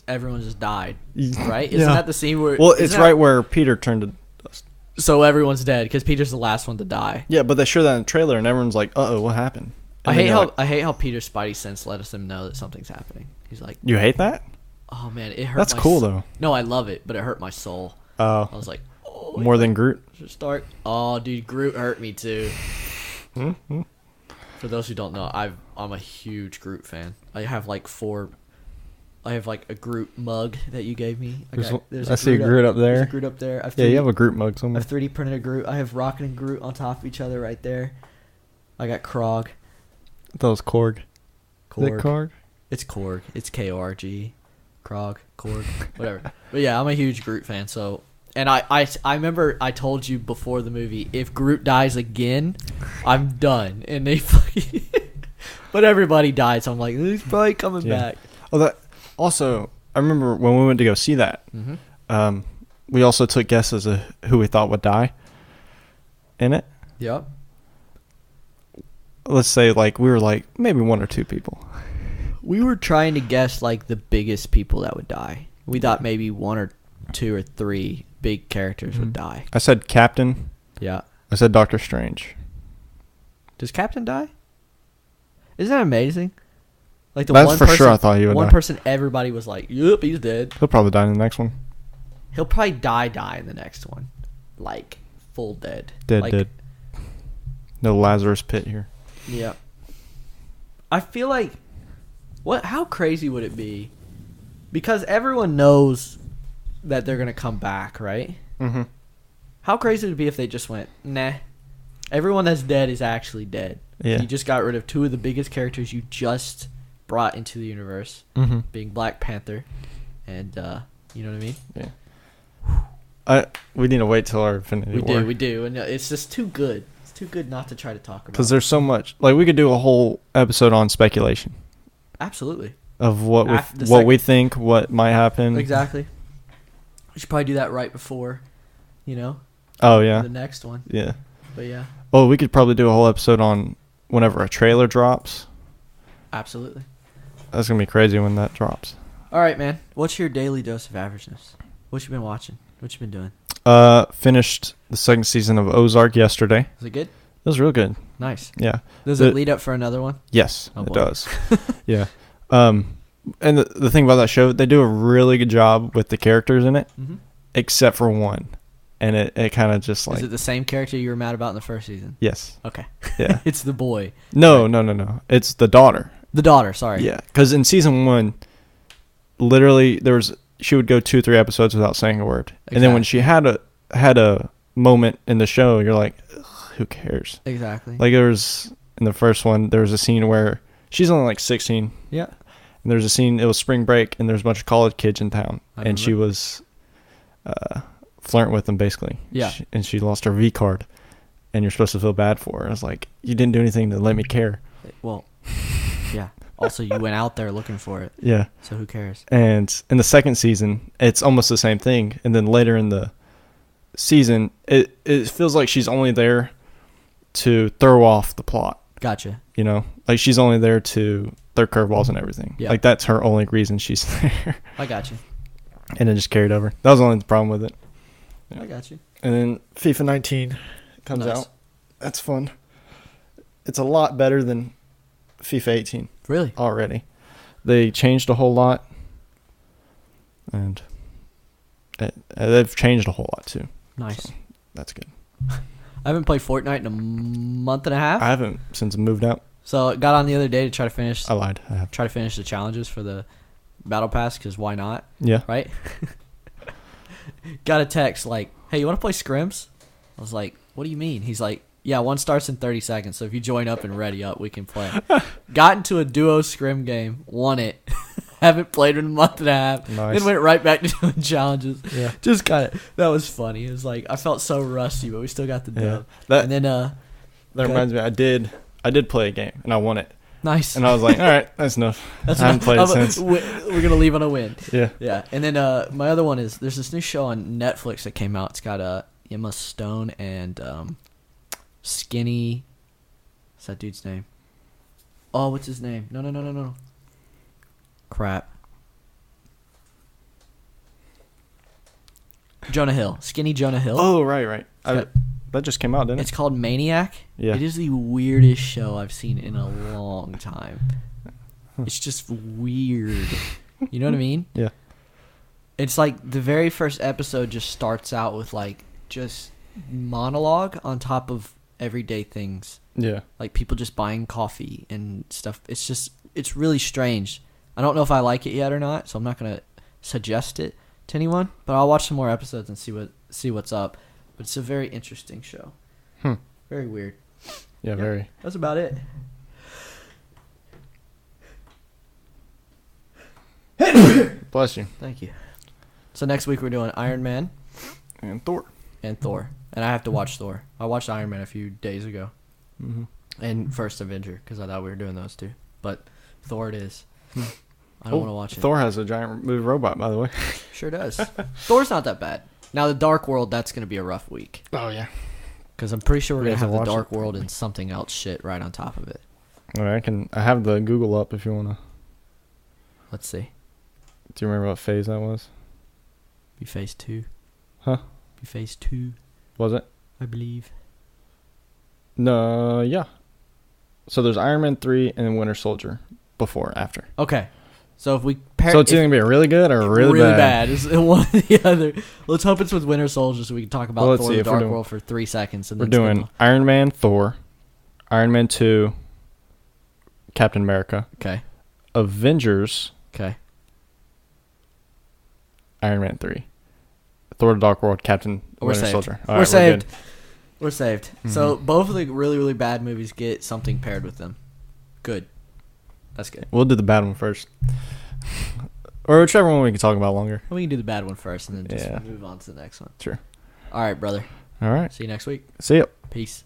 everyone just died, right? Isn't that the scene where? Well, it's right where Peter turned to dust. So everyone's dead because Peter's the last one to die. Yeah, but they show that in the trailer, and everyone's like, "Uh-oh, what happened?" And I hate how Peter's Spidey sense lets him know that something's happening. He's like, "You hate that?" Oh man, it hurt. That's cool though. No, I love it, but it hurt my soul. Oh, I was like, oh, more than Groot. Start. Oh, dude, Groot hurt me too. Mm-hmm. For those who don't know, I'm a huge Groot fan. I have like a Groot mug that you gave me. I see a Groot up there. There's a Groot up there. You have a Groot mug somewhere. I have 3D printed a Groot. I have Rocket and Groot on top of each other right there. I got Krog. I thought it was Korg. Korg. Is it Korg? It's Korg. It's Korg. Krog. Korg. Whatever. But yeah, I'm a huge Groot fan. So, and I remember I told you before the movie, if Groot dies again, I'm done. And they fucking... But everybody died, so I'm like, he's probably coming back. Oh, also, I remember when we went to go see that, we also took guesses of who we thought would die in it. Yep. Let's say, like, we were like, maybe 1 or 2 people. We were trying to guess, like, the biggest people that would die. We thought maybe 1 or 2 or 3 big characters would die. I said Captain Yeah. I said Doctor Strange. Does Captain die? Isn't that amazing? Like That's one for person, sure I thought he would one die. person everybody was like, yep, he's dead. He'll probably die in the next one. He'll probably die in the next one. Like, full dead. Dead. No Lazarus pit here. Yeah. I feel like, how crazy would it be? Because everyone knows that they're going to come back, right? Mm-hmm. How crazy would it be if they just went, nah, everyone that's dead is actually dead. Yeah. You just got rid of two of the biggest characters you just brought into the universe, being Black Panther and, you know what I mean? Yeah. We need to wait till our Infinity War. We do. And it's just too good. It's too good not to try to talk about. Because there's so much. Like, we could do a whole episode on speculation. Absolutely. Of what we think, what might happen. Exactly. We should probably do that right before, Oh, yeah. the next one. Yeah. But, yeah. Oh, we could probably do a whole episode on whenever a trailer drops. Absolutely. That's going to be crazy when that drops. All right, man. What's your daily dose of averageness? What you been watching? What you been doing? Finished the second season of Ozark yesterday. Was it good? It was real good. Nice. Yeah. Does it lead up for another one? Yes, it does. Yeah. And the thing about that show, they do a really good job with the characters in it, except for one. And it kind of just like... Is it the same character you were mad about in the first season? Yes. Okay. Yeah. It's the boy. No. It's the daughter. The daughter, sorry. Yeah. Because in season 1, literally, she would go 2-3 episodes without saying a word. Exactly. And then when she had a moment in the show, you're like, who cares? Exactly. Like in the first one, there was a scene where she's only like 16. Yeah. And there's a scene, it was spring break, and there's a bunch of college kids in town. And she was flirting with them, basically. Yeah. And she lost her V card. And you're supposed to feel bad for her. I was like, you didn't do anything to let me care. Well, yeah. Also, you went out there looking for it. Yeah. So who cares? And in the second season, it's almost the same thing. And then later in the season, it feels like she's only there to throw off the plot. Gotcha. Like she's only there to throw curveballs and everything. Yeah. Like that's her only reason she's there. I got you. And it just carried over. That was the only problem with it. Yeah. I got you. And then FIFA 19 comes out. That's fun. It's a lot better than FIFA 18. Really? Already. They changed a whole lot. And they've changed a whole lot too. Nice. So that's good. I haven't played Fortnite in a month and a half. I haven't since I moved out. So I got on the other day to try to finish. I lied. I have. Try to finish the challenges for the Battle Pass because why not? Yeah. Right? Got a text like, hey, you want to play scrims? I was like, what do you mean? He's like, yeah, one starts in 30 seconds. So if you join up and ready up, we can play. Got into a duo scrim game. Won it. Haven't played in a month and a half. Nice. Then went right back to doing challenges. Yeah. Just kind of, that was funny. It was like, I felt so rusty, but we still got the dub. Yeah. And then, that reminds me, I did play a game and I won it. Nice. And I was like, all right, that's enough. I haven't played it since. We're going to leave on a win. Yeah. Yeah. And then my other one is, there's this new show on Netflix that came out. It's got Emma Stone and Skinny. What's that dude's name? Oh, what's his name? No. Crap. Jonah Hill. Skinny Jonah Hill. Oh, right. That just came out, didn't it? It's called Maniac. Yeah. It is the weirdest show I've seen in a long time. It's just weird. You know what I mean? Yeah. It's like the very first episode just starts out with like just monologue on top of everyday things. Yeah. Like people just buying coffee and stuff. It's really strange. I don't know if I like it yet or not, so I'm not going to suggest it to anyone, but I'll watch some more episodes and see what's up. But it's a very interesting show. Very weird. Yeah, very. That's about it. Bless you. Thank you. So next week we're doing Iron Man and Thor. And I have to watch Thor. I watched Iron Man a few days ago. Mm-hmm. And First Avenger because I thought we were doing those two. But Thor it is. I don't want to watch it. Thor has a giant movie robot, by the way. Sure does. Thor's not that bad. Now, the Dark World, that's going to be a rough week. Oh, yeah. Because I'm pretty sure we're going to have the Dark World and something else shit right on top of it. All right, I have the Google up if you want to. Let's see. Do you remember what phase that was? Be phase 2. Huh? Be phase 2. Was it? I believe. No, yeah. So there's Iron Man 3 and then Winter Soldier before, after. Okay. So if we so it's either going to be really good or really bad. It's one or the other. Let's hope it's with Winter Soldier so we can talk about Thor: The Dark World for 3 seconds. And we're doing Iron Man, Thor, Iron Man 2, Captain America. Okay. Avengers. Okay. Iron Man 3. Thor: The Dark World, Captain Winter Soldier. We're saved. We're saved. Mm-hmm. So both of the really, really bad movies get something paired with them. Good. That's good. We'll do the bad one first. Or whichever one we can talk about longer. We can do the bad one first and then just move on to the next one. Sure. All right, brother. All right. See you next week. See ya. Peace.